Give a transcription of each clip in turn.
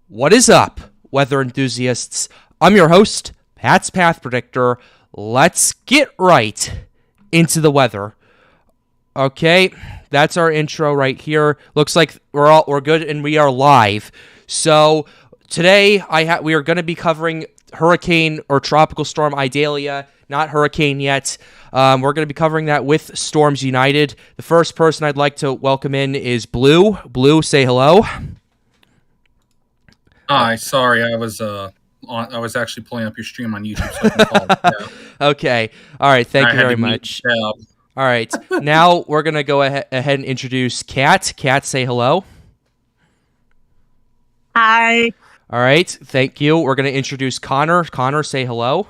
What is up, weather enthusiasts? I'm your host, Pat's Path Predictor. Let's get right into the weather. Okay, that's our intro right here. Looks like we're good and we are live. So today we are going to be covering hurricane or tropical storm Idalia. Not hurricane yet. We're going to be covering that with Storms United. The first person I'd like to welcome in is Blue. Blue, say hello. Hi, sorry, I was actually pulling up your stream on YouTube, so I can follow it now. Okay. All right. Thank you very much. All right. Now we're going to go ahead and introduce Kat. Kat, say hello. Hi. All right. Thank you. We're going to introduce Connor. Connor, say hello.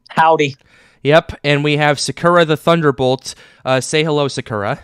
Howdy. Yep. And we have Sakura the Thunderbolt. Say hello, Sakura.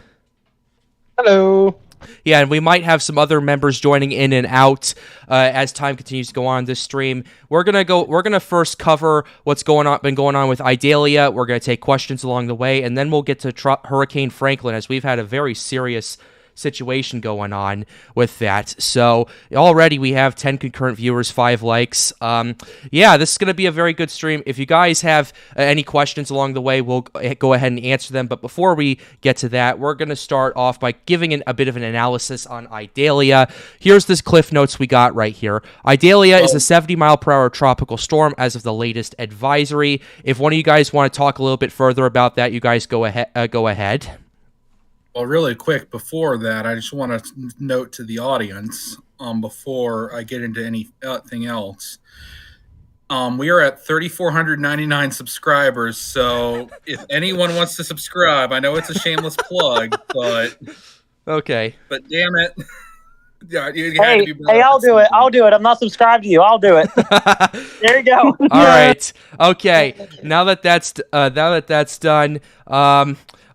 Hello. Yeah, and we might have some other members joining in and out as time continues to go on this stream. We're gonna first cover what's been going on with Idalia. We're gonna take questions along the way, and then we'll get to Hurricane Franklin, as we've had a very serious situation going on with that. So already we have 10 concurrent viewers, 5 likes. Yeah, this is going to be a very good stream. If you guys have any questions along the way, we'll go ahead and answer them. But before we get to that, we're going to start off by giving a bit of an analysis on Idalia. Here's this cliff notes we got right here. Idalia is a 70-mile-per-hour tropical storm as of the latest advisory. If one of you guys want to talk a little bit further about that, you guys go ahead. Well, really quick, before that, I just want to note to the audience, before I get into anything else, we are at 3,499 subscribers, so if anyone wants to subscribe, I know it's a shameless plug, but... Okay. But damn it. Yeah, I'll do it. I'll do it. I'm not subscribed to you. I'll do it. There you go. All right. Okay. Now that that's done,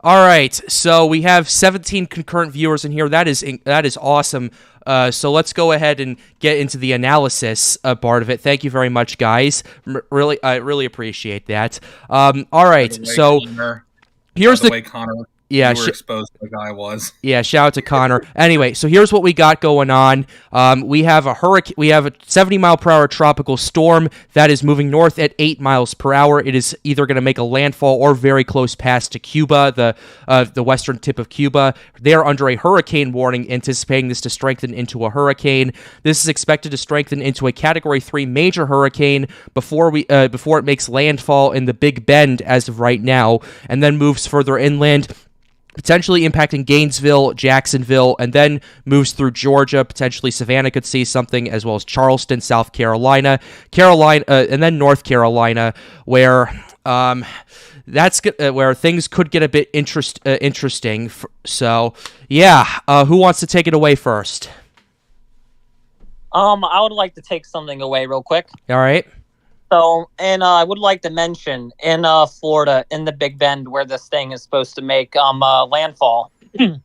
all right, so we have 17 concurrent viewers in here. That is awesome. So let's go ahead and get into the analysis part of it. Thank you very much, guys. I really appreciate that. All right, so here's the way, Connor. Yeah, you were exposed to the guy was. Yeah, shout out to Connor. Anyway, so here's what we got going on. We have a 70-mile-per-hour tropical storm that is moving north at 8 miles per hour. It is either going to make a landfall or very close past to Cuba, the western tip of Cuba. They are under a hurricane warning, anticipating this to strengthen into a hurricane. This is expected to strengthen into a Category 3 major hurricane before it makes landfall in the Big Bend as of right now, and then moves further inland, potentially impacting Gainesville, Jacksonville, and then moves through Georgia. Potentially Savannah could see something, as well as Charleston, South Carolina, and then North Carolina, where where things could get a bit interesting. So, yeah, who wants to take it away first? I would like to take something away real quick. All right. So, and I would like to mention in Florida, in the Big Bend, where this thing is supposed to make landfall, it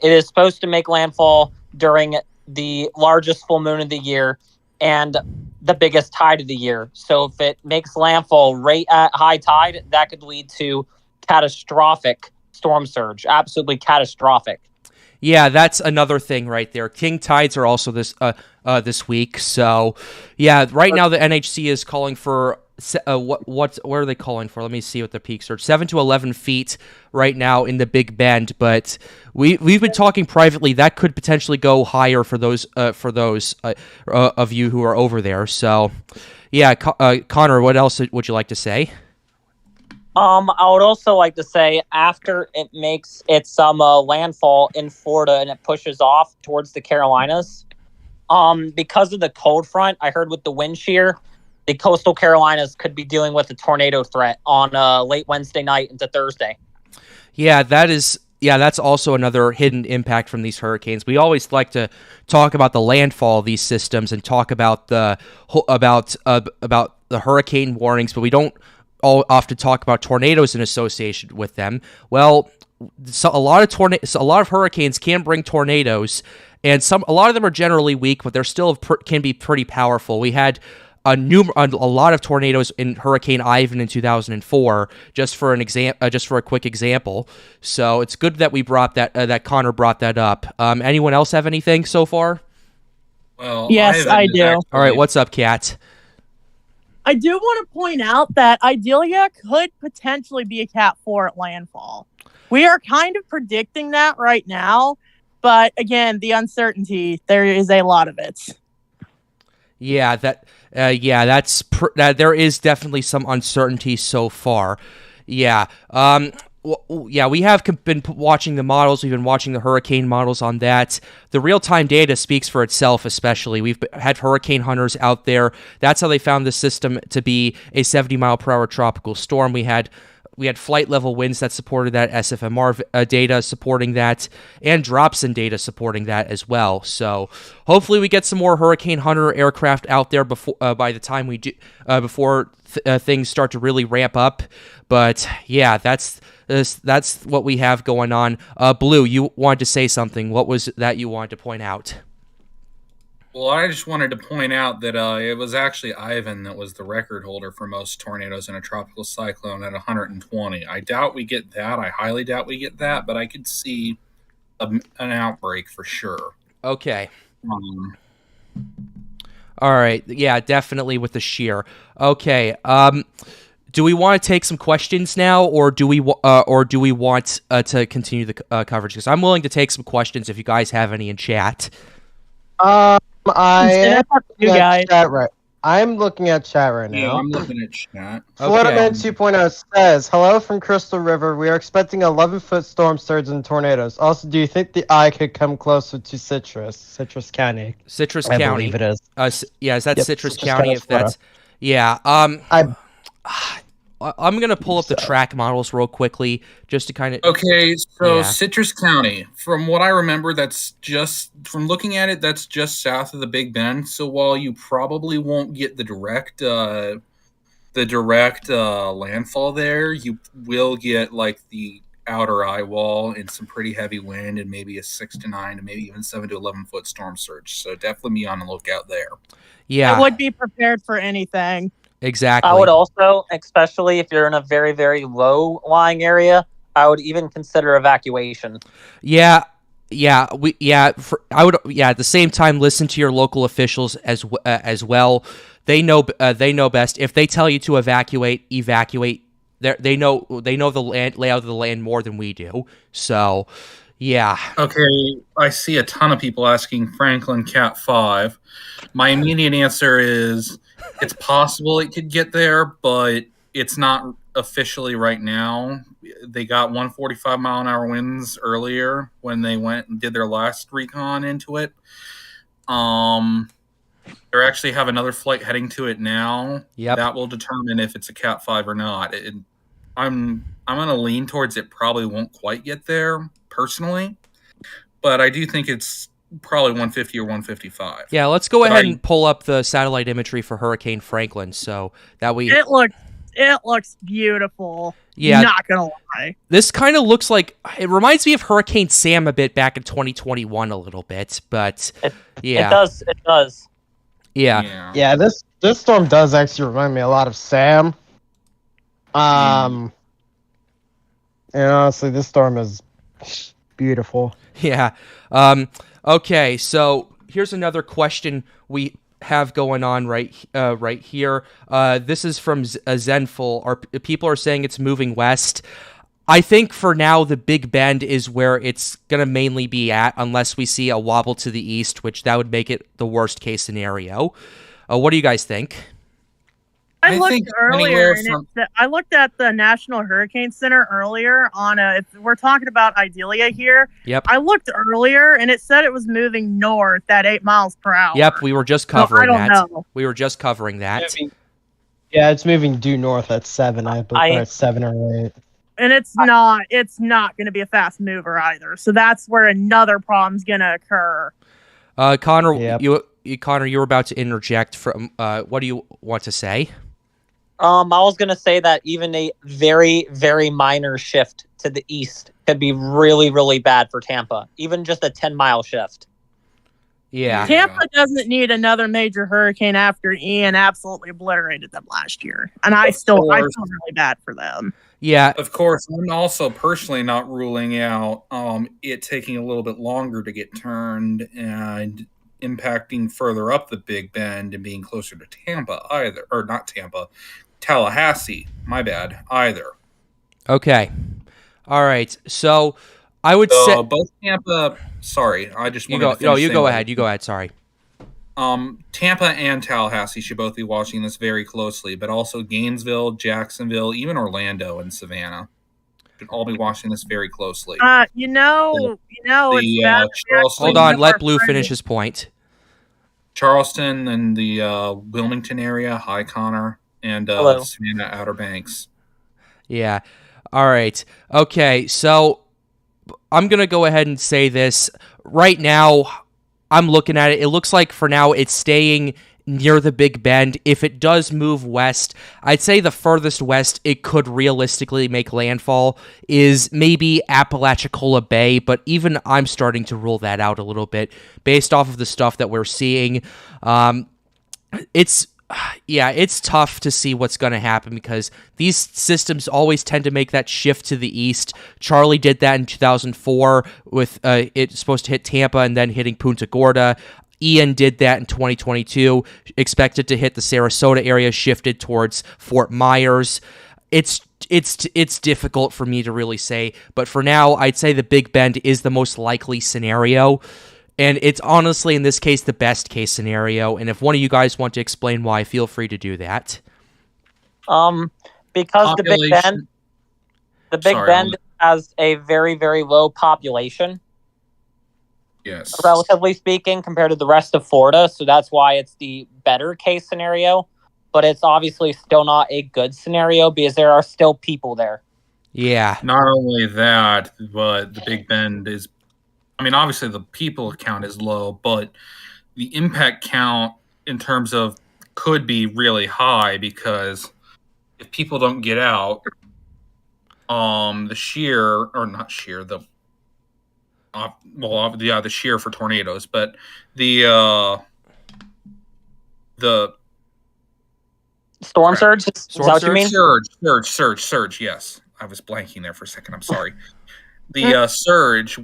is supposed to make landfall during the largest full moon of the year and the biggest tide of the year. So if it makes landfall right at high tide, that could lead to catastrophic storm surge, absolutely catastrophic. Yeah, that's another thing right there. King tides are also this week. So, yeah, right now the NHC is calling for what are they calling for? Let me see what the peaks are. 7 to 11 feet right now in the Big Bend, but we've been talking privately that could potentially go higher for those of you who are over there. So, yeah, Connor, what else would you like to say? I would also like to say, after it makes its landfall in Florida and it pushes off towards the Carolinas, because of the cold front, I heard with the wind shear, the coastal Carolinas could be dealing with a tornado threat on late Wednesday night into Thursday. Yeah, that's also another hidden impact from these hurricanes. We always like to talk about the landfall of these systems and talk about the hurricane warnings, but we don't often talk about tornadoes in association with them. Well, a lot of hurricanes can bring tornadoes, and a lot of them are generally weak, but they're still can be pretty powerful. We had a lot of tornadoes in Hurricane Ivan in 2004, just for a quick example. So it's good that we brought that Connor brought that up. Anyone else have anything so far? Well, Yes, I do. All right, what's up, Kat? I do want to point out that Idalia could potentially be a Cat 4 at landfall. We are kind of predicting that right now, but again, the uncertainty, there is a lot of it. Yeah, there is definitely some uncertainty so far. Yeah. We have been watching the models. We've been watching the hurricane models on that. The real-time data speaks for itself, especially. We've had hurricane hunters out there. That's how they found the system to be a 70-mile-per-hour tropical storm. We had flight level winds that supported that, SFMR data supporting that, and dropsin data supporting that as well. So hopefully we get some more Hurricane Hunter aircraft out there before by the time we do before things start to really ramp up. But yeah, that's what we have going on. Blue, you wanted to say something. What was that you wanted to point out? Well, I just wanted to point out that it was actually Ivan that was the record holder for most tornadoes in a tropical cyclone at 120. I doubt we get that. I highly doubt we get that, but I could see an outbreak for sure. Okay. All right. Yeah, definitely with the shear. Okay. Do we want to take some questions now, or do we want to continue the coverage? Because I'm willing to take some questions if you guys have any in chat. I am You looking guys. at chat right. I'm looking at chat right Yeah, now. I'm looking at chat. Floridaman 2.0 says, "Hello from Crystal River. We are expecting 11-foot storm surge and tornadoes. Also, do you think the eye could come closer to Citrus County? Citrus I County. believe it is. Yeah, is that Yep, Citrus Citrus County? County, If that's yeah. I'm gonna pull up the track models real quickly just to kind of. Okay, so Yeah. Citrus County, from what I remember, that's just from looking at it, that's just south of the Big Bend. So while you probably won't get the direct landfall there, you will get like the outer eye wall and some pretty heavy wind and maybe a 6 to 9 to maybe even 7 to 11-foot storm surge. So definitely be on the lookout there. Yeah, I would be prepared for anything. exactly. I would also, especially if you're in a very, very low lying area, I would even consider evacuation. Yeah. At the same time, listen to your local officials as well. They know best. If they tell you to evacuate. They know the layout of the land more than we do. So, yeah. Okay, I see a ton of people asking Franklin Cat 5. My immediate answer is it's possible it could get there, but it's not officially right now. They got 145-mile-an-hour winds earlier when they went and did their last recon into it. They actually have another flight heading to it now. Yep. That will determine if it's a Cat 5 or not. I'm going to lean towards it probably won't quite get there personally, but I do think it's probably 150 or 155. Yeah, let's go ahead and pull up the satellite imagery for Hurricane Franklin so that we... It looks beautiful. Yeah. Not gonna lie. This kind of looks like... It reminds me of Hurricane Sam a bit back in 2021 a little bit, but... yeah. It does. Yeah. Yeah, this storm does actually remind me a lot of Sam. And honestly, this storm is beautiful. Yeah. Okay, so here's another question we have going on right here. This is from Zenful. People are saying it's moving west. I think for now the Big Bend is where it's going to mainly be at unless we see a wobble to the east, which that would make it the worst case scenario. What do you guys think? I looked think earlier, anywhere and I looked at the National Hurricane Center earlier on if we're talking about Idalia here. Yep. I looked earlier, and it said it was moving north at 8 miles per hour. Yep, we were just covering I don't know. We were just covering that. Yeah, it's moving due north at 7, I believe, or 7 or 8. And it's not going to be a fast mover either. So that's where another problem's going to occur. Connor, Yep. Connor, you were about to interject. From what do you want to say? I was going to say that even a very, very minor shift to the east could be really, really bad for Tampa. Even just a 10-mile shift. Yeah. Tampa doesn't need another major hurricane after Ian absolutely obliterated them last year. And I feel really bad for them. Yeah. Of course, I'm also personally not ruling out it taking a little bit longer to get turned, and impacting further up the Big Bend and being closer to Tampa either, or not Tampa, Tallahassee. My bad, either. Okay. All right. So I would say Both Tampa. Sorry, I just you wanted go. to finish. No, you saying go what ahead. You go ahead. Sorry. Tampa and Tallahassee should both be watching this very closely, but also Gainesville, Jacksonville, even Orlando and Savannah should all be watching this very closely. You know, it's bad. Charleston, Hold on. Let Blue finish his point. Charleston and the Wilmington area. Hi, Connor, and Hello. Savannah Outer Banks. Yeah. All right. Okay. So I'm gonna go ahead and say this right now. I'm looking at it. It looks like for now it's staying near the Big Bend. If it does move west, I'd say the furthest west it could realistically make landfall is maybe Apalachicola Bay, but even I'm starting to rule that out a little bit based off of the stuff that we're seeing. It's tough to see what's going to happen because these systems always tend to make that shift to the east. Charlie did that in 2004 with it supposed to hit Tampa and then hitting Punta Gorda. Ian did that in 2022, expected to hit the Sarasota area, shifted towards Fort Myers. It's difficult for me to really say, but for now, I'd say the Big Bend is the most likely scenario. And it's honestly, in this case, the best case scenario. And if one of you guys want to explain why, feel free to do that. Because the Big Bend has a very, very low population. Yes. Relatively speaking, compared to the rest of Florida. So that's why it's the better case scenario. But it's obviously still not a good scenario because there are still people there. Yeah. Not only that, but the Big Bend is, I mean, obviously the people count is low, but the impact count in terms of could be really high because if people don't get out, the shear, or not shear, the shear for tornadoes, but the storm surge? Is that what you mean? Surge. Yes, I was blanking there for a second. I'm sorry. The surge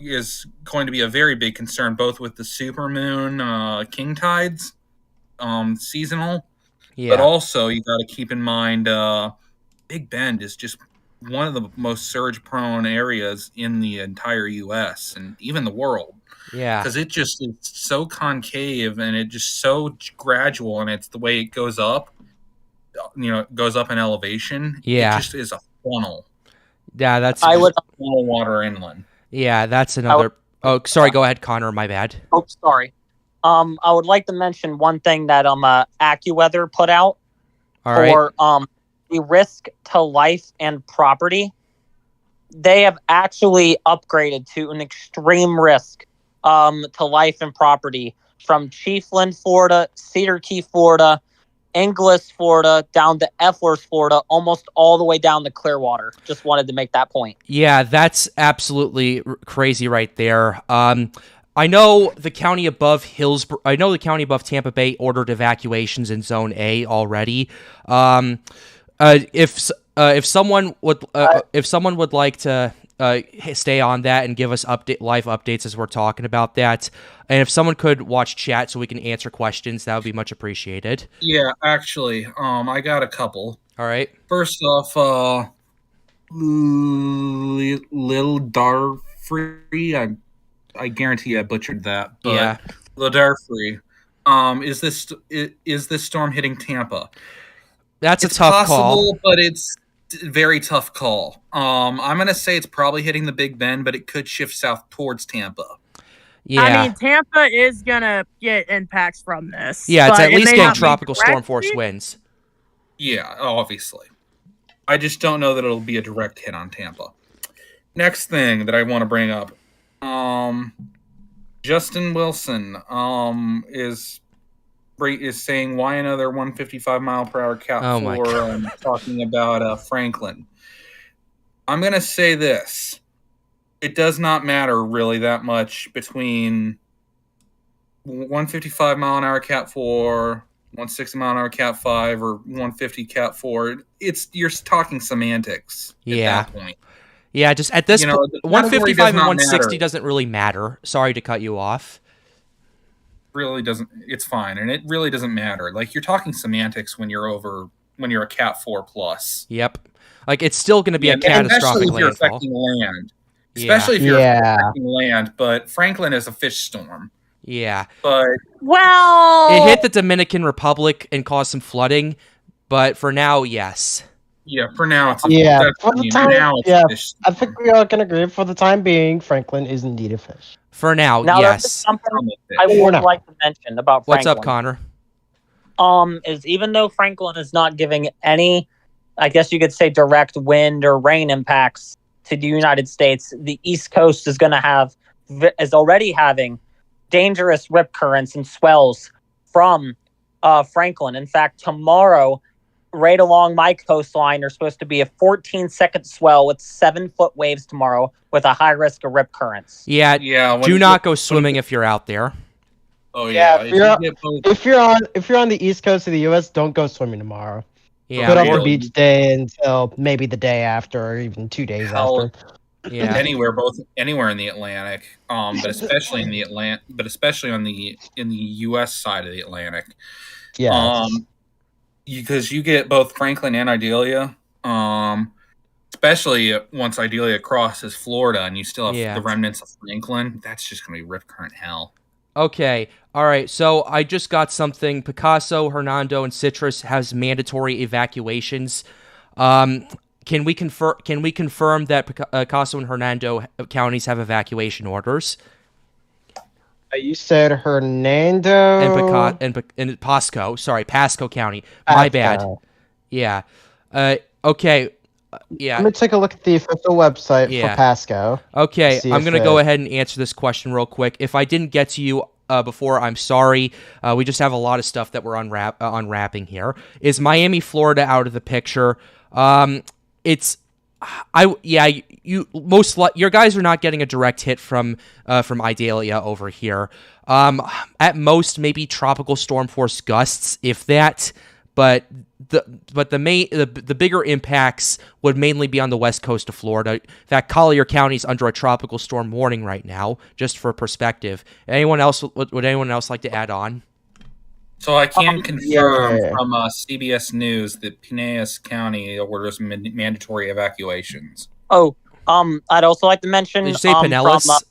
is going to be a very big concern, both with the supermoon king tides, seasonal, Yeah. but also you got to keep in mind Big Bend is just one of the most surge-prone areas in the entire U.S. and even the world. Yeah. Because it just is so concave and it just so gradual, and it's the way it goes up. It goes up in elevation. Yeah. It just is a funnel. Yeah, that's I would. Water inland. Yeah, that's another. Oh, sorry. Go ahead, Connor. My bad. Oh, sorry. I would like to mention one thing that AccuWeather put out All right. for the risk to life and property. They have actually upgraded to an extreme risk to life and property from Chiefland, Florida, Cedar Key, Florida, Inglis, Florida, down to Efflers, Florida, almost all the way down to Clearwater. Just wanted to make that point. Yeah, that's absolutely crazy right there. I know the county above Tampa Bay ordered evacuations in Zone A already. If someone would like to stay on that and give us live updates as we're talking about that, and if someone could watch chat so we can answer questions, that would be much appreciated. Yeah, actually, I got a couple. All right. First off, Lil Darfree, I guarantee I butchered that, but Yeah. Lil Darfree, is this storm hitting Tampa? That's It's a tough possible, call. but it's a very tough call. I'm gonna say it's probably hitting the Big Bend, but it could shift south towards Tampa. Yeah. I mean, Tampa is gonna get impacts from this. Yeah, it's but at it least may getting not be tropical storm directly. force winds. Yeah, obviously. I just don't know that it'll be a direct hit on Tampa. Next thing that I want to bring up, Justin Wilson is saying why another 155 mile per hour Cat 4 talking about Franklin. I'm going to say this. It does not matter really that much between 155 mile an hour Cat 4, 160 mile an hour Cat 5, or 150 Cat 4. You're talking semantics at that point. Yeah, just at this point, the 155 and category does not 160 matter. doesn't really matter. Sorry to cut you off. really doesn't. It's fine, and it really doesn't matter. Like you're talking semantics when you're a Cat 4 plus. Yep. Like it's still going to be a especially catastrophic if you're landfall. affecting land. Yeah. Especially if you're affecting land. But Franklin is a fish storm. Yeah. But Well, it hit the Dominican Republic and caused some flooding, but for now, yes. Yeah, for now it's For the time, I think we all can agree for the time being, Franklin is indeed a fish. For now, Now, yes. there's something I would like to mention about Franklin. What's up, Connor? Is even though Franklin is not giving any, I guess you could say, direct wind or rain impacts to the United States, the East Coast is already having dangerous rip currents and swells from Franklin. In fact, tomorrow, right along my coastline, there's supposed to be a 14-second swell with 7-foot waves tomorrow with a high risk of rip currents. Yeah. Do not go swimming if you're out there. Oh yeah. If you're on the East Coast of the U.S., don't go swimming tomorrow. Yeah. Put off the beach day until maybe the day after, or even 2 days after. Yeah. Anywhere in the Atlantic, but especially in the U.S. side of the Atlantic. Yeah. Because you get both Franklin and Idalia, especially once Idalia crosses Florida, and you still have the remnants of Franklin. That's just gonna be rip current hell. Okay. All right. So I just got something. Picasso, Hernando, and Citrus has mandatory evacuations. Can we confirm that Picasso and Hernando counties have evacuation orders? You said Hernando and Pasco. Sorry, Pasco County. My bad. Yeah. Okay. Yeah. Let me take a look at the official website for Pasco. Okay, I'm going to go ahead and answer this question real quick. If I didn't get to you before, I'm sorry. We just have a lot of stuff that we're unwrapping here. Is Miami, Florida out of the picture? Your guys are not getting a direct hit from Idalia over here. At most, maybe tropical storm force gusts, if that. But the bigger impacts would mainly be on the west coast of Florida. In fact, Collier County is under a tropical storm warning right now, just for perspective. Would anyone else like to add on? So I can confirm from CBS News that Pinellas County orders mandatory evacuations. Oh, I'd also like to mention. Did you say Pinellas?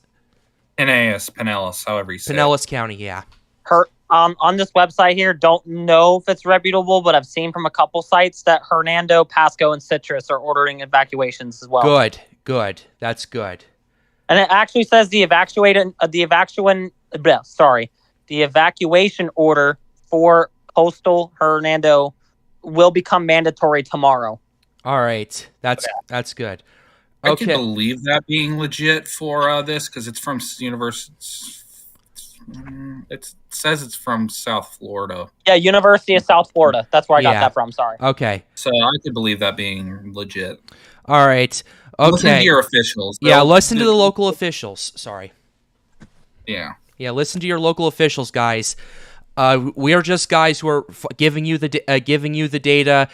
Pinellas, however you say. Pinellas County, yeah. On this website here, don't know if it's reputable, but I've seen from a couple sites that Hernando, Pasco, and Citrus are ordering evacuations as well. Good. That's good. And it actually says the evacuation order for coastal Hernando will become mandatory tomorrow. All right, that's good. I can believe that being legit for this because it's from University. It says it's from South Florida. Yeah, University of South Florida. That's where I got that from. Sorry. Okay. So I could believe that being legit. All right. Okay. Listen to your officials. Listen to the local officials. Sorry. Yeah. Yeah, listen to your local officials, guys. We are just guys who are giving you the data.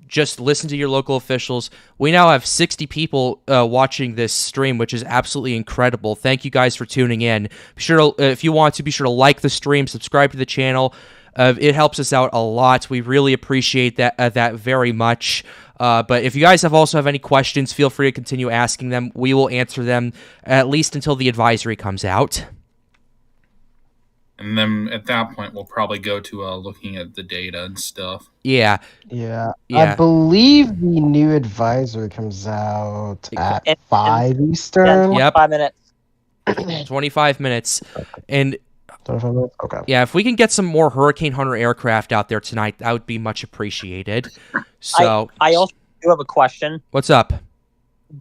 Just listen to your local officials. We now have 60 people watching this stream, which is absolutely incredible. Thank you guys for tuning in. Be sure to, if you want to, be sure to like the stream, subscribe to the channel. It helps us out a lot. We really appreciate that very much. But if you guys also have any questions, feel free to continue asking them. We will answer them at least until the advisory comes out. And then at that point, we'll probably go to looking at the data and stuff. Yeah. I believe the new advisory comes out at 5 Eastern. 25 minutes. 25 minutes. And 25 minutes? Okay. Yeah, if we can get some more Hurricane Hunter aircraft out there tonight, that would be much appreciated. So I also do have a question. What's up?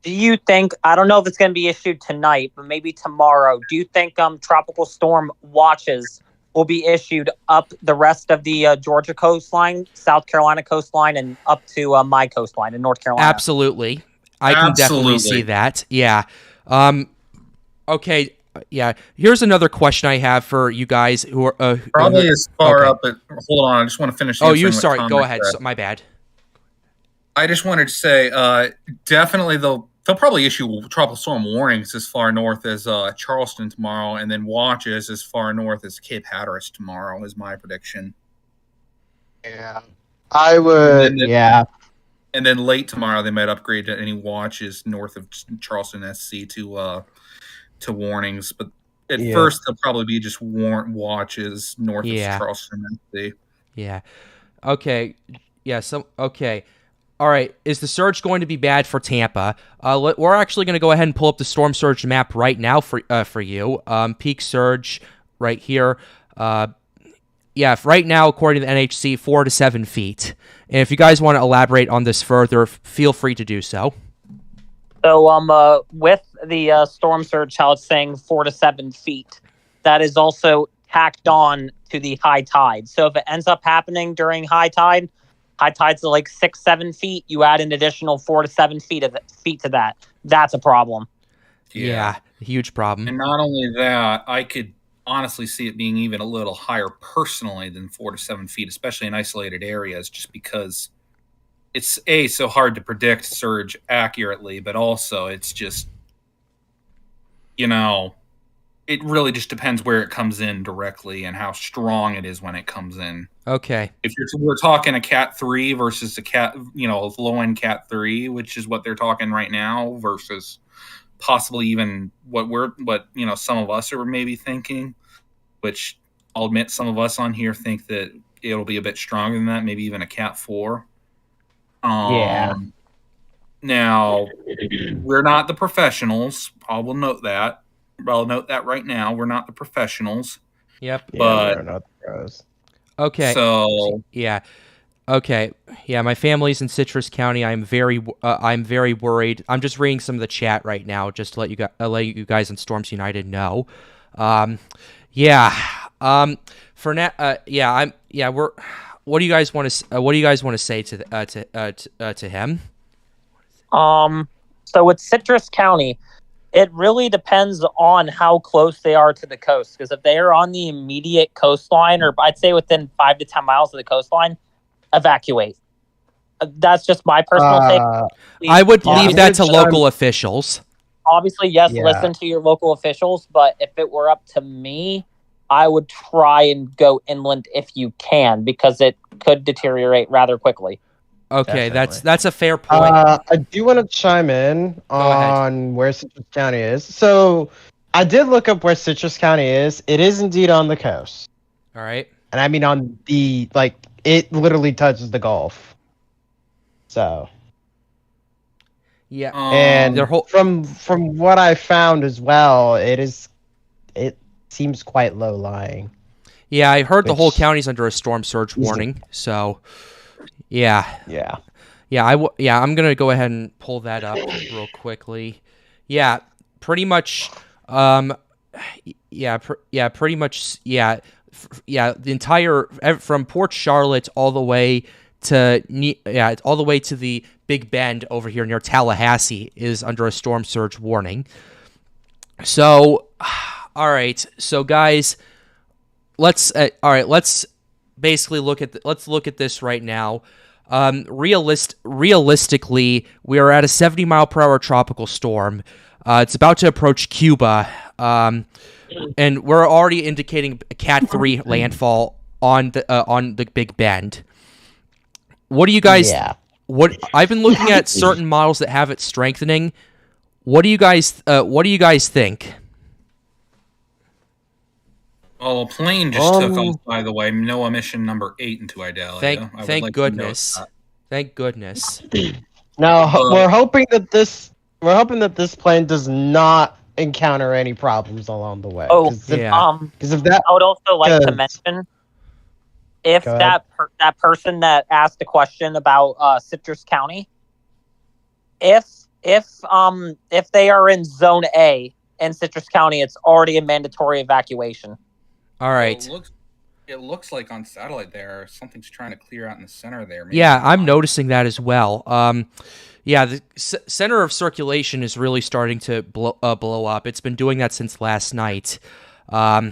Do you think, I don't know if it's going to be issued tonight, but maybe tomorrow, do you think tropical storm watches will be issued up the rest of the Georgia coastline, South Carolina coastline, and up to my coastline in North Carolina? Absolutely. I can definitely see that. Yeah. Okay. Yeah. Here's another question I have for you guys who are... probably as far up... hold on, I just want to finish... Sorry. Go ahead. My bad. I just wanted to say, definitely they'll probably issue tropical storm warnings as far north as Charleston tomorrow, and then watches as far north as Cape Hatteras tomorrow. Is my prediction. Yeah, I would. Yeah, and then late tomorrow they might upgrade to any watches north of Charleston SC to warnings, but at first they'll probably be just watches north of Charleston SC. Yeah. Okay. Yeah. Okay. All right. Is the surge going to be bad for Tampa? We're actually going to go ahead and pull up the storm surge map right now for you. Peak surge right here. Right now, according to the NHC, 4 to 7 feet. And if you guys want to elaborate on this further, feel free to do so. So, with the storm surge, how it's saying 4 to 7 feet, that is also tacked on to the high tide. So if it ends up happening during high tide's like 6-7 feet. You add an additional 4 to 7 feet to that. That's a problem. Yeah, huge problem. And not only that, I could honestly see it being even a little higher personally than 4 to 7 feet, especially in isolated areas, just because it's so hard to predict surge accurately, but also it's just, it really just depends where it comes in directly and how strong it is when it comes in. Okay. If we're talking a Cat 3 versus a low end Cat 3, which is what they're talking right now, versus possibly even what some of us are maybe thinking, which I'll admit some of us on here think that it'll be a bit stronger than that, maybe even a Cat 4. Now, we're not the professionals. I will note that. I'll note that right now. We're not the professionals. Yep. But we're not the pros. Okay. So yeah. Okay. Yeah, my family's in Citrus County. I'm very worried. I'm just reading some of the chat right now, just to let you guys on Storms United know. For now, what do you guys want to say to him? So with Citrus County, it really depends on how close they are to the coast. Because if they are on the immediate coastline, or I'd say within 5 to 10 miles of the coastline, evacuate. That's just my personal take. I would leave that to local officials. Obviously, yes, listen to your local officials. But if it were up to me, I would try and go inland if you can, because it could deteriorate rather quickly. Okay, that's a fair point. I do want to chime in on where Citrus County is. So I did look up where Citrus County is. It is indeed on the coast. All right. And I mean on the, it literally touches the Gulf. So. Yeah. And from what I found as well, it seems quite low lying. Yeah, I heard the whole county's under a storm surge warning, so... Yeah. I'm gonna go ahead and pull that up real quickly. Yeah, pretty much. The entire from Port Charlotte all the way to the Big Bend over here near Tallahassee is under a storm surge warning. So, all right. So, guys, let's basically look at this right now. Realistically, we are at a 70-mile-per-hour tropical storm. It's about to approach Cuba, and we're already indicating a Cat 3 landfall on the Big Bend. What do you guys? Yeah. What I've been looking at certain models that have it strengthening. What do you guys think? Oh, a plane just took off, by the way. NOAA mission number 8 into Idalia. Thank goodness. Thank goodness. Now we're hoping that this plane does not encounter any problems along the way. Because if that, I would also like to mention, if that person that asked the question about Citrus County, if they are in Zone A in Citrus County, it's already a mandatory evacuation. All right. It looks like on satellite there, something's trying to clear out in the center there. Maybe I'm noticing that as well. The center of circulation is really starting to blow up. It's been doing that since last night. So,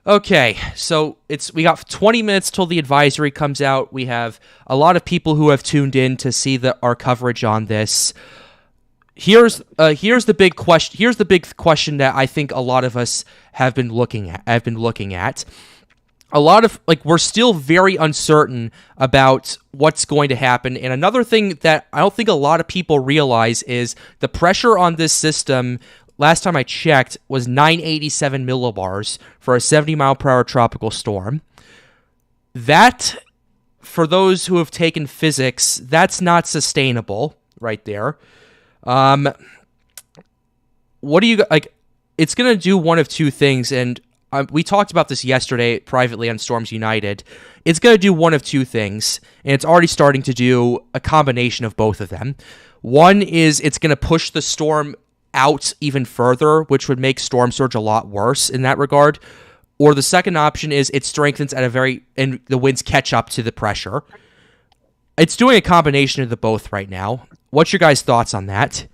Okay, so we got 20 minutes till the advisory comes out. We have a lot of people who have tuned in to see our coverage on this. Here's the big question. Here's the big question that I think a lot of us have been looking at. A lot of we're still very uncertain about what's going to happen. And another thing that I don't think a lot of people realize is the pressure on this system. Last time I checked, was 987 millibars for a 70-mile-per-hour tropical storm. That, for those who have taken physics, that's not sustainable right there. What do you like? It's gonna do one of two things, and we talked about this yesterday privately on Storms United. It's gonna do one of two things, and it's already starting to do a combination of both of them. One is it's gonna push the storm out even further, which would make storm surge a lot worse in that regard. Or the second option is it strengthens and the winds catch up to the pressure. It's doing a combination of the both right now. What's your guys' thoughts on that?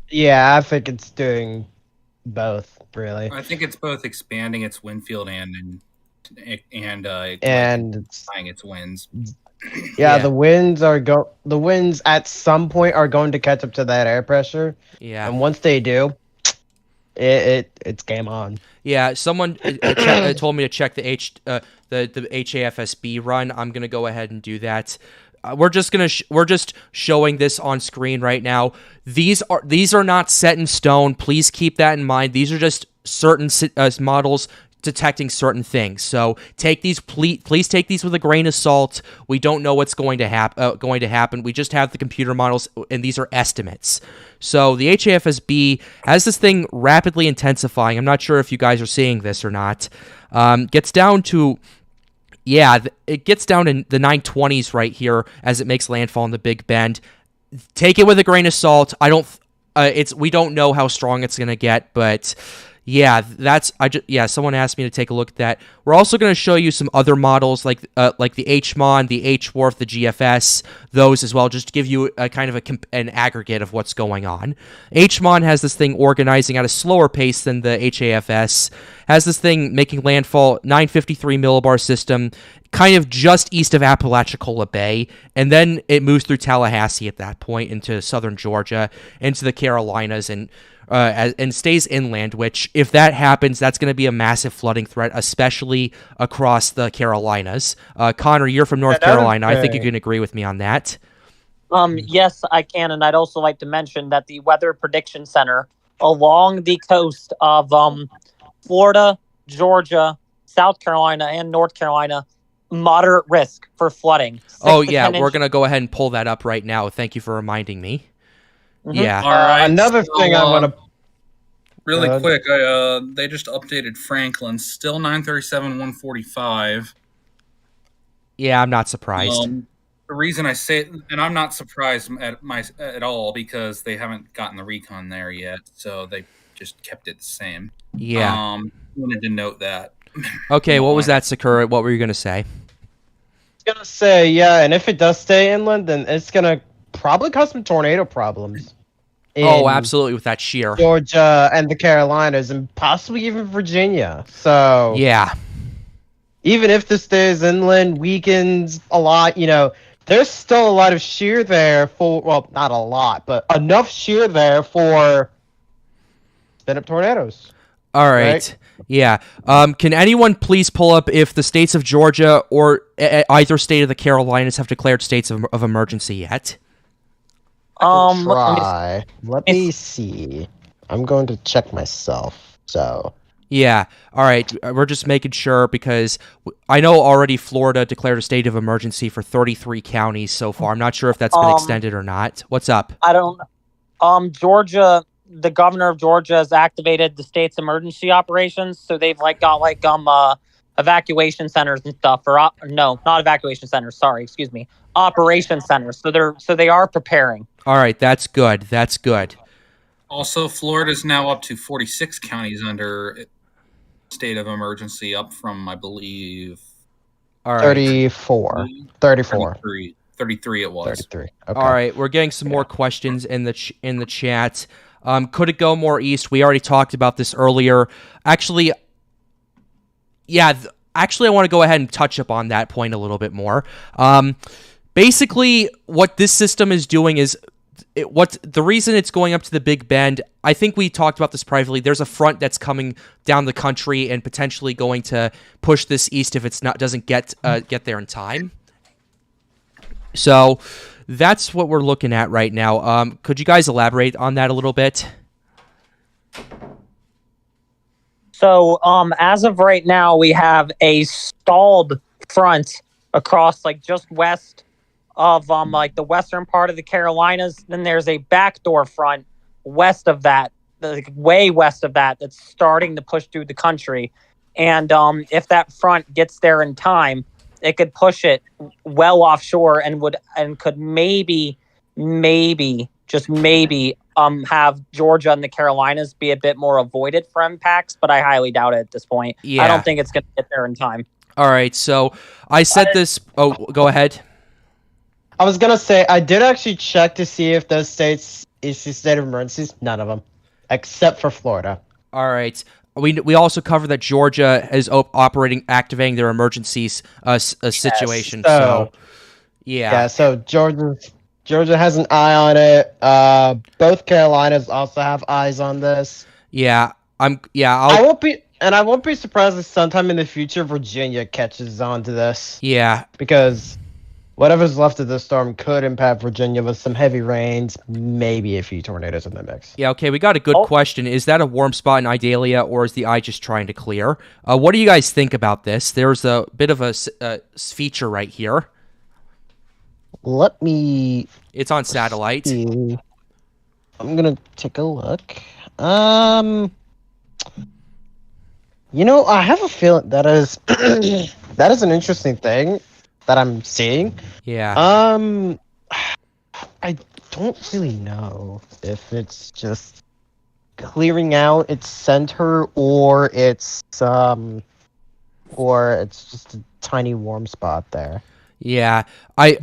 Yeah, I think it's doing both, really. I think it's both expanding its wind field and Tying its winds. Yeah, the winds at some point are going to catch up to that air pressure. Yeah. And once they do, it's game on. Yeah, someone told me to check the HAFSB run. I'm gonna go ahead and do that. We're just showing this on screen right now. These are not set in stone. Please keep that in mind. These are just certain models detecting certain things. So please take these with a grain of salt. We don't know what's going to happen. We just have the computer models, and these are estimates. So the HAFSB has this thing rapidly intensifying. I'm not sure if you guys are seeing this or not. Gets down to it gets down in the 920s right here as it makes landfall in the Big Bend. Take it with a grain of salt. We don't know how strong it's going to get, but yeah, someone asked me to take a look at that. We're also going to show you some other models like the HMON, the HWRF, the GFS, those as well, just to give you a kind of an aggregate of what's going on. HMON has this thing organizing at a slower pace than the HAFS, has this thing making landfall 953 millibar system, kind of just east of Apalachicola Bay, and then it moves through Tallahassee at that point into southern Georgia, into the Carolinas, and stays inland, which, if that happens, that's going to be a massive flooding threat, especially across the Carolinas. Connor, you're from North Carolina. I think you can agree with me on that. Yes, I can, and I'd also like to mention that the Weather Prediction Center along the coast of Florida, Georgia, South Carolina, and North Carolina, moderate risk for flooding. Oh, yeah, we're going to go ahead and pull that up right now. Thank you for reminding me. Mm-hmm. Yeah. All right. Another thing I want to really quick. They just updated Franklin. Still 937-145. Yeah, I'm not surprised. The reason I say, and I'm not surprised at all, because they haven't gotten the recon there yet, so they just kept it the same. Yeah. Wanted to note that. Okay, what was that, Sakura? What were you gonna say? I was gonna say, yeah, and if it does stay inland, then it's gonna probably cause some tornado problems. Oh, absolutely, with that shear. Georgia and the Carolinas, and possibly even Virginia. So yeah, even if this stays inland, weakens a lot, there's still a lot of shear there not a lot, but enough shear there for spin up tornadoes. All right. Yeah. Can anyone please pull up if the states of Georgia or either state of the Carolinas have declared states of emergency yet? Let me see. I'm going to check myself. So. Yeah. All right. We're just making sure, because I know already Florida declared a state of emergency for 33 counties so far. I'm not sure if that's been extended or not. What's up? I don't. Georgia, the governor of Georgia has activated the state's emergency operations, so they've got evacuation centers and stuff. No, not evacuation centers. Sorry, excuse me. Operation centers. So they are preparing. All right, that's good. That's good. Also, Florida's now up to 46 counties under state of emergency, up from, I believe, all right. 34. 33 it was. 33. Okay. All right, we're getting some more questions in the chat. Could it go more east? We already talked about this earlier. Actually, yeah, actually, I want to go ahead and touch upon that point a little bit more. Basically, what this system is doing is the reason it's going up to the Big Bend. I think we talked about this privately. There's a front that's coming down the country and potentially going to push this east if it's doesn't get there in time. So that's what we're looking at right now. Could you guys elaborate on that a little bit? So, as of right now, we have a stalled front across, like, just west of, like, the western part of the Carolinas. Then there's a backdoor front west of that, like, way west of that, that's starting to push through the country. And if that front gets there in time, it could push it well offshore and could maybe, just maybe, have Georgia and the Carolinas be a bit more avoided for impacts, but I highly doubt it at this point. Yeah. I don't think it's going to get there in time. All right, so I said this. Oh, go ahead. I was gonna say I did actually check to see if those states issue state of emergencies. None of them, except for Florida. All right. We also covered that Georgia is activating their emergencies situation. So yeah. Yeah. So Georgia has an eye on it. Both Carolinas also have eyes on this. Yeah. I won't be surprised if sometime in the future Virginia catches on to this. Yeah. Because whatever's left of the storm could impact Virginia with some heavy rains, maybe a few tornadoes in the mix. Yeah, okay, we got a good question. Is that a warm spot in Idalia, or is the eye just trying to clear? What do you guys think about this? There's a bit of a feature right here. Let me... It's on satellite. see. I'm going to take a look. I have a feeling that is that is an interesting thing that I'm seeing. Yeah. I don't really know if it's just clearing out its center or it's just a tiny warm spot there. Yeah,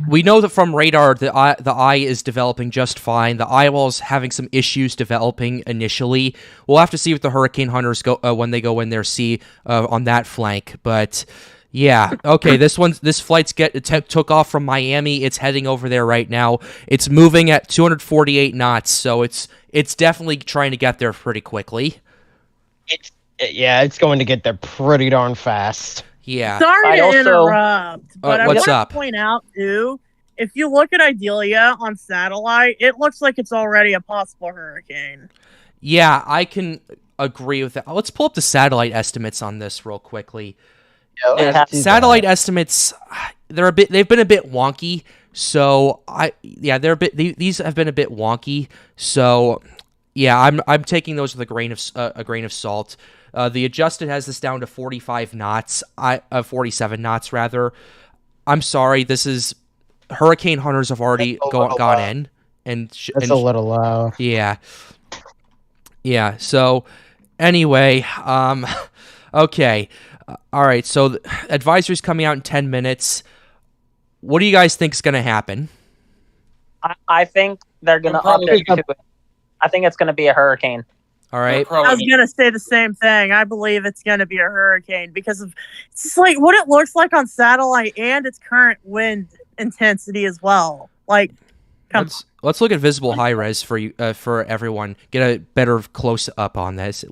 we know that from radar the eye is developing just fine. The eyewall's having some issues developing initially. We'll have to see what the hurricane hunters go when they go in there see on that flank. But yeah, okay, this flight's took off from Miami. It's heading over there right now. It's moving at 248 knots, so it's definitely trying to get there pretty quickly. It's going to get there pretty darn fast. Yeah. Sorry to interrupt, but I what's want up? to point out, too, if you look at Idalia on satellite, it looks like it's already a possible hurricane. Yeah, I can agree with that. Let's pull up the satellite estimates on this real quickly. Satellite estimates, they've been a bit wonky. So these have been a bit wonky. So yeah, I'm taking those with a grain of salt. The adjusted has this down to 45 knots, 47 knots rather. I'm sorry, this is hurricane hunters have already gone in, and it's a little low. Yeah. So anyway, okay, all right. So the advisory's coming out in 10 minutes. What do you guys think is going to happen? I think they're going to update to it. I think it's going to be a hurricane. All right. I was going to say the same thing. I believe it's going to be a hurricane because of it's just like what it looks like on satellite and its current wind intensity as well. Like, let's look at visible high res for you for everyone. Get a better close up on this.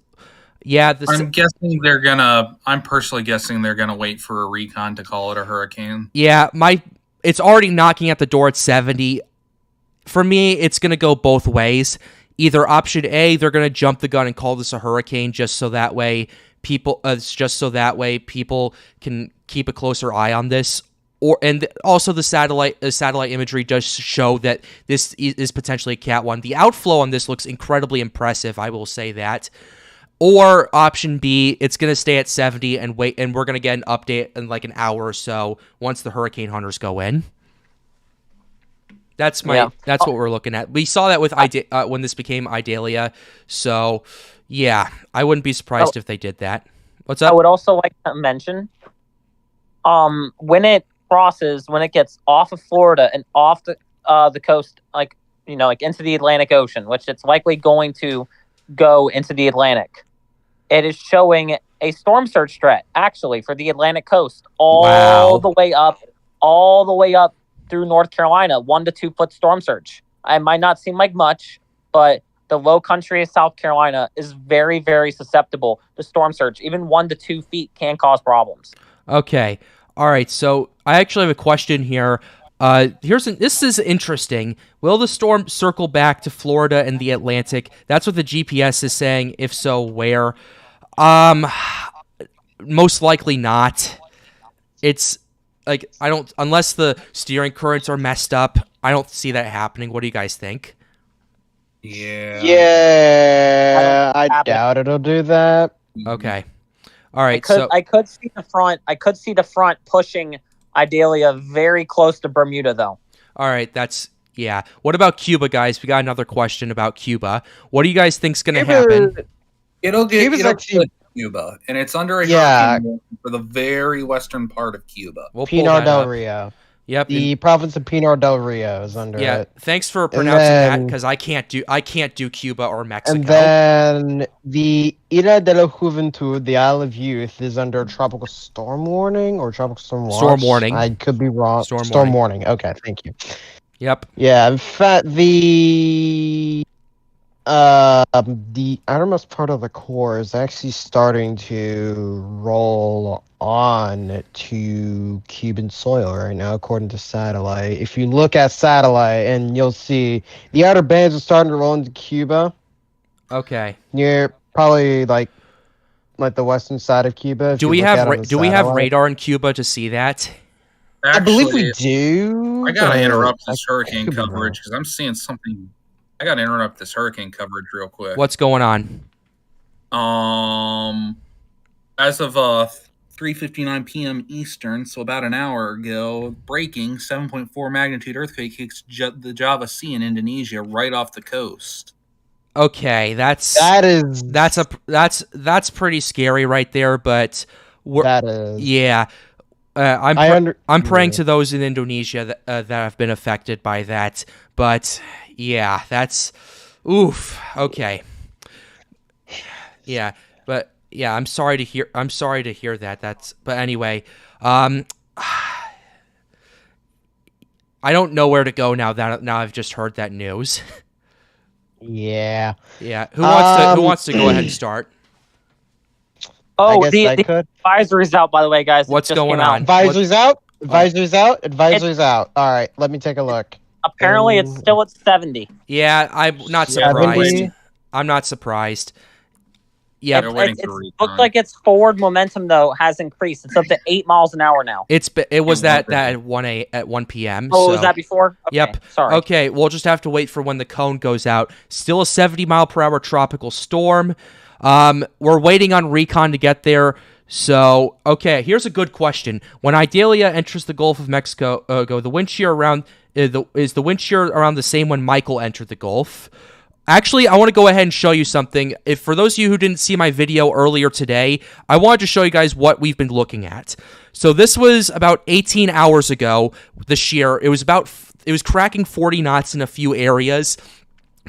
Yeah, I'm personally guessing they're gonna wait for a recon to call it a hurricane. Yeah, it's already knocking at the door at 70. For me, it's gonna go both ways. Either option A, they're going to jump the gun and call this a hurricane just so that way people can keep a closer eye on this. And also the satellite imagery does show that this is potentially a Cat 1. The outflow on this looks incredibly impressive, I will say that. Or option B, it's going to stay at 70 and wait, and we're going to get an update in like an hour or so once the hurricane hunters go in. That's what we're looking at. We saw that with when this became Idalia. So, yeah, I wouldn't be surprised if they did that. What's up? I would also like to mention, when it gets off of Florida and off the coast, like into the Atlantic Ocean, which it's likely going to go into the Atlantic. It is showing a storm surge threat actually for the Atlantic coast, all Wow. the way up through North Carolina. 1 to 2 foot storm surge. It might not seem like much, but the low country of South Carolina is very, very susceptible to storm surge. Even 1 to 2 feet can cause problems. Okay. All right. So I actually have a question here. This is interesting. Will the storm circle back to Florida and the Atlantic? That's what the GPS is saying. If so, where? Most likely not. It's like unless the steering currents are messed up, I don't see that happening. What do you guys think? Yeah. Yeah, I doubt it'll do that. Okay. All right. I could see the front. I could see the front pushing Idalia very close to Bermuda, though. All right. Yeah. What about Cuba, guys? We got another question about Cuba. What do you guys think's going to happen? It'll get actually Cuba, and it's under a Yeah. hurricane for the very western part of Cuba. We'll pull Pinar that del up. Rio. Yep. The province of Pinar del Rio is under Yeah. it. Thanks for pronouncing that then- because I can't do Cuba or Mexico. And then the Isla de la Juventud, the Isle of Youth, is under tropical storm warning or tropical storm watch. Storm warning. I could be wrong. Storm warning. Okay, thank you. Yep. Yeah, in fact, the outermost part of the core is actually starting to roll on to Cuban soil right now, according to satellite. If you look at satellite, and you'll see the outer bands are starting to roll into Cuba, Okay. near probably like the western side of Cuba. if Do you we look have at it on do we have satellite. radar in Cuba to see that? I believe we Actually, do. I gotta but interrupt I this hurricane could be wrong. coverage because I'm seeing something. I gotta interrupt this hurricane coverage real quick. What's going on? As of 3:59 p.m. Eastern, so about an hour ago, breaking 7.4 magnitude earthquake hits the Java Sea in Indonesia right off the coast. Okay, that's pretty scary right there. But that is. yeah, I'm praying to those in Indonesia that have been affected by that. But yeah, that's oof. Okay. Yeah, but yeah, I'm sorry to hear that. But anyway, I don't know where to go now I've just heard that news. Yeah. Yeah. Who wants to go ahead and start? Oh, I guess I could. advisory's out, by the way, guys. It What's just going came out. on? Advisory's out. Advisory's out. Advisory's out. All right, let me take a look. Apparently, it's still at 70. Yeah, I'm not Yeah, surprised. 70. I'm not surprised. Yeah, They're waiting It for recon. looks like its forward momentum, though, has increased. It's up to 8 miles an hour now. it was that at 1 p.m. Oh, so. was that before? Okay, Yep. Sorry. Okay, we'll just have to wait for when the cone goes out. Still a 70-mile-per-hour tropical storm. We're waiting on recon to get there. So, okay, here's a good question. When Idalia enters the Gulf of Mexico, the wind shear around is the wind shear around the same when Michael entered the Gulf? Actually, I want to go ahead and show you something. If for those of you who didn't see my video earlier today, I wanted to show you guys what we've been looking at. So this was about 18 hours ago, the shear. It was cracking 40 knots in a few areas,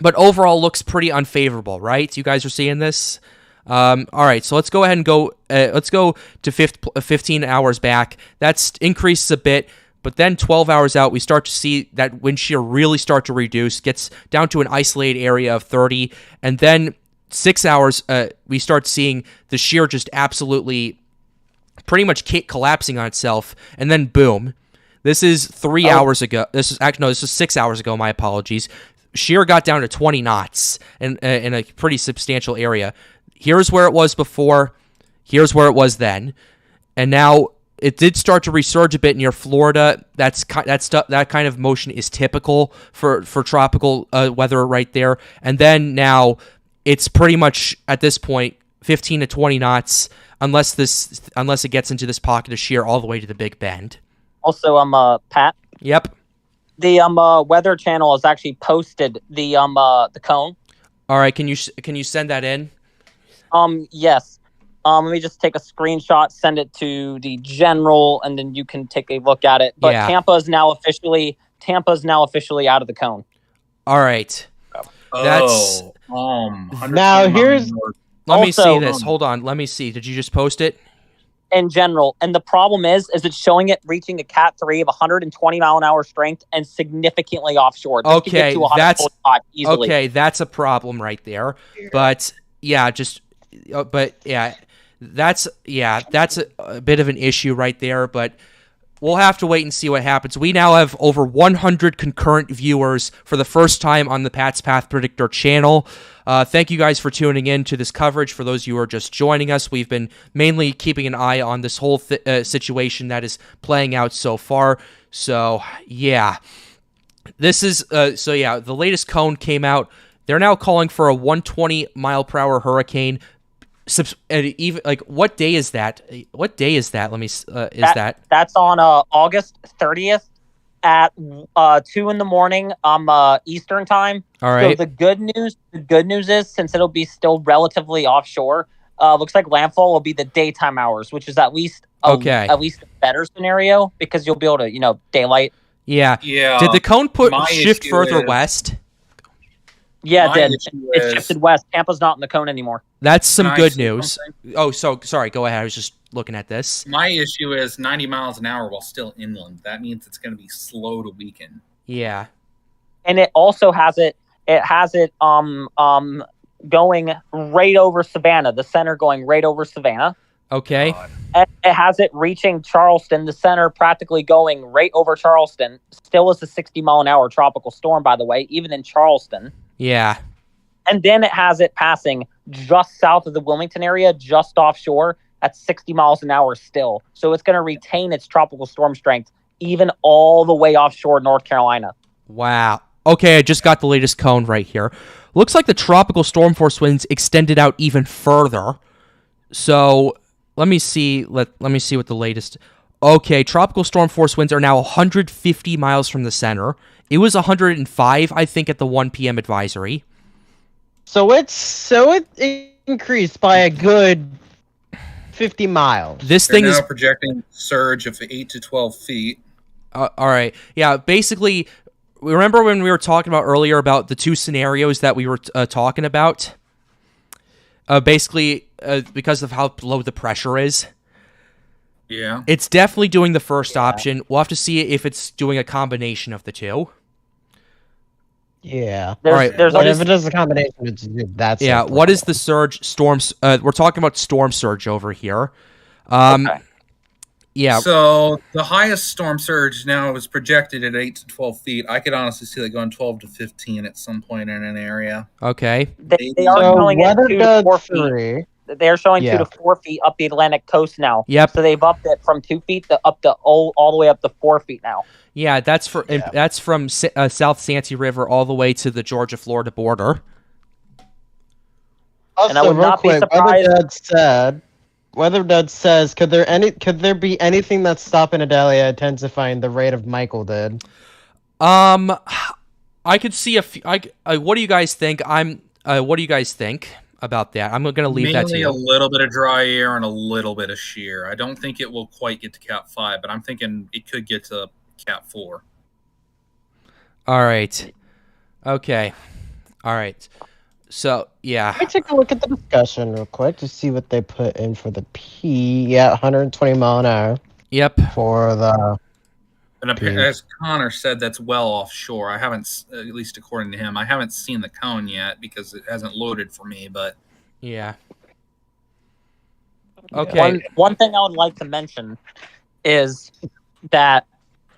but overall looks pretty unfavorable, right? You guys are seeing this? All right, so let's go ahead and let's go to 15 hours back. That's increases a bit. But then 12 hours out, we start to see that wind shear really start to reduce, gets down to an isolated area of 30. And then 6 hours, we start seeing the shear just absolutely pretty much collapsing on itself. And then boom. This is 3 hours ago. This is 6 hours ago. My apologies. Shear got down to 20 knots in a pretty substantial area. Here's where it was before. Here's where it was then. And now it did start to resurge a bit near Florida. That kind of motion is typical for tropical weather right there. And then now it's pretty much at this point 15 to 20 knots unless it gets into this pocket of shear all the way to the Big Bend. Also, Pat. Yep. The Weather Channel has actually posted the cone. All right. Can you send that in? Yes. Let me just take a screenshot, send it to the general, and then you can take a look at it. But Yeah. Tampa's now officially out of the cone. All right. That's now 20 here's miles Let me see Also, this. Hold on. Let me see. Did you just post it? in general, and the problem is it's showing it reaching a Cat 3 of 120 mile an hour strength and significantly offshore. This could get Okay, to 145 easily. okay. That's a problem right there. But yeah, that's a bit of an issue right there. But we'll have to wait and see what happens. We now have over 100 concurrent viewers for the first time on the Pat's Path Predictor channel. Thank you guys for tuning in to this coverage. For those of you who are just joining us, we've been mainly keeping an eye on this whole situation that is playing out so far. So, yeah. This is, the latest cone came out. They're now calling for a 120 mile per hour hurricane. Even like, what day is that? What day is that? Let me. That's on August 30th at 2 in the morning Eastern time. All right. So the good news is, since it'll be still relatively offshore, looks like landfall will be the daytime hours, which is at least a better scenario because you'll be able to daylight. Yeah. Yeah. Did the cone shift issue further is- west? Yeah, My it did. issue It is- shifted west. Tampa's not in the cone anymore. That's some Can I good say news. something? Oh, so sorry. Go ahead. I was just looking at this. My issue is 90 miles an hour while still inland. That means it's going to be slow to weaken. Yeah. And it also has it going right over Savannah, the center going right over Savannah. Okay. And it has it reaching Charleston, the center practically going right over Charleston. Still is a 60 mile an hour tropical storm, by the way, even in Charleston. Yeah. And then it has it passing just south of the Wilmington area, just offshore at 60 miles an hour still. So it's going to retain its tropical storm strength even all the way offshore North Carolina. Wow. Okay, I just got the latest cone right here. Looks like the tropical storm force winds extended out even further. So let me see. Let me see what the latest. Okay, tropical storm force winds are now 150 miles from the center. It was 105, I think, at the 1 p.m. advisory. So it increased by a good 50 miles. This They're thing now is projecting surge of 8 to 12 feet. all right. Yeah, basically, remember when we were talking about earlier about the two scenarios that we were talking about? Because of how low the pressure is. Yeah. It's definitely doing the first option. We'll have to see if it's doing a combination of the two. Yeah. There's What always if it does a combination? That's Yeah, it. what is the surge storms? We're talking about storm surge over here. Okay. Yeah, So the highest storm surge now is projected at 8 to 12 feet. I could honestly see that going 12 to 15 at some point in an area. okay. they are So showing it weather 2 to 4 feet. 3. They're showing Yeah. 2 to 4 feet up the Atlantic coast now. Yep. So they've upped it from 2 feet to up to all the way up to 4 feet now. Yeah, that's from South Santee River all the way to the Georgia-Florida border. Also, And I would real not be quick, surprised- Weather Dud says, could there be anything that's stopping Idalia intensifying the rate of Michael did? I could see what do you guys think? What do you guys think about that? I'm gonna leave that to Mainly you. a little bit of dry air and a little bit of shear. I don't think it will quite get to Cat 5, but I'm thinking it could get to Cat 4. All right. Okay. All right. So yeah. Let me take a look at the discussion real quick to see what they put in for the P. Yeah, 120 mile an hour Yep. for the. And as Connor said, that's well offshore. I haven't, at least according to him, I haven't seen the cone yet because it hasn't loaded for me. But Yeah. Okay. One thing I would like to mention is that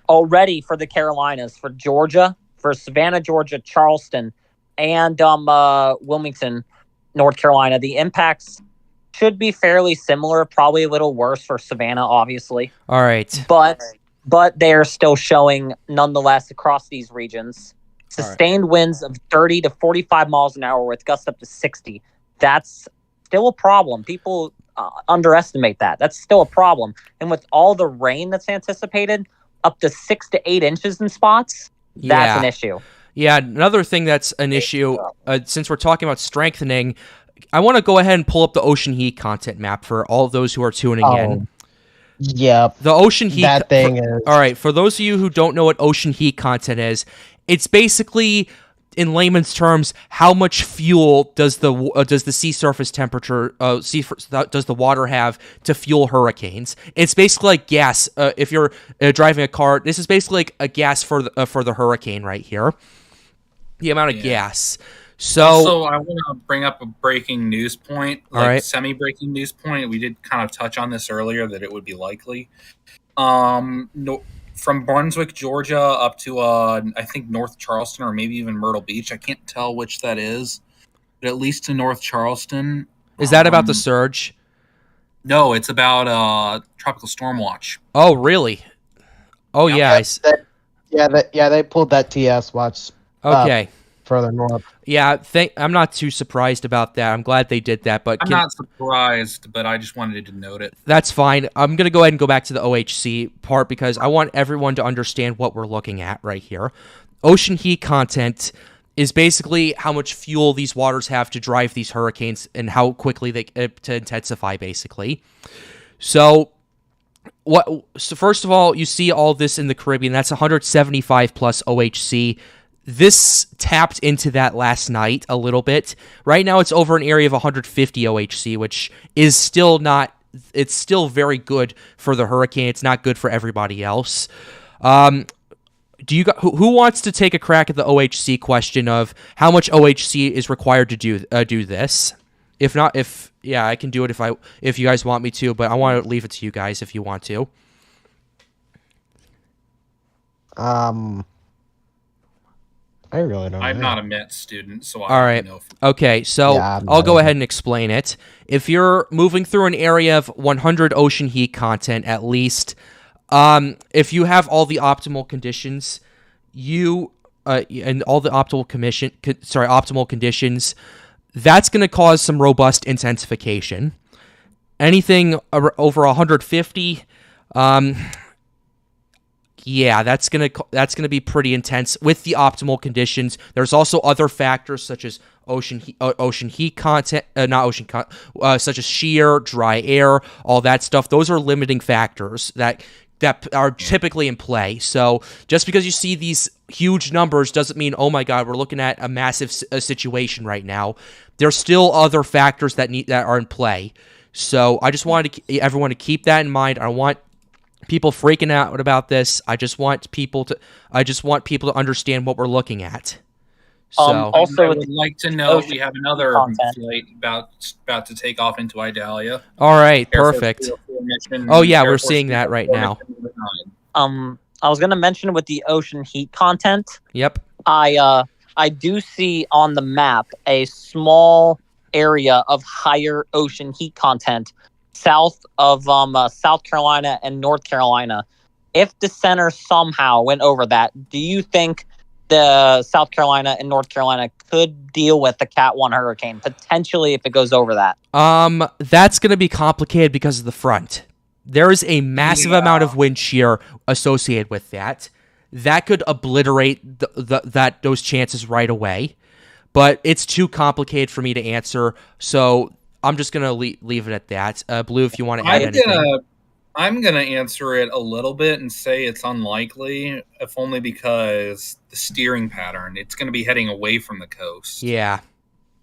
already for the Carolinas, for Georgia, for Savannah, Georgia, Charleston, and Wilmington, North Carolina, the impacts should be fairly similar, probably a little worse for Savannah, obviously. All right. But they're still showing, nonetheless, across these regions, sustained winds of 30 to 45 miles an hour with gusts up to 60. That's still a problem. People underestimate that. That's still a problem. And with all the rain that's anticipated, up to 6 to 8 inches in spots, that's an issue. Yeah, another thing that's an issue, since we're talking about strengthening, I want to go ahead and pull up the ocean heat content map for all of those who are tuning in. Yep. The ocean heat. That thing is. All right, for those of you who don't know what ocean heat content is, it's basically in layman's terms, how much fuel does the sea surface temperature does the water have to fuel hurricanes? It's basically like gas. If you're driving a car, this is basically like a gas for the hurricane right here. The amount of gas. So also, I want to bring up a breaking news point, like right. semi-breaking news point. We did kind of touch on this earlier that it would be likely. From Brunswick, Georgia, up to I think North Charleston or maybe even Myrtle Beach. I can't tell which that is, but at least to North Charleston. Is that about the surge? No, it's about tropical storm watch. Oh, really? Oh, yeah. They pulled that TS watch. Okay. Further north. Yeah, I'm not too surprised about that. I'm glad they did that, but I'm not surprised, but I just wanted to note it. That's fine. I'm going to go ahead and go back to the OHC part because I want everyone to understand what we're looking at right here. Ocean heat content is basically how much fuel these waters have to drive these hurricanes and how quickly they to intensify, basically. So first of all, you see all this in the Caribbean. That's 175 plus OHC. This tapped into that last night a little bit. Right now it's over an area of 150 OHC, which is still not, it's still very good for the hurricane. It's not good for everybody else. Who wants to take a crack at the OHC question of how much OHC is required to do this? If not, I can do it if you guys want me to, but I want to leave it to you guys if you want to. I really don't know. I'm not a Met student, so All right. Know. Okay, so I'll go ahead and explain it. If you're moving through an area of 100 ocean heat content at least, if you have all the optimal conditions, and all the optimal conditions, that's going to cause some robust intensification. Anything over 150, yeah, that's gonna be pretty intense with the optimal conditions. There's also other factors such as ocean heat content, such as shear, dry air, all that stuff. Those are limiting factors that are typically in play. So just because you see these huge numbers doesn't mean, oh my God, we're looking at a massive situation right now. There's still other factors that are in play. So I just wanted everyone to keep that in mind. I want people freaking out about this. I just want people to understand what we're looking at. So also, I would like to know we have another flight about to take off into Idalia. All right, perfect. Oh yeah, we're seeing that right now. I was going to mention with the ocean heat content. Yep. I do see on the map a small area of higher ocean heat content south of South Carolina and North Carolina. If the center somehow went over that, do you think the South Carolina and North Carolina could deal with the Cat 1 hurricane, potentially if it goes over that? That's going to be complicated because of the front. There is a massive amount of wind shear associated with that. That could obliterate those chances right away. But it's too complicated for me to answer, so I'm just going to leave it at that. Blue, if you want to add anything. I'm going to answer it a little bit and say it's unlikely, if only because the steering pattern, it's going to be heading away from the coast. Yeah.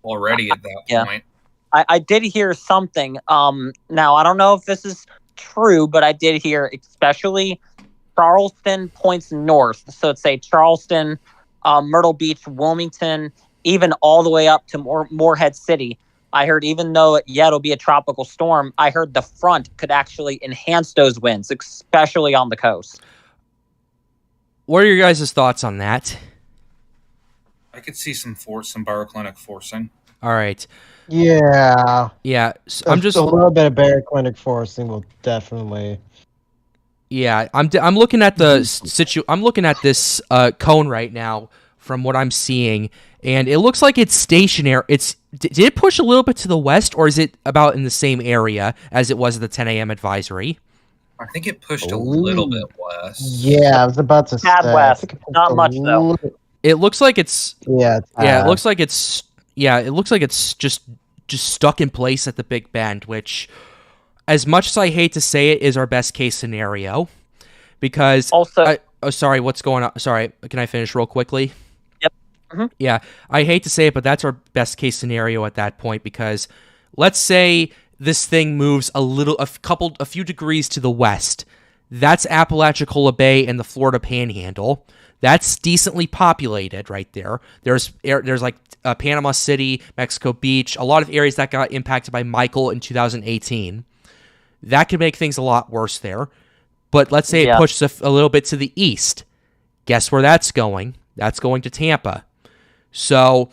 Already at that point. I did hear something. Now, I don't know if this is true, but I did hear especially Charleston points north. So it's say Charleston, Myrtle Beach, Wilmington, even all the way up to Morehead City. I heard even though, it'll be a tropical storm, I heard the front could actually enhance those winds, especially on the coast. What are your guys' thoughts on that? I could see some baroclinic forcing. All right. Yeah. Yeah. So I'm just a little bit of baroclinic forcing will definitely. Yeah, I'm looking at the I'm looking at this cone right now from what I'm seeing, and it looks like it's stationary. Did it push a little bit to the west, or is it about in the same area as it was at the 10 a.m. advisory? I think it pushed a little bit west. Yeah, I was about to say. West. Not much though. It looks like it's. Yeah. It looks like it's. Yeah, it looks like it's just stuck in place at the Big Bend, which, as much as I hate to say it, is our best case scenario. Because also, sorry, what's going on? Sorry, can I finish real quickly? Yep. Yeah, I hate to say it, but that's our best case scenario at that point, because let's say this thing moves a few degrees to the west. That's Apalachicola Bay and the Florida Panhandle. That's decently populated right there. There's like Panama City, Mexico Beach, a lot of areas that got impacted by Michael in 2018. That could make things a lot worse there. But let's say it pushes a little bit to the east. Guess where that's going? That's going to Tampa. So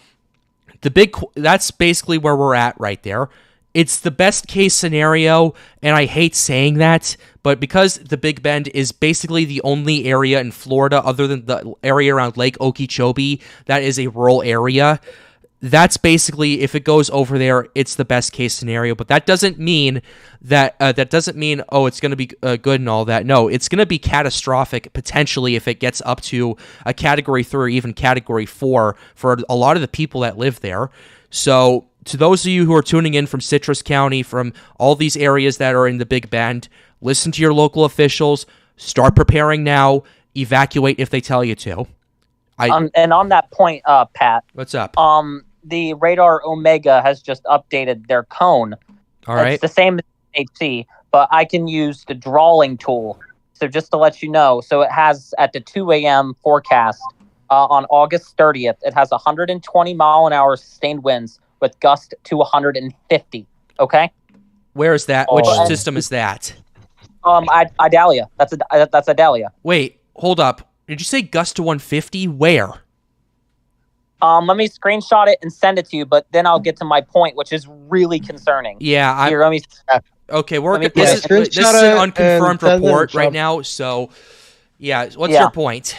that's basically where we're at right there. It's the best case scenario, and I hate saying that, but because the Big Bend is basically the only area in Florida other than the area around Lake Okeechobee that is a rural area, that's basically, if it goes over there, it's the best case scenario. But that doesn't mean it's going to be good and all that. No, it's going to be catastrophic potentially if it gets up to a Category 3 or even Category 4 for a lot of the people that live there. So to those of you who are tuning in from Citrus County, from all these areas that are in the Big Bend, listen to your local officials. Start preparing now. Evacuate if they tell you to. And on that point, Pat. What's up? The Radar Omega has just updated their cone. All right. It's the same as HC, but I can use the drawing tool. So just to let you know, so it has at the 2 a.m. forecast on August 30th, it has 120 mile an hour sustained winds with gust to 150. Okay. Where is that? Which system is that? Idalia. That's Idalia. Wait, hold up. Did you say gust to 150? Where? Let me screenshot it and send it to you, but then I'll get to my point, which is really concerning. Yeah, Here, let me. Okay, this is an unconfirmed report right now, so yeah. What's your point?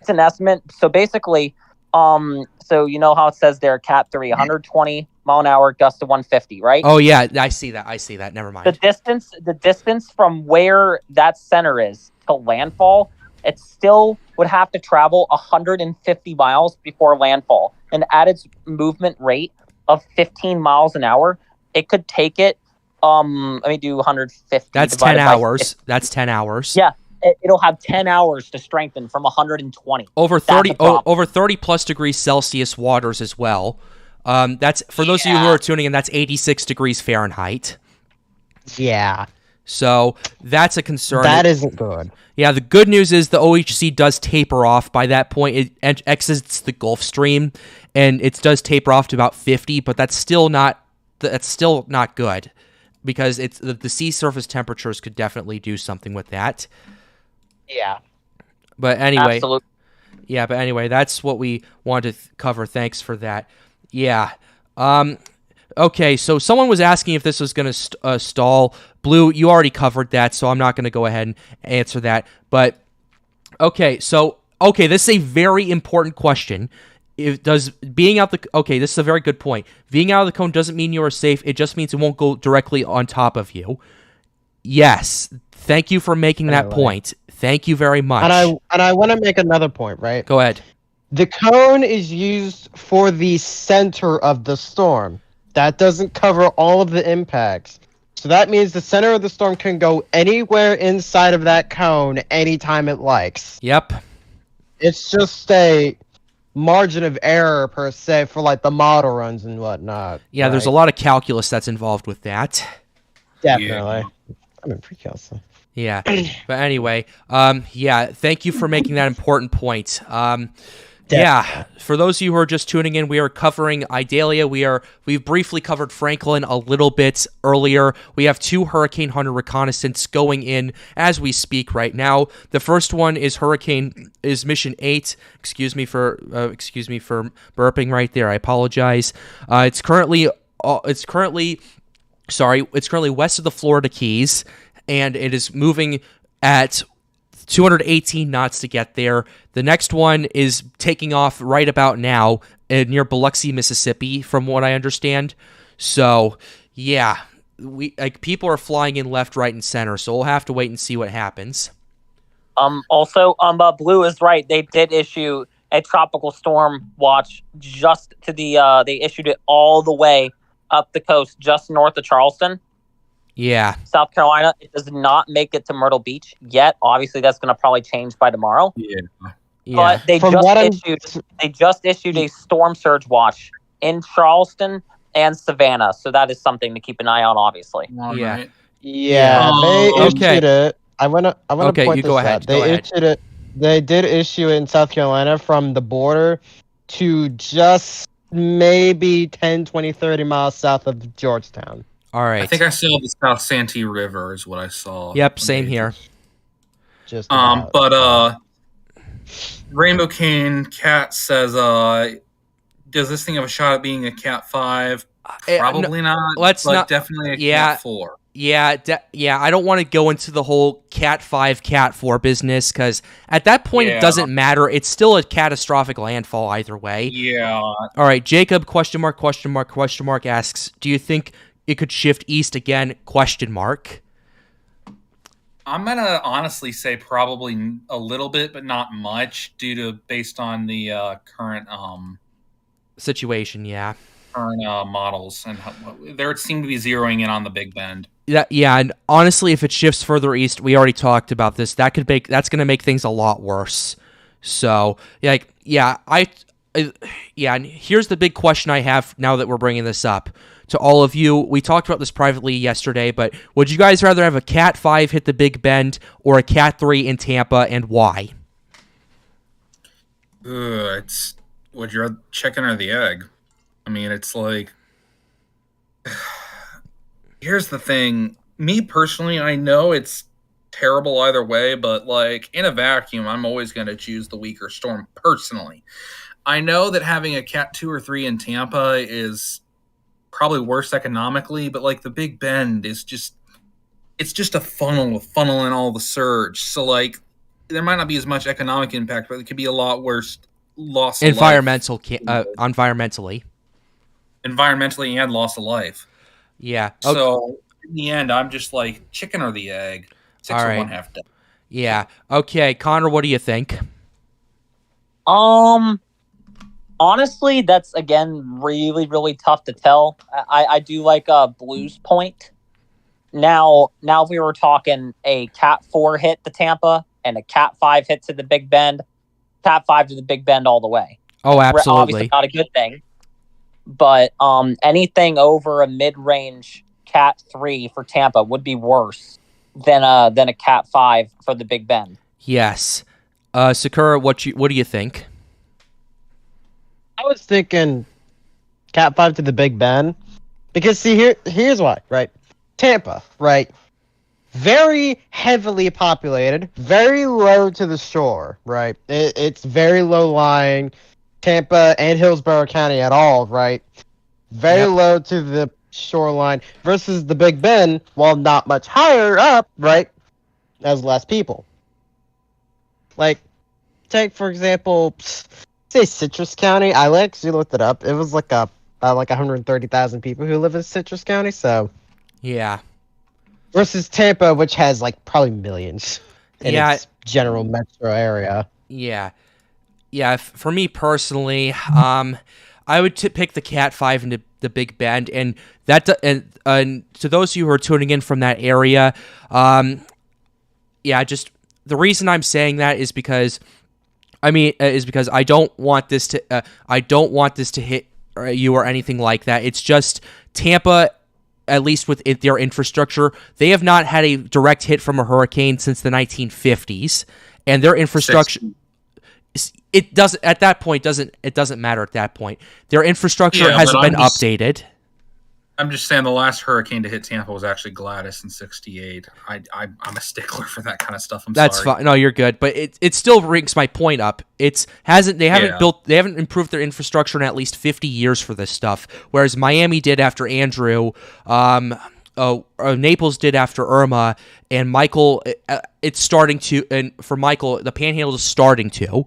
It's an estimate. So basically, so you know how it says there, Cat 3, 120 mile an hour, gust to 150, right? Oh yeah, I see that. Never mind. The distance from where that center is to landfall, it still would have to travel 150 miles before landfall. And at its movement rate of 15 miles an hour, it could take it, let me do 150. That's 10 hours. That's 10 hours. Yeah. It'll have 10 hours to strengthen from 120. Over 30 plus degrees Celsius waters as well. That's for those of you who are tuning in, that's 86 degrees Fahrenheit. Yeah. So that's a concern. That isn't good. Yeah, the good news is the OHC does taper off. By that point, it exits the Gulf Stream, and it does taper off to about 50, but that's still not good, because it's the sea surface temperatures could definitely do something with that. Yeah. But anyway, absolutely. Yeah, but anyway, that's what we wanted to cover. Thanks for that. Yeah. Okay, so someone was asking if this was going to stall. Blue, you already covered that, so I'm not going to go ahead and answer that. But, this is a very important question. This is a very good point. Being out of the cone doesn't mean you are safe. It just means it won't go directly on top of you. Yes. Thank you for making that point. Thank you very much. And I want to make another point, right? Go ahead. The cone is used for the center of the storm. That doesn't cover all of the impacts. So that means the center of the storm can go anywhere inside of that cone anytime it likes. Yep. It's just a margin of error, per se, for like the model runs and whatnot. Yeah, There's a lot of calculus that's involved with that. Definitely. I'm in pre-calc. Yeah. But anyway, thank you for making that important point. Yeah, for those of you who are just tuning in, we are covering Idalia. We've briefly covered Franklin a little bit earlier. We have 2 Hurricane Hunter reconnaissance going in as we speak right now. The first one is Mission 8. Excuse me for burping right there. I apologize. It's currently west of the Florida Keys, and it is moving at 218 knots to get there. The next one is taking off right about now near Biloxi, Mississippi, from what I understand. So, yeah, people are flying in left, right, and center. So we'll have to wait and see what happens. Also, Blue is right. They did issue a tropical storm watch just to the. They issued it all the way up the coast, just north of Charleston. Yeah. South Carolina. It does not make it to Myrtle Beach yet. Obviously, that's going to probably change by tomorrow. Yeah. Yeah. But they From just what I'm- issued a storm surge watch in Charleston and Savannah, so that is something to keep an eye on, obviously. All Yeah. right. Yeah, Yeah. they Okay. issued it. I wanna Okay, point you this go out. ahead. They Go ahead. issued it. They did issue it in South Carolina from the border to just maybe 10, 20, 30 miles south of Georgetown. All right. I think I saw the South Santee River is what I saw. Yep, when same they- here. Just about. But Rainbow Cane Cat says, does this thing have a shot at being a Cat 5? Probably not. let's but not- definitely a yeah. Cat 4. Yeah, I don't want to go into the whole Cat 5, Cat 4 business because at that point it Yeah. doesn't matter. It's still a catastrophic landfall either way. Yeah. All right, Jacob, question mark, asks, do you think it could shift east again, question mark? I'm going to honestly say probably a little bit, but not much based on the current Situation, yeah. models and they seem to be zeroing in on the Big Bend. Yeah, and honestly, if it shifts further east, we already talked about this. That's going to make things a lot worse. So, and here's the big question I have now that we're bringing this up to all of you. We talked about this privately yesterday, but would you guys rather have a Cat 5 hit the Big Bend or a Cat 3 in Tampa, and why? It's would you rather chicken or the egg? I mean, it's like, here's the thing. Me personally, I know it's terrible either way, but like in a vacuum, I'm always going to choose the weaker storm personally. I know that having a Cat 2 or 3 in Tampa is probably worse economically, but like the Big Bend is it's just a funnel funneling all the surge. So like there might not be as much economic impact, but it could be a lot worse loss of life. Environmentally. Environmentally and loss of life. Yeah. So in the end, I'm just like chicken or the egg. 6 All or right. 1/2 done. Yeah. Okay, Connor, what do you think? Honestly, that's again really, really tough to tell. I do like Blue's point. Now, if we were talking a Cat 4 hit to Tampa and a Cat 5 hit to the Big Bend, Cat 5 to the Big Bend all the way. Oh, Obviously absolutely. not a good thing. But anything over a mid-range Cat 3 for Tampa would be worse than a Cat 5 for the Big Bend. Yes. Sakura, what do you think? I was thinking Cat 5 to the Big Bend. Because see here's why, right? Tampa, right? Very heavily populated, very low to the shore, right? It's very low lying. Tampa and Hillsborough County at all, right? Very low to the shoreline versus the Big Bend, while not much higher up, right? Has less people. Like, take for example, say Citrus County. I actually looked it up. It was like about 130,000 people who live in Citrus County. So Yeah. versus Tampa, which has like probably millions in its general metro area. Yeah. Yeah, for me personally, I would pick the Cat 5 into the Big Bend, and that and to those of you who are tuning in from that area, just the reason I'm saying that is because I don't want this to hit you or anything like that. It's just Tampa, at least with their infrastructure, they have not had a direct hit from a hurricane since the 1950s, and their infrastructure. It doesn't at that point. It doesn't matter at that point. Their infrastructure hasn't been updated. I'm just saying the last hurricane to hit Tampa was actually Gladys in '68. I'm a stickler for that kind of stuff. That's fine. No, you're good. But it still rings my point up. They haven't improved their infrastructure in at least 50 years for this stuff. Whereas Miami did after Andrew, Naples did after Irma, and Michael, it's starting to. And for Michael, the Panhandle is starting to.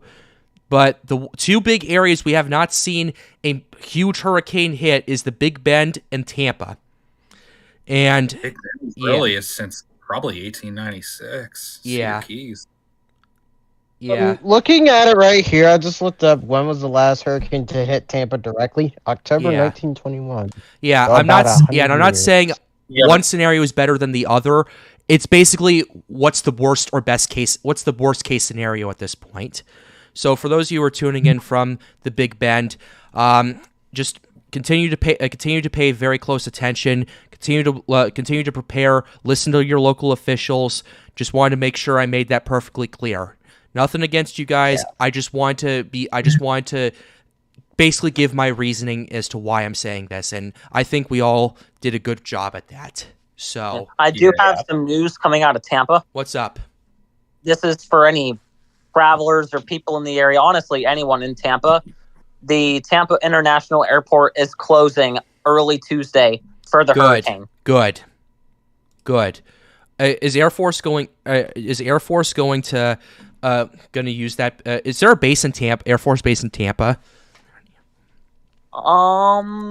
But the two big areas we have not seen a huge hurricane hit is the Big Bend and Tampa. And Big Bend really is since probably 1896. Yeah. Cedar Keys. Yeah. Looking at it right here, I just looked up when was the last hurricane to hit Tampa directly. October 1921. Yeah, So I'm not. about 100 Yeah, and I'm not years. saying Yeah. one scenario is better than the other. It's basically what's the worst or best case. What's the worst case scenario at this point? So for those of you who are tuning in from the Big Bend, just continue to pay very close attention. Continue to prepare. Listen to your local officials. Just wanted to make sure I made that perfectly clear. Nothing against you guys. Yeah. I just want to basically give my reasoning as to why I'm saying this, and I think we all did a good job at that. So I do have some news coming out of Tampa. What's up? This is for any travelers or people in the area. Honestly, anyone in Tampa. The Tampa International Airport is closing early Tuesday for the hurricane. Good. Is Air Force going to use that? Is there a base in Tampa? Air Force base in Tampa?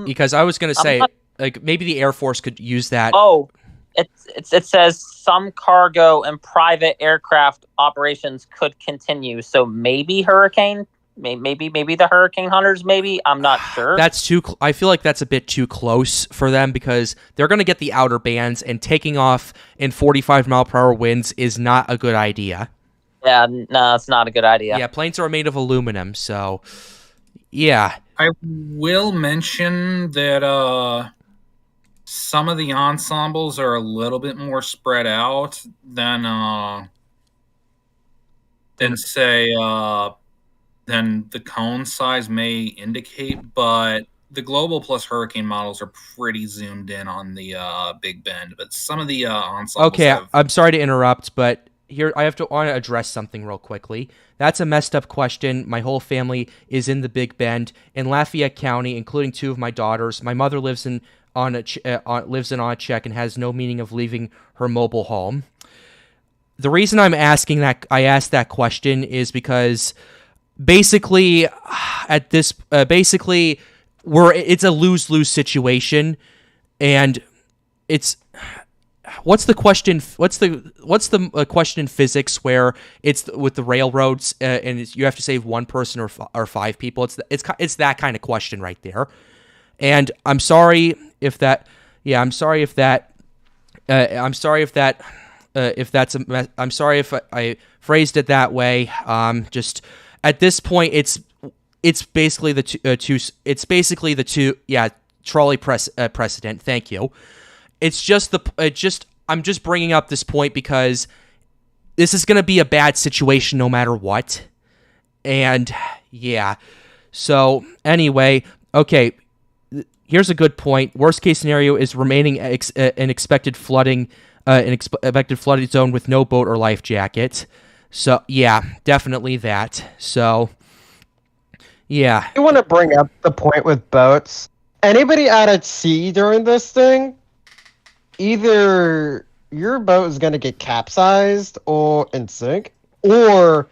Because I was gonna say, like, maybe the Air Force could use that. Oh, it says some cargo and private aircraft operations could continue. So maybe maybe the hurricane hunters. Maybe I'm not sure. That's too. I feel like that's a bit too close for them because they're gonna get the outer bands, and taking off in 45-mile-per-hour winds is not a good idea. Yeah, no, it's not a good idea. Yeah, planes are made of aluminum, so yeah. I will mention that some of the ensembles are a little bit more spread out than say than the cone size may indicate, but the global plus hurricane models are pretty zoomed in on the Big Bend. But some of the ensembles. Okay, I'm sorry to interrupt, but here I want to address something real quickly. That's a messed up question. My whole family is in the Big Bend in Lafayette County, including 2 of my daughters. My mother lives in Onachek and has no meaning of leaving her mobile home. The reason I asked that question is because basically it's a lose-lose situation, and it's. What's the question? What's the question in physics where it's with the railroads and you have to save one person or 5 people? It's that kind of question right there. And I'm sorry if that. Yeah, I'm sorry if that. I'm sorry if I phrased it that way. Just at this point, it's basically the two. It's basically the two. Yeah, trolley precedent. Thank you. I'm just bringing up this point because this is going to be a bad situation no matter what. And yeah. So anyway, okay. Here's a good point. Worst case scenario is remaining an expected flooding zone with no boat or life jacket. So yeah, definitely that. So yeah. I want to bring up the point with boats. Anybody out at sea during this thing? Either your boat is going to get capsized and sink, or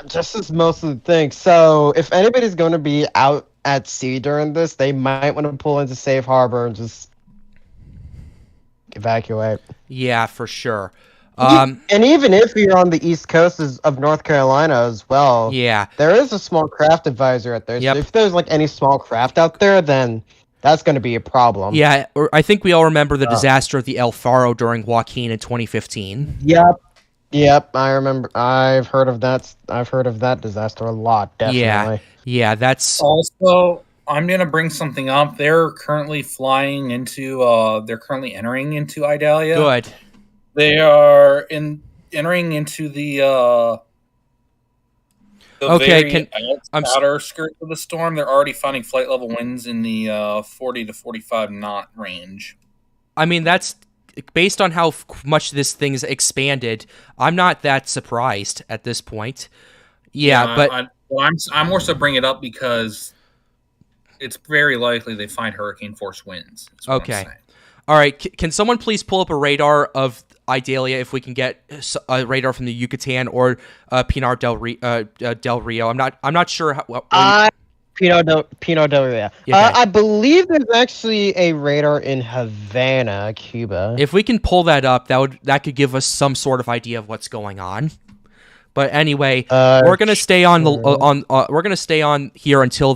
just as most of the thing. So if anybody's going to be out at sea during this, they might want to pull into safe harbor and just evacuate. Yeah, for sure. And even if you're on the east coast of North Carolina as well, yeah, there is a small craft advisor out there. Yep. So if there's like any small craft out there, then that's going to be a problem. Yeah, I think we all remember the disaster of the El Faro during Joaquin in 2015. Yep, I remember. I've heard of that disaster a lot, definitely. Yeah, that's... Also, I'm going to bring something up. They're currently entering into Idalia. Good. They are entering into the outer skirts of the storm. They're already finding flight level winds in the 40 to 45 knot range. I mean, that's based on how much this thing's expanded. I'm not that surprised at this point. Yeah, but I'm more so bringing it up because it's very likely they find hurricane force winds. Okay. All right. Can someone please pull up a radar of Idalia if we can get a radar from the Yucatan or Pinar del Rio? I'm not sure. Pinar del Rio. Yeah, okay. I believe there's actually a radar in Havana, Cuba. If we can pull that up, that could give us some sort of idea of what's going on. But anyway, we're gonna stay on we're gonna stay on here until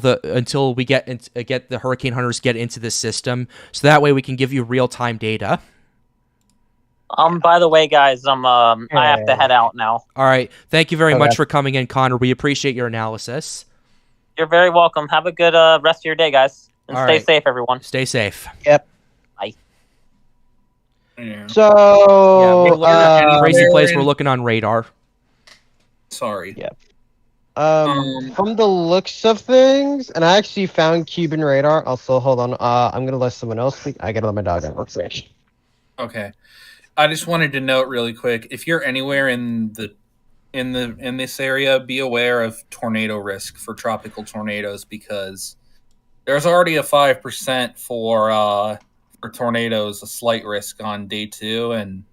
we get the hurricane hunters get into this system, so that way we can give you real time data. By the way, guys, I have to head out now. All right. Thank you very Okay. much for coming in, Connor. We appreciate your analysis. You're very welcome. Have a good rest of your day, guys, and All stay right. safe, everyone. Stay safe. Yep. Yeah. So, Yeah, we're looking at Crazy they're Place. in- We're looking on radar. Sorry. Yeah. From the looks of things, and I actually found Cuban radar. Also, hold on. I'm gonna let someone else speak. I gotta let my dog out. Okay. I just wanted to note really quick, if you're anywhere in this area, be aware of tornado risk for tropical tornadoes, because there's already a 5% for tornadoes, a slight risk on day 2, and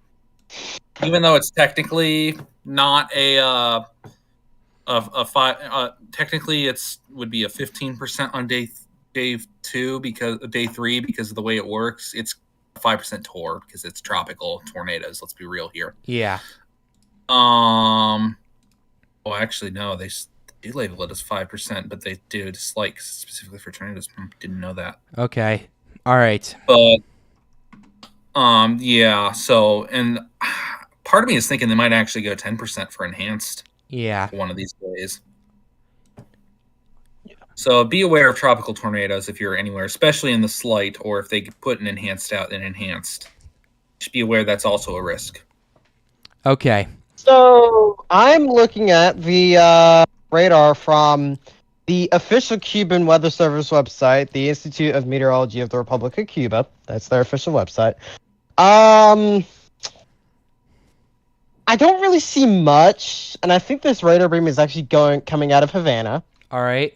even though it's technically not a technically it's would be a 15% on day 2 because day 3 because of the way it works. It's 5% TOR because it's tropical tornadoes. Let's be real here. Yeah. Well, actually, no, they do label it as 5%, but they do just like specifically for tornadoes. Didn't know that. Okay. All right. But yeah. So, and part of me is thinking they might actually go 10% for enhanced. Yeah. One of these days. So be aware of tropical tornadoes if you're anywhere, especially in the slight, or if they put an enhanced out and enhanced. Just be aware that's also a risk. Okay. So I'm looking at the radar from the official Cuban Weather Service website, the Institute of Meteorology of the Republic of Cuba. That's their official website. I don't really see much, and I think this radar beam is actually coming out of Havana. All right.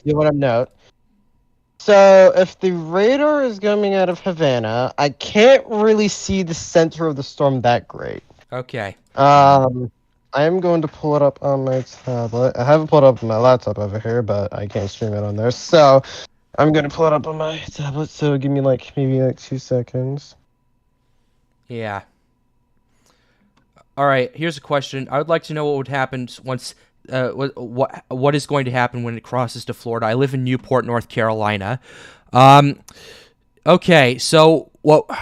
You want to note. So if the radar is coming out of Havana, I can't really see the center of the storm that great. Okay. I am going to pull it up on my tablet. I have it pulled up on my laptop over here, but I can't stream it on there. So I'm going to pull it up on my tablet. So give me maybe 2 seconds. Yeah. All right. Here's a question. I would like to know what would happen once. What is going to happen when it crosses to Florida? I live in Newport, North Carolina. Okay, so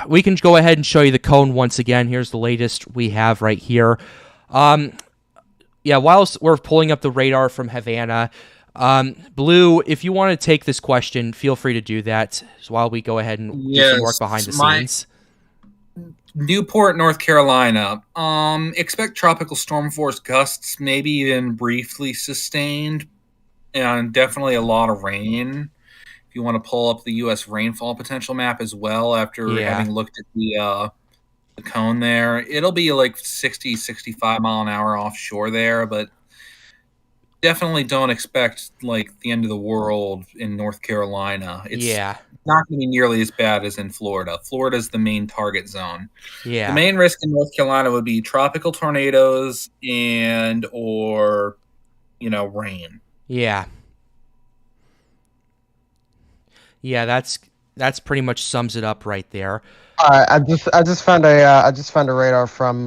we can go ahead and show you the cone once again. Here's the latest we have right here. Yeah, whilst we're pulling up the radar from Havana, Blue, if you want to take this question, feel free to do that while we go ahead and do some work behind the scenes. Newport, North Carolina. Expect tropical storm force gusts, maybe even briefly sustained, and definitely a lot of rain. If you want to pull up the U.S. rainfall potential map as well, after having looked at the cone there, it'll be like 60, 65 mile an hour offshore there, but definitely don't expect like the end of the world in North Carolina. It's not going to be nearly as bad as in Florida. Florida's the main target zone. Yeah. The main risk in North Carolina would be tropical tornadoes or rain. Yeah. Yeah, that's pretty much sums it up right there. All right, I just found a radar from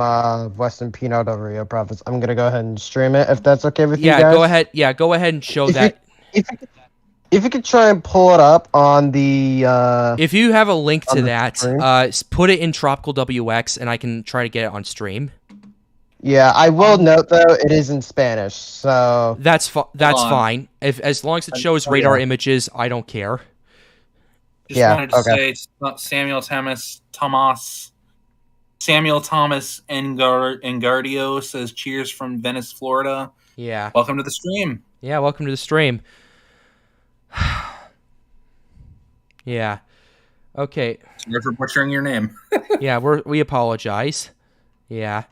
Western Pino del Rio province. I'm gonna go ahead and stream it if that's okay with you guys. Yeah, go ahead. Yeah, go ahead and show that. If you could try and pull it up on the. If you have a link to that, stream. put it in Tropical WX, and I can try to get it on stream. Yeah, I will note though it is in Spanish, so that's fine. As long as it shows radar images, I don't care. Just wanted to say Samuel Thomas Engardio says cheers from Venice, Florida. Yeah. Welcome to the stream. Yeah, welcome to the stream. Yeah. Okay. Sorry for butchering your name. Yeah, we apologize. Yeah.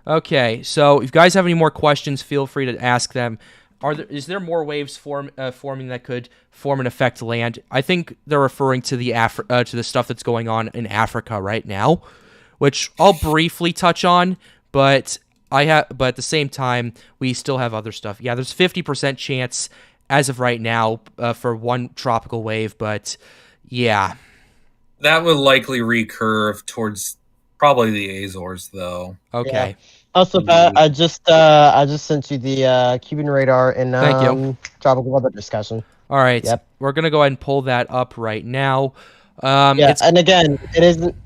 Okay, so if you guys have any more questions, feel free to ask them. Is there more waves forming that could form and affect land? I think they're referring to the stuff that's going on in Africa right now, which I'll briefly touch on, but at the same time we still have other stuff. Yeah, there's 50% chance as of right now for one tropical wave, but yeah, that would likely recurve towards probably the Azores, though. Okay. Yeah. Also, Pat, I just sent you the Cuban radar in Thank you. tropical weather discussion. All right. Yep. We're gonna go ahead and pull that up right now. Yeah, It's and again, it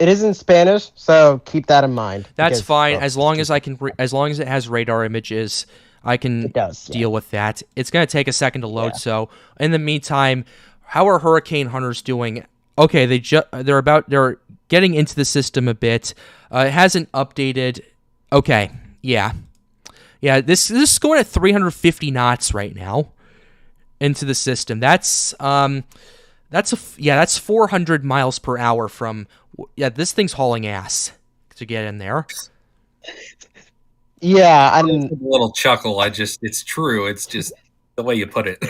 is in Spanish, so keep that in mind. That's because, fine well, as long as I can. As long as it has radar images, I can it does. Yeah. deal with that. It's gonna take a second to load. Yeah. So in the meantime, how are hurricane hunters doing? Okay, they're getting into the system a bit. It hasn't updated. Okay, yeah. This is going at 350 knots right now into the system. That's 400 miles per hour from. Yeah, this thing's hauling ass to get in there. Yeah, A and little chuckle. It's true. It's just the way you put it.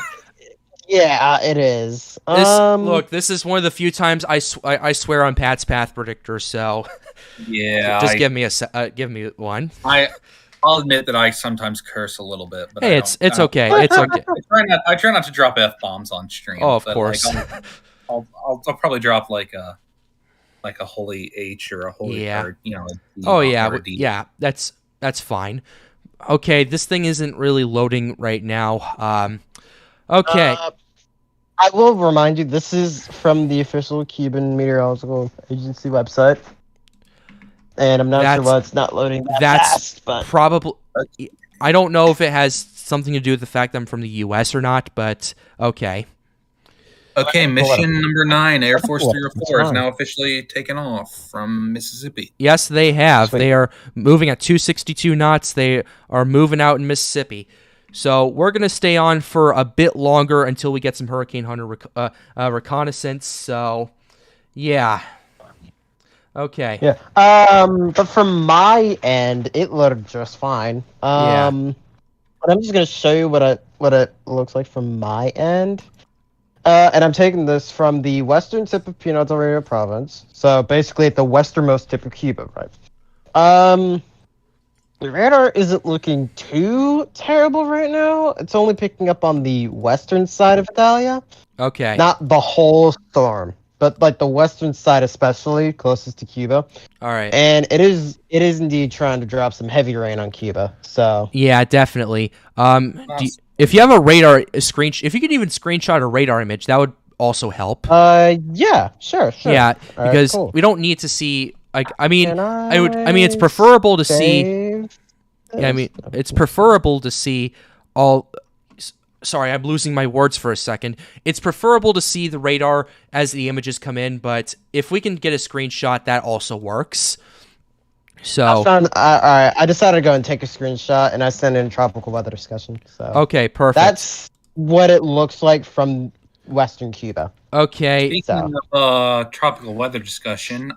yeah, it is. Look, this is one of the few times I swear on Pat's Path Predictor, so Yeah, just give me give me one. I'll admit that I sometimes curse a little bit, but Hey, I it's don't- okay. It's okay. I try not to drop f-bombs on stream. Oh, of but, course. I'll probably drop like a holy H or a holy Yeah. or a D Oh bomb yeah, or a D. yeah. That's fine. Okay, this thing isn't really loading right now. Okay. I will remind you, this is from the official Cuban Meteorological Agency website, and I'm not sure why it's not loading that fast. But probably. I don't know if it has something to do with the fact that I'm from the U.S. or not, but okay. Okay, mission number 9, Air Force Cool. 304 is Fine. now officially taken off from Mississippi. Yes, they have. Sweet. They are moving at 262 knots. They are moving out in Mississippi. So we're going to stay on for a bit longer until we get some Hurricane Hunter reconnaissance. So, yeah. Okay. yeah, but from my end, it loaded just fine. Yeah. But I'm just gonna show you what it looks like from my end. And I'm taking this from the western tip of Pinar del Rio province. So basically at the westernmost tip of Cuba, right? The radar isn't looking too terrible right now. It's only picking up on the western side of Idalia. Okay. Not the whole storm, but like the western side especially, closest to Cuba. All right. And it is indeed trying to drop some heavy rain on Cuba. So Yeah, definitely. If you have a radar if you could even screenshot a radar image, that would also help. yeah, sure. Yeah, All right, because cool. we don't need to see like I mean Can it's preferable to see save yeah, I mean this? it's preferable to see all sorry, I'm losing my words for a second. It's preferable to see the radar as the images come in, but if we can get a screenshot, that also works. So All right, I decided to go and take a screenshot, and I sent in tropical weather discussion. So okay, perfect. that's what it looks like from Western Cuba. Okay. Speaking of tropical weather discussion,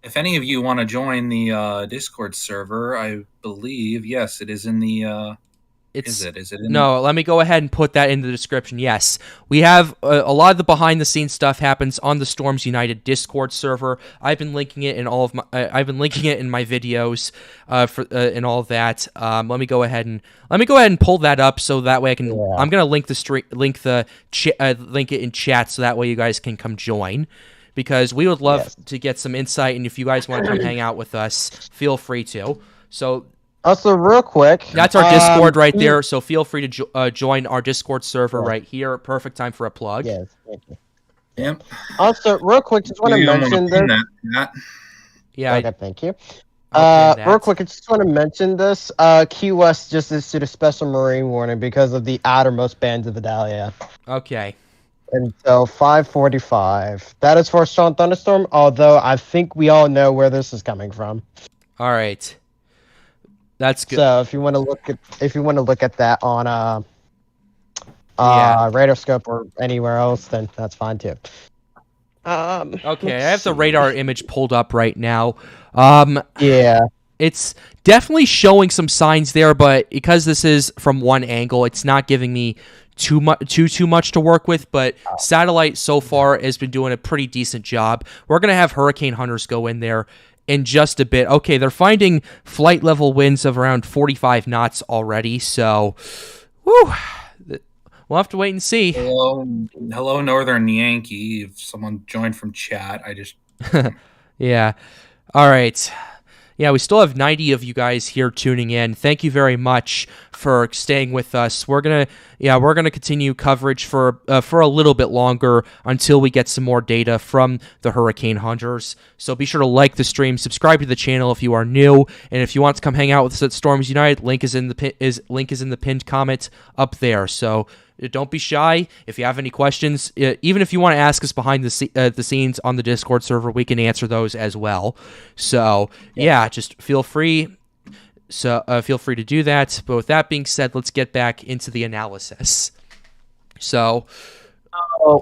if any of you want to join the Discord server, I believe yes, it is in the. Is it in No, let me go ahead and put that in the description. Yes, we have a lot of the behind-the-scenes stuff happens on the Storms United Discord server. I've been linking it in all of my. I've been linking it in my videos, and all of that. Let me go ahead and pull that up so that way I can. Yeah. I'm gonna link link it in chat so that way you guys can come join. Because we would love to get some insight, and if you guys want to come hang out with us, feel free to. So. Also, real quick, That's our Discord right there, so feel free to join our Discord server right here. Perfect time for a plug. Yes, thank you. Yep. Also, real quick, just want to mention this. Yeah. Okay, thank you. I'll pin that. Real quick, I just want to mention this. Key West just issued a special marine warning because of the outermost bands of Idalia. Okay. Until 5:45. That is for a strong thunderstorm, although I think we all know where this is coming from. All right. That's good. So if you want to look at that on Yeah. radar scope or anywhere else, then that's fine too. Okay, I have the radar image pulled up right now. Yeah. It's definitely showing some signs there, but because this is from one angle, it's not giving me too much to work with. But satellite so far has been doing a pretty decent job. We're gonna have hurricane hunters go in there in just a bit. Okay, they're finding flight level winds of around 45 knots already. So, whew, we'll have to wait and see. Hello, Northern Yankee. If someone joined from chat, I just Yeah. All right. Yeah, we still have 90 of you guys here tuning in. Thank you very much for staying with us. We're gonna continue coverage for a little bit longer until we get some more data from the hurricane hunters. So be sure to like the stream, subscribe to the channel if you are new, and if you want to come hang out with us at Storms United, link is in the pinned comment up there. So don't be shy. If you have any questions, even if you want to ask us behind the scenes on the Discord server, we can answer those as well. So yeah, just feel free. So feel free to do that. But with that being said, let's get back into the analysis. So,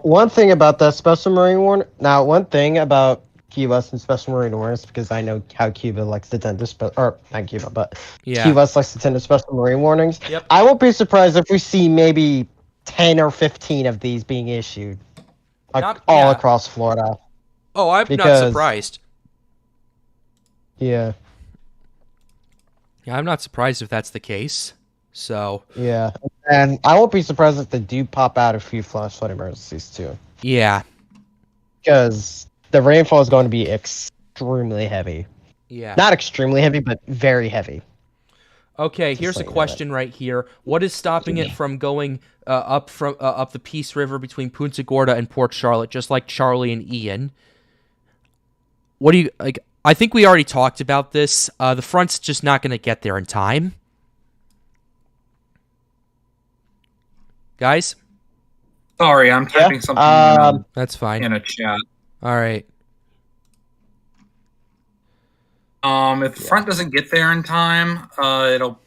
one thing about that special marine warning. Now, one thing about Key West and special marine warnings, because I know how Cuba likes to tend to or not Cuba, but Key West likes to tend to special marine warnings. Yep. I won't be surprised if we see maybe 10 or 15 of these being issued across Florida. Oh, I'm not surprised. Yeah. Yeah, I'm not surprised if that's the case. So. Yeah. And I won't be surprised if they do pop out a few flash flood emergencies too. Yeah. Because the rainfall is going to be extremely heavy. Yeah. Not extremely heavy, but very heavy. Okay, here's a question right here. What is stopping it from going up the Peace River between Punta Gorda and Port Charlotte, just like Charlie and Ian? What do you like? I think we already talked about this. The front's just not going to get there in time. Guys? Sorry, I'm typing something that's fine. in a chat. All right. If the front doesn't get there in time, it'll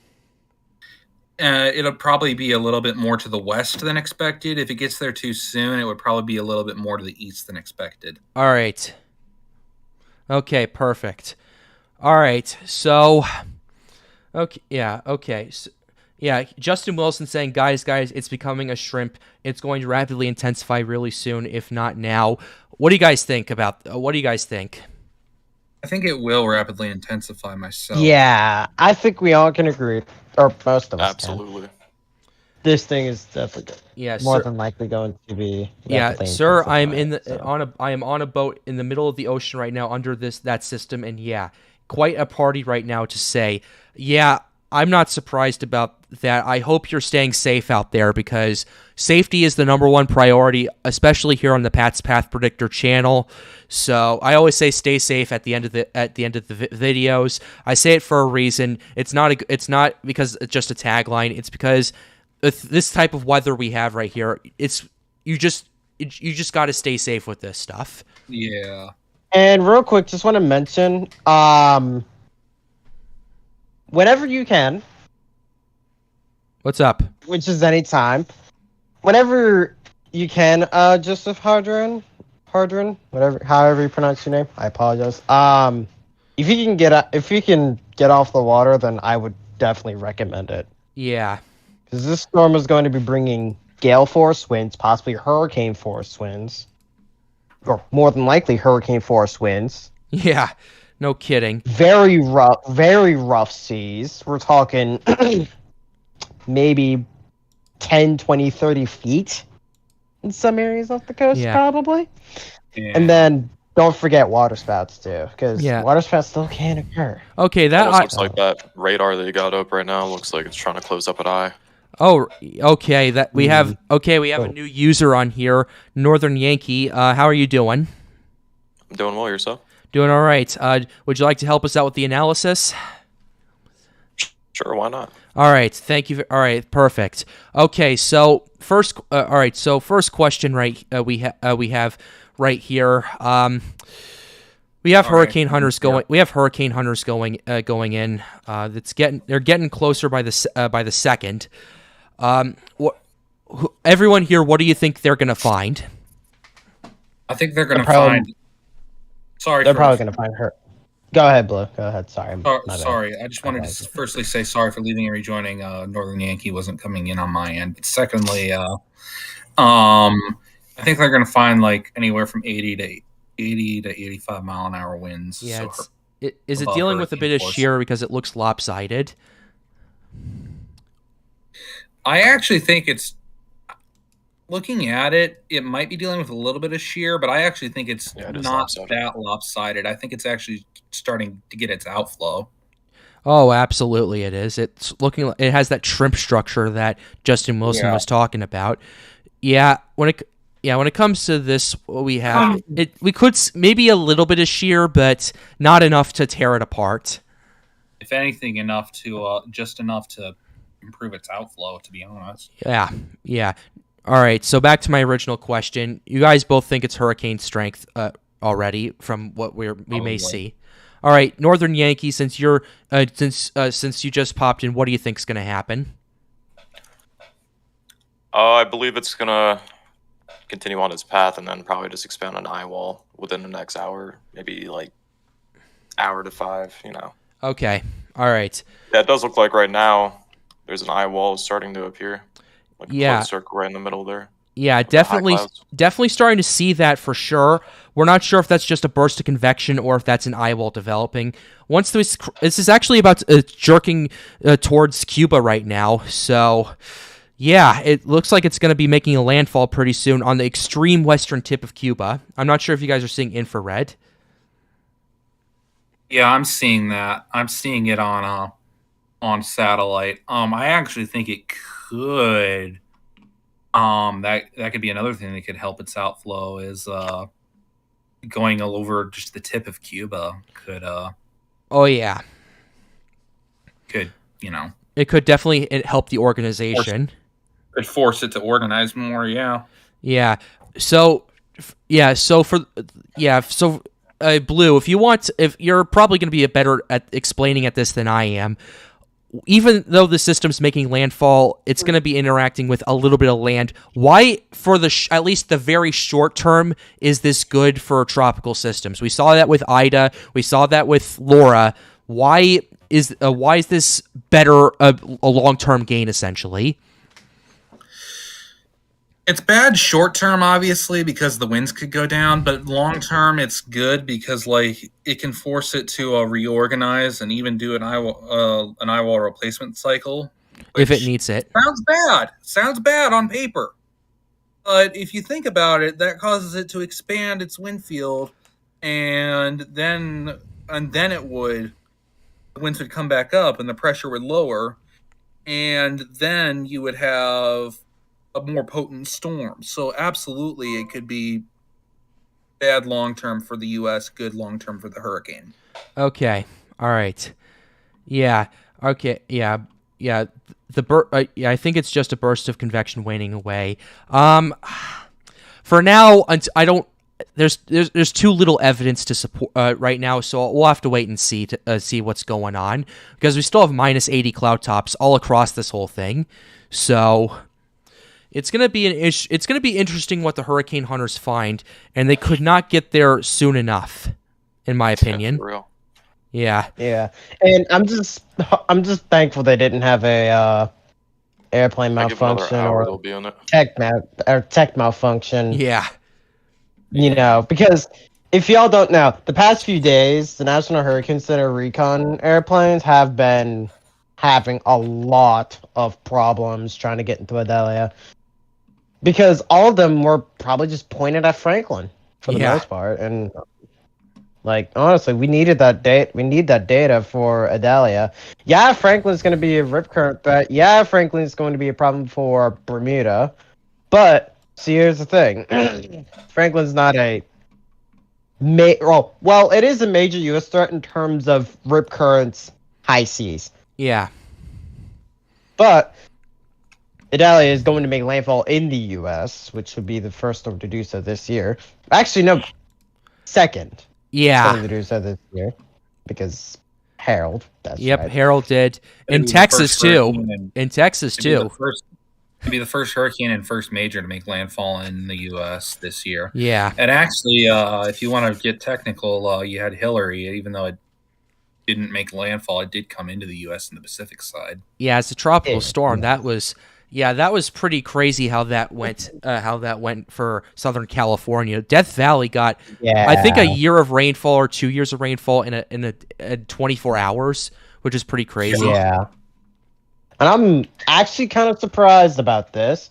probably be a little bit more to the west than expected. If it gets there too soon, it would probably be a little bit more to the east than expected. All right. Okay, perfect. All right, so... Okay, yeah, okay. So, yeah, Justin Wilson saying, guys, it's becoming a shrimp. It's going to rapidly intensify really soon, if not now. What do you guys think what do you guys think? I think it will rapidly intensify myself. Yeah, I think we all can agree, or most of us Absolutely. can. This thing is definitely more sir, than likely going to be. Yeah, sir, I am on a boat in the middle of the ocean right now under that system, and yeah, quite a party right now to say. Yeah, I'm not surprised about that. I hope you're staying safe out there because safety is the #1 priority, especially here on the Pat's Path Predictor channel. So I always say stay safe at the end of the videos. I say it for a reason. It's not because it's just a tagline. It's because this type of weather we have right here, you just got to stay safe with this stuff. Yeah. And real quick, just want to mention, whenever you can. What's up? Which is any time. Whenever you can, Joseph Hardran, however you pronounce your name, I apologize. If you can get off the water, then I would definitely recommend it. Yeah. Because this storm is going to be bringing gale force winds, possibly hurricane force winds, or more than likely hurricane force winds. Yeah, no kidding. Very rough seas. We're talking maybe 10, 20, 30 feet in some areas off the coast, probably. Yeah. And then don't forget waterspouts too, because waterspouts still can occur. Okay, that almost looks like that radar that you got up right now looks like it's trying to close up an eye. Oh, okay. That we have. Okay, we have a new user on here, Northern Yankee. How are you doing? I'm doing well. Yourself? Doing all right. Would you like to help us out with the analysis? Sure. Why not? All right. Thank you. All right. Perfect. Okay. So first, all right. So first question, right? We have right here. We have hurricane hunters going. We have hurricane hunters going in. They're getting closer by the second. Everyone here, what do you think they're gonna find? I think they're gonna find. Sorry, they're probably gonna find her. Go ahead, Blue. Go ahead. Sorry. Sorry. I just wanted to firstly say sorry for leaving and rejoining. Northern Yankee wasn't coming in on my end. But secondly, I think they're gonna find like anywhere from 80 to 85 mile an hour winds. Yeah. So is it dealing with a bit of shear because it looks lopsided? I actually think it's. looking at it, it might be dealing with a little bit of shear, but I actually think it's Yeah, it is not lopsided. that lopsided. I think it's actually starting to get its outflow. Oh, absolutely, it is. It's looking. It has that shrimp structure that Justin Wilson was talking about. Yeah, when it comes to this, what we have, we could maybe a little bit of shear, but not enough to tear it apart. If anything, enough to just enough to improve its outflow. To be honest. Yeah. All right. So back to my original question. You guys both think it's hurricane strength already from what we may see. All right, Northern Yankee. Since you're since you just popped in, what do you think's going to happen? I believe it's gonna continue on its path and then probably just expand an eye wall within the next hour, maybe like hour to 5. Okay. All right. Yeah, it does look like right now there's an eye wall starting to appear, like a Yeah. closed circle right in the middle there. Yeah, with the high definitely clouds. starting to see that for sure. We're not sure if that's just a burst of convection or if that's an eye wall developing. Once this is actually about jerking towards Cuba right now, so yeah, it looks like it's going to be making a landfall pretty soon on the extreme western tip of Cuba. I'm not sure if you guys are seeing infrared. Yeah, I'm seeing that. I'm seeing it on satellite. I actually think it could. That could be another thing that could help its outflow is going all over just the tip of Cuba could Oh yeah, it it could definitely help the organization. could force it to organize more. Yeah. Yeah. So Blue, if you're probably going to be better at explaining at this than I am. Even though the system's making landfall, it's going to be interacting with a little bit of land. Why, for at least the very short term, is this good for tropical systems? We saw that with Ida. We saw that with Laura. Why is this better a long-term gain, essentially? It's bad short term, obviously, because the winds could go down, but long term, it's good because it can force it to reorganize and even do an eye wall replacement cycle. If it needs it. Sounds bad on paper, but if you think about it, that causes it to expand its wind field, and then the winds would come back up and the pressure would lower, and then you would have a more potent storm. So absolutely, it could be bad long term for the U.S., good long term for the hurricane. Okay. All right. Yeah. Okay. Yeah. Yeah. I think it's just a burst of convection waning away. For now, I don't. There's too little evidence to support right now, so we'll have to wait and see to see what's going on because we still have minus 80 cloud tops all across this whole thing. So it's gonna be It's gonna be interesting what the hurricane hunters find, and they could not get there soon enough, in my opinion. Yeah, for real. Yeah. Yeah, and I'm just thankful they didn't have a airplane I give another malfunction hour, or they'll be on it. tech malfunction. Yeah. Because if y'all don't know, the past few days, the National Hurricane Center recon airplanes have been having a lot of problems trying to get into Idalia. Because all of them were probably just pointed at Franklin for the most part. And honestly, we needed that data. We need that data for Idalia. Yeah, Franklin's going to be a rip current threat. Yeah, Franklin's going to be a problem for Bermuda. But see, here's the thing: Franklin's not a it is a major U.S. threat in terms of rip currents, high seas. Yeah. But Idalia is going to make landfall in the U.S., which would be the first storm to do so this year. Actually, no, second. Yeah. Storm to do so this year, because Harold. That's Yep, right. Harold did. In Texas too. In Texas too. It'd be the first hurricane and first major to make landfall in the U.S. this year. Yeah. And actually, if you want to get technical, you had Hillary, even though it didn't make landfall, it did come into the U.S. in the Pacific side. Yeah, it's a tropical storm. That was pretty crazy how that went. For Southern California. Death Valley got, I think, a year of rainfall or 2 years of rainfall in a 24 hours, which is pretty crazy. Yeah. And I'm actually kind of surprised about this.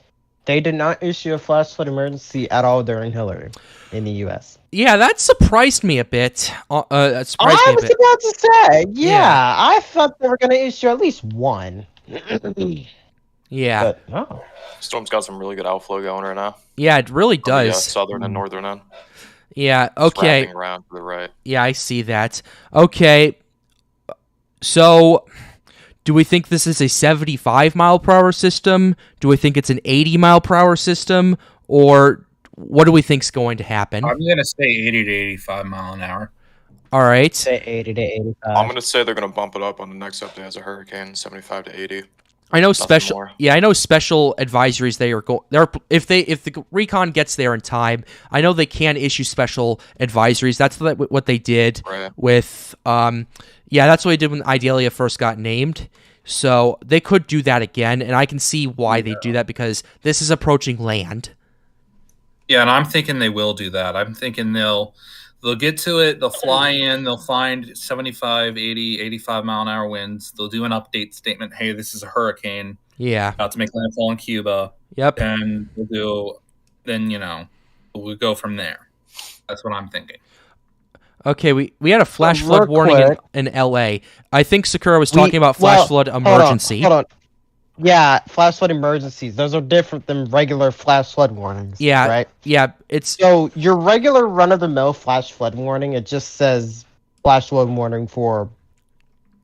They did not issue a flash flood emergency at all during Hillary in the U.S. Yeah, that surprised me a bit. That surprised I me a was bit. about to say, Yeah. I thought they were going to issue at least one. Yeah. But no. Storm's got some really good outflow going right now. Yeah, it really On the, does. southern and northern end. Yeah, Just okay. wrapping around to the right. Yeah, I see that. Okay. So, do we think this is a 75 mile per hour system? Do we think it's an 80 mile per hour system? Or what do we think's going to happen? I'm going to say 80 to 85 mile an hour. All right. Say 80 to 85. I'm going to say they're going to bump it up on the next update as a hurricane, 75 to 80. I know Nothing special. more. Yeah, I know special advisories. They are going. If the recon gets there in time, I know they can issue special advisories. That's what they did Right. with. Yeah, that's what they did when Idalia first got named. So they could do that again, and I can see why they do that because this is approaching land. Yeah, and I'm thinking they will do that. I'm thinking they'll get to it, they'll fly in, they'll find 75, 80, 85 mile an hour winds. They'll do an update statement, hey, this is a hurricane Yeah. about to make landfall in Cuba. Yep. And we'll go from there. That's what I'm thinking. Okay, we had a flash real flood warning quick- in LA. I think Sakura was talking about flash flood emergency. Hold on. Yeah, flash flood emergencies. Those are different than regular flash flood warnings. Yeah. Right? Yeah, it's So your regular run-of-the-mill flash flood warning, it just says flash flood warning for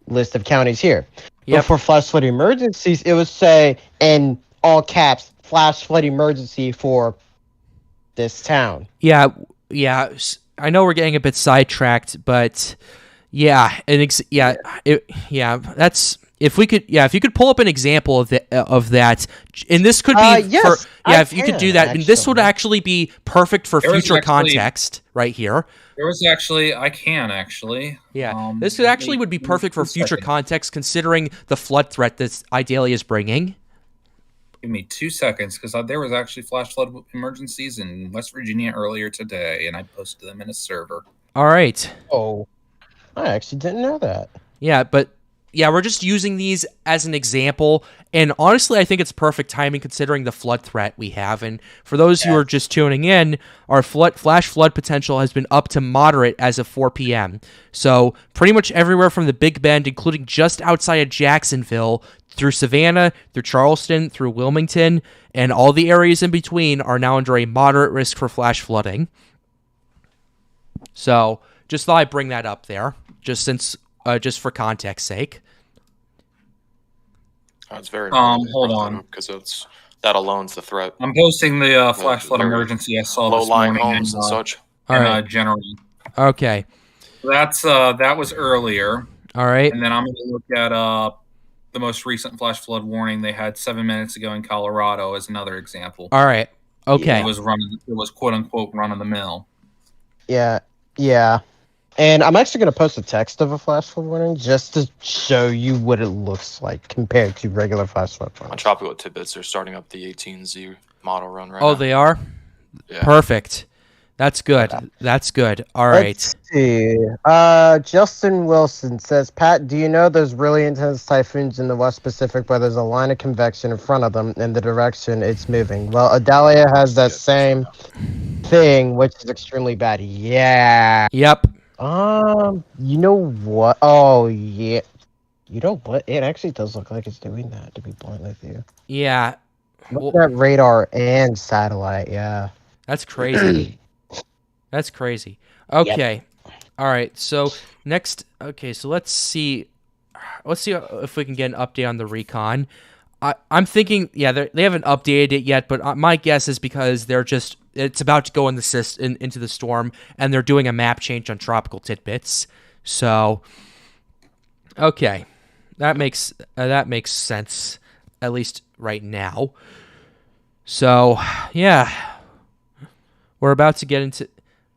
list of counties here. Yep. But for flash flood emergencies, it would say in all caps, flash flood emergency for this town. Yeah. I know we're getting a bit sidetracked, but yeah, that's if you could pull up an example of that, and this could be yes, if you could do that, and this would actually be perfect for There was future actually- context right here. There was actually, I can actually. Yeah, this could actually would be perfect for future context considering the flood threat that Idalia is bringing. Give me 2 seconds because there was actually flash flood emergencies in West Virginia earlier today, and I posted them in a server. All right. Oh, I actually didn't know that. Yeah, but yeah, we're just using these as an example, and honestly, I think it's perfect timing considering the flood threat we have. And for those who are just tuning in, our flash flood potential has been up to moderate as of 4 p.m. So pretty much everywhere from the Big Bend, including just outside of Jacksonville, through Savannah, through Charleston, through Wilmington, and all the areas in between are now under a moderate risk for flash flooding. So just thought I'd bring that up there, just for context sake. It's very hold on. because that alone's the threat. I'm posting the flash flood very emergency I saw Low this lying morning. homes and such. All right. General. Okay. That was earlier, All right. and then I'm going to look at the most recent flash flood warning they had 7 minutes ago in Colorado as another example. All right. Okay. It was quote unquote run of the mill. Yeah. And I'm actually going to post a text of a flash flood warning just to show you what it looks like compared to regular flash flood On warnings. Tropical Tidbits, they're starting up the 18Z model run right now. Oh, they are? Yeah. Perfect. That's good. That's good. All right. Let's see. Justin Wilson says, Pat, do you know there's really intense typhoons in the West Pacific, but there's a line of convection in front of them in the direction it's moving? Well, Idalia has that same thing, which is extremely bad. Yeah. Yep. You know what? Oh, yeah. You know what? It actually does look like it's doing that, to be blunt with you. Yeah. Look at that radar and satellite, yeah. That's crazy. That's crazy. Okay. All right. So next, so let's see if we can get an update on the recon. I'm thinking, they haven't updated it yet, but my guess is because it's about to go into the storm, and they're doing a map change on Tropical Tidbits. So, okay, that makes sense, at least right now. So, yeah, we're about to get into.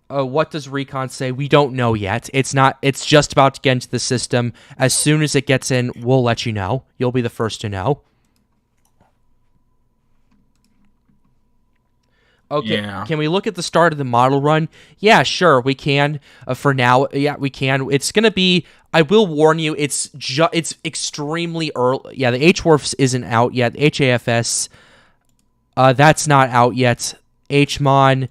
What does recon say? We don't know yet. It's just about to get into the system. As soon as it gets in, we'll let you know. You'll be the first to know. Okay, Yeah. Can we look at the start of the model run? Yeah, sure, we can. For now, yeah, we can. It's gonna be. I will warn you. It's extremely early. Yeah, the HWRFs isn't out yet. The HAFS. That's not out yet. HMON,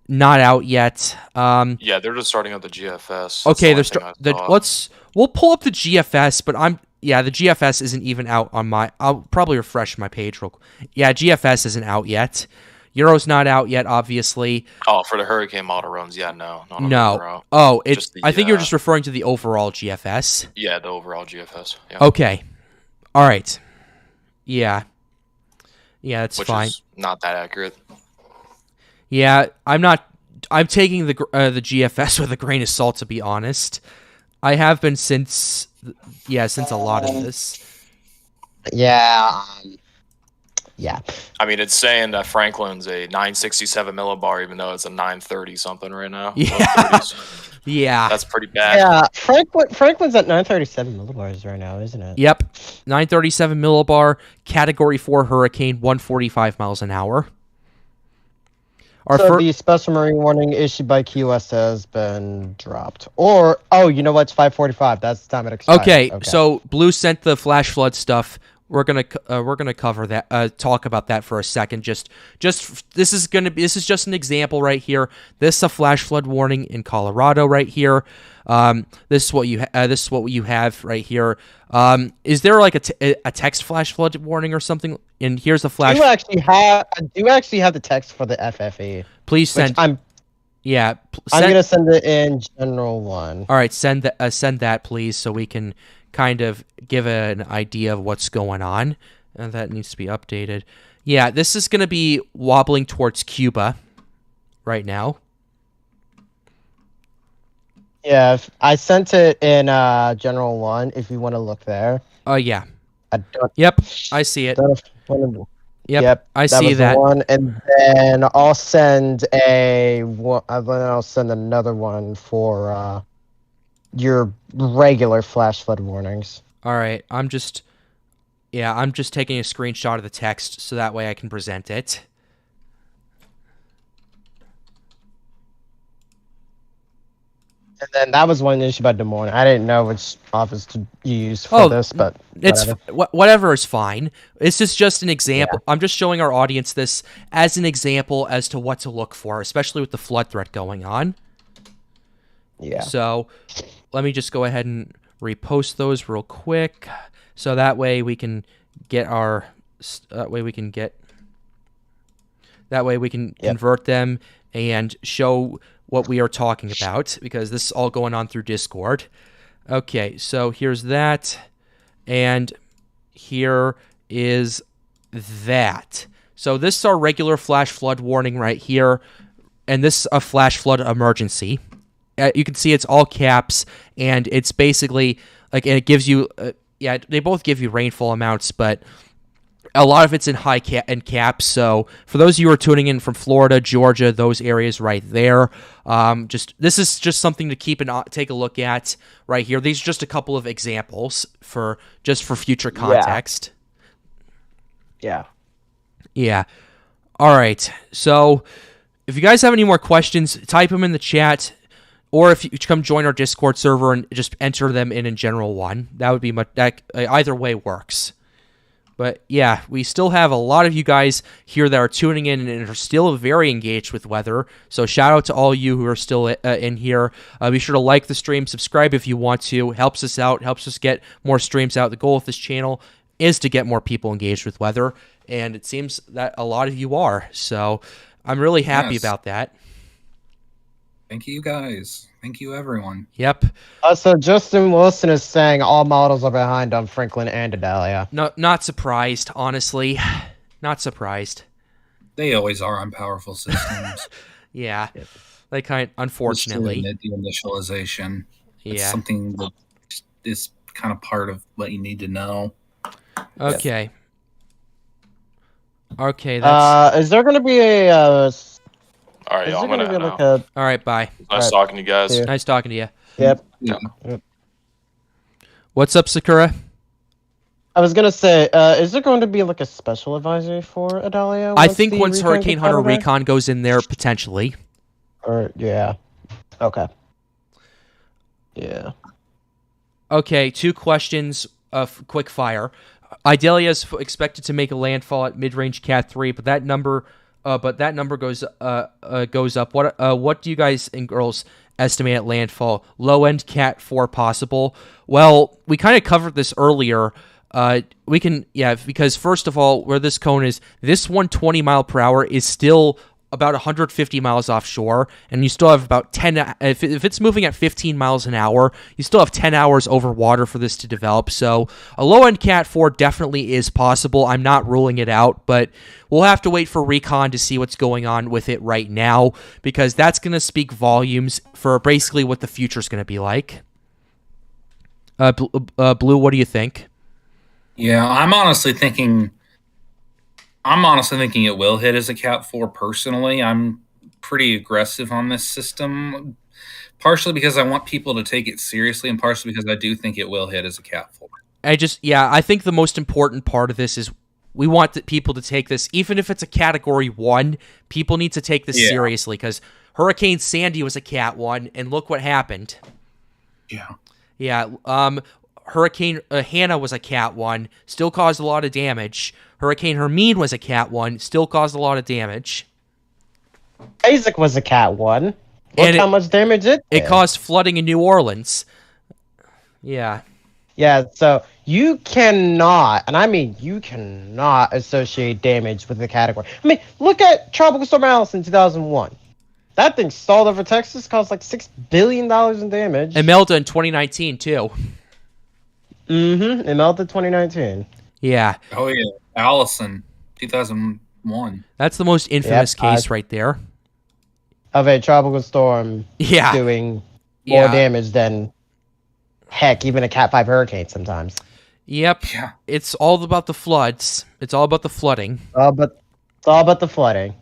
not out yet. Yeah, they're just starting up the GFS. That's Okay, the only thing I saw. we'll pull up the GFS, but the GFS isn't even out on my. I'll probably refresh my page real quick. Yeah, GFS isn't out yet. Euro's not out yet, obviously. Oh, for the hurricane model runs, yeah, no, none of them No. are out. Oh, Just I think you're just referring to the overall GFS. Yeah, the overall GFS. Yeah. Okay. All right. Yeah. Yeah, that's Which fine. is not that accurate. Yeah, I'm taking the GFS with a grain of salt, to be honest. I have been since a lot of this. Yeah. Yeah. I mean, it's saying that Franklin's a 967 millibar, even though it's a 930 something right now. Yeah. Low 30s. Yeah. That's pretty bad. Yeah. Franklin's at 937 millibars right now, isn't it? Yep. 937 millibar, Category 4 hurricane, 145 miles an hour. So the special marine warning issued by QS has been dropped. Or, you know what? It's 5:45. That's the time it expires. Okay, so Blue sent the flash flood stuff. We're gonna cover that. Talk about that for a second. This is just an example right here. This is a flash flood warning in Colorado right here. This is what you have right here. Is there like a text flash flood warning or something? And here's a flash. I do actually have the text for the FFE. Please send. I'm gonna send it in general one. All right, send that please, so we can kind of give an idea of what's going on. And that needs to be updated. Yeah, this is gonna be wobbling towards Cuba right now. Yeah, I sent it in general one. If you want to look there. Oh yeah. Yep, I see it. Yep, I see that. One, and then I'll send another one for your regular flash flood warnings. All right, I'm just taking a screenshot of the text so that way I can present it. And then that was one issue by Des Moines. I didn't know which office to use for this, but whatever is fine. This is just an example. Yeah. I'm just showing our audience this as an example as to what to look for, especially with the flood threat going on. Yeah. So let me just go ahead and repost those real quick, so that way we can get convert them and show what we are talking about, because this is all going on through Discord. Okay, so here's that, and here is that. So this is our regular flash flood warning right here, and this is a flash flood emergency. You can see it's all caps, and it's basically like, and it gives you, they both give you rainfall amounts, but a lot of it's in caps. So for those of you who are tuning in from Florida, Georgia, those areas right there, this is just something to take a look at right here. These are just a couple of examples for future context. Yeah. Yeah. All right. So if you guys have any more questions, type them in the chat. Or if you come join our Discord server and just enter them in general one, that would be either way works. But yeah, we still have a lot of you guys here that are tuning in and are still very engaged with weather. So shout out to all you who are still in here. Be sure to like the stream, subscribe if you want to. Helps us out, helps us get more streams out. The goal of this channel is to get more people engaged with weather, and it seems that a lot of you are. So I'm really happy about that. Thank you, guys. Thank you, everyone. Yep. So Justin Wilson is saying all models are behind on Franklin and Idalia. No, not surprised, honestly. Not surprised. They always are on powerful systems. Yeah. Yep. Unfortunately. The initialization. Yeah. It's something that is kind of part of what you need to know. Okay. Okay, that's... is there going to be a... All right, I'm gonna like All right, bye. Nice talking to you guys. Yeah. Nice talking to you. Yep. What's up, Sakura? I was gonna say, is there going to be like a special advisory for Idalia? I think once Hurricane Hunter Recon goes in there, potentially. Yeah. Okay. Yeah. Okay, 2 questions of quick fire. Idalia is expected to make a landfall at mid-range Cat 3, but that number goes up. What do you guys and girls estimate at landfall? Low-end Cat 4 possible? Well, we kind of covered this earlier. Because first of all, where this cone is, this 120 mile per hour is still about 150 miles offshore, and you still have about 10. If it's moving at 15 miles an hour, you still have 10 hours over water for this to develop. So a low-end Cat 4 definitely is possible. I'm not ruling it out, but we'll have to wait for recon to see what's going on with it right now, because that's going to speak volumes for basically what the future is going to be like. Blue, what do you think? Yeah, I'm honestly thinking it will hit as a Cat 4 personally. I'm pretty aggressive on this system, partially because I want people to take it seriously, and partially because I do think it will hit as a Cat 4. I think the most important part of this is we want people to take this, even if it's a Category 1, people need to take this seriously, because Hurricane Sandy was a Cat 1, and look what happened. Yeah. Yeah, Hurricane Hannah was a Cat 1, still caused a lot of damage. Hurricane Hermine was a Cat 1, still caused a lot of damage. Isaac was a Cat 1. Look And how much damage it did. It caused flooding in New Orleans. Yeah. Yeah, so you cannot, and I mean you cannot associate damage with the category. I mean, look at Tropical Storm Alice in 2001. That thing stalled over Texas, caused like $6 billion in damage. Imelda in 2019, too. Imelda 2019. Yeah. Oh, yeah. Allison, 2001. That's the most infamous case right there. Of a tropical storm doing more damage than, heck, even a Cat 5 hurricane sometimes. Yep. Yeah. It's all about the floods. It's all about the flooding. It's all about the flooding.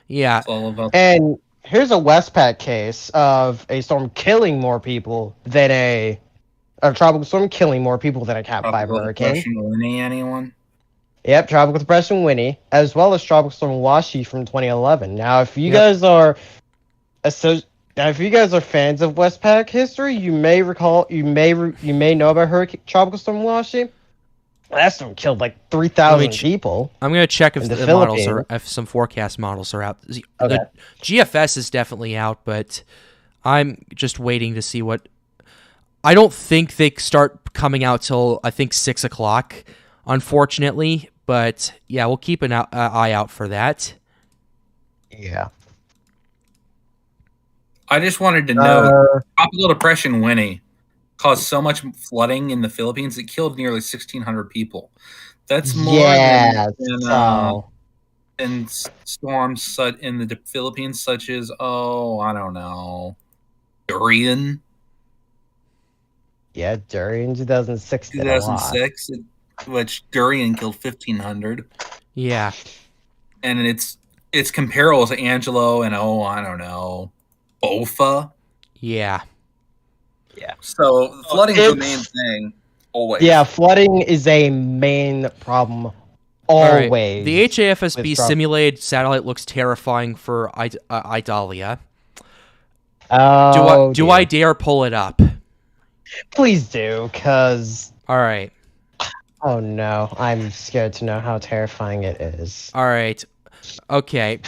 Yeah. It's all about And here's a Westpac case of a storm killing more people than a tropical storm killing more people than a Cat 5 hurricane. Depression Winnie, anyone? Yep, Tropical Depression Winnie, as well as Tropical Storm Washi from 2011. Now, if you guys are fans of Westpac history, you may know about Tropical Storm Washi. That storm killed like 3,000 people. I'm gonna check if in the the models Philippines. if some forecast models are out. Okay. The GFS is definitely out, but I'm just waiting to see what. I don't think they start coming out till I think 6 o'clock, unfortunately. But yeah, we'll keep an eye out for that. Yeah. I just wanted to know, Tropical Depression Winnie caused so much flooding in the Philippines, it killed nearly 1,600 people. That's more than storms in the Philippines, such as, I don't know, Durian. Yeah, Durian 2006 did a lot. 2006, which Durian killed 1,500. Yeah. And it's comparable to Angelo and, I don't know, Bofa. Yeah. Yeah. So flooding is the main thing. Always. Yeah, flooding is a main problem. Always. Right. The HAFSB simulated satellite looks terrifying for Idalia. Do I dare pull it up? Please do, cause. All right. Oh no, I'm scared to know how terrifying it is. All right. Okay.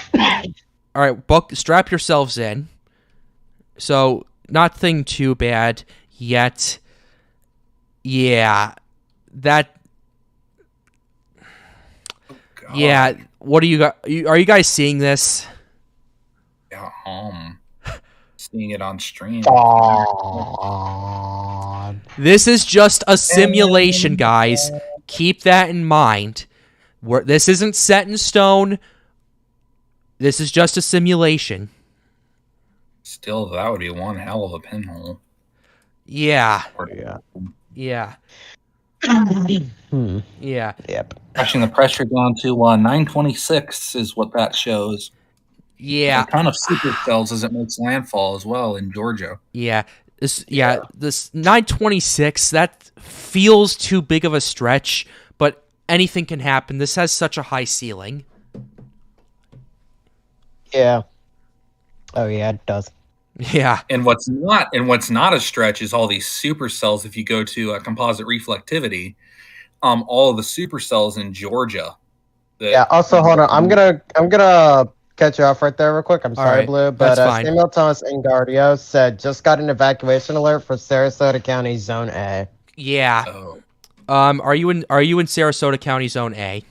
All right. Strap yourselves in. So nothing too bad yet. Yeah. That. God. Yeah. What are you guys seeing this? Yeah. Seeing it on stream. This is just a simulation, guys. Keep that in mind. This isn't set in stone. This is just a simulation. Still, that would be one hell of a pinhole. Yeah. Yeah. Yeah. Yep. Pushing the pressure down to 926 is what that shows. Yeah. A ton of supercells as it makes landfall as well in Georgia. Yeah. This 926, that feels too big of a stretch, but anything can happen. This has such a high ceiling. Yeah. Oh yeah, it does. Yeah. And what's not a stretch is all these supercells. If you go to composite reflectivity, all of the supercells in Georgia. Yeah. Also, hold on. I'm gonna cut you off right there real quick. I'm sorry, right, Blue, but that's fine. Samuel Thomas Ingardio said just got an evacuation alert for Sarasota County Zone A. Yeah. Oh. Are you in Sarasota County Zone A?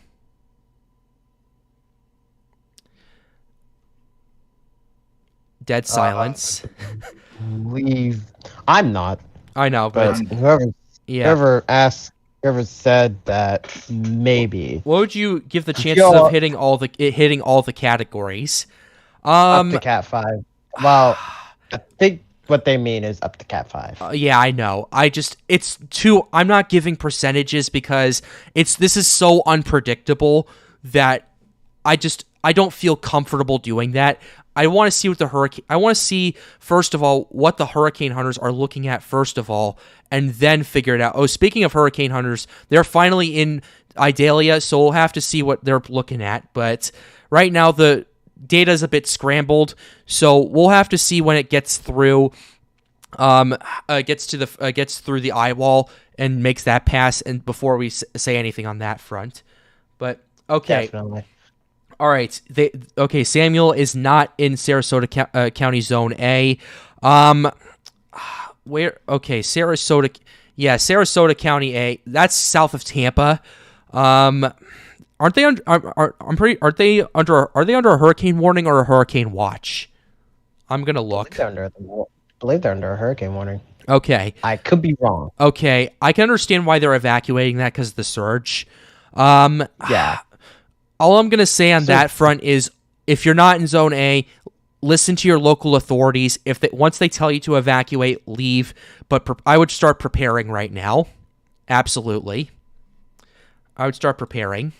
Dead silence. Leave. I'm not, I know, but but yeah. whoever said that, maybe What would you give the chances Yo. of hitting all the categories? up to Cat 5. Well, I think what they mean is up to Cat 5. Yeah, I know. I'm not giving percentages because this is so unpredictable that I don't feel comfortable doing that. I want to see I want to see first of all what the hurricane hunters are looking at first of all, and then figure it out. Oh, speaking of hurricane hunters, they're finally in Idalia, so we'll have to see what they're looking at. But right now the data is a bit scrambled, so we'll have to see when it gets through. Gets through the eye wall and makes that pass, and before we say anything on that front. But okay. Definitely. All right. Samuel is not in Sarasota County Zone A. Where? Okay, Sarasota. Yeah, Sarasota County A. That's south of Tampa. Aren't they under? Are they under a hurricane warning or a hurricane watch? I'm gonna look. I believe they're under a hurricane warning. Okay. I could be wrong. Okay, I can understand why they're evacuating that because of the surge. Yeah. All I'm going to say on that front is if you're not in Zone A, listen to your local authorities. Once they tell you to evacuate, leave. But I would start preparing right now. Absolutely. I would start preparing.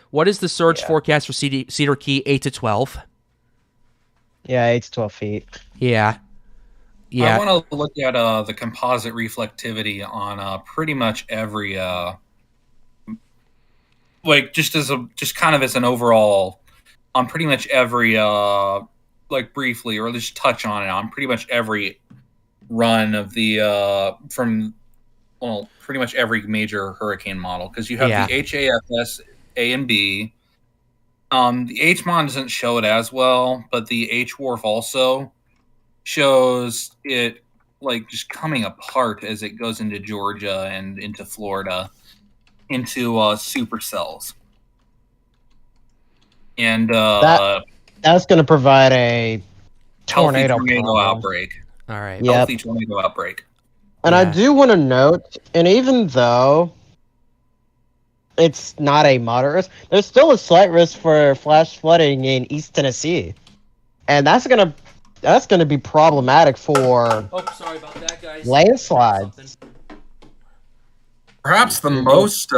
What is the surge forecast for Cedar Key? 8 to 12? Yeah, 8 to 12 feet. Yeah. I want to look at the composite reflectivity on pretty much every... just kind of as an overall on pretty much every briefly or just touch on it on pretty much every run of the pretty much every major hurricane model, because you have the HAFS A and B. The HMON doesn't show it as well, but the HWRF also shows it just coming apart as it goes into Georgia and into Florida, into supercells. And that's going to provide a tornado outbreak. All right. Healthy tornado outbreak. And I do want to note, and even though it's not a moderate risk, there's still a slight risk for flash flooding in East Tennessee. And that's gonna be problematic for sorry about that, guys. Landslides. Perhaps the most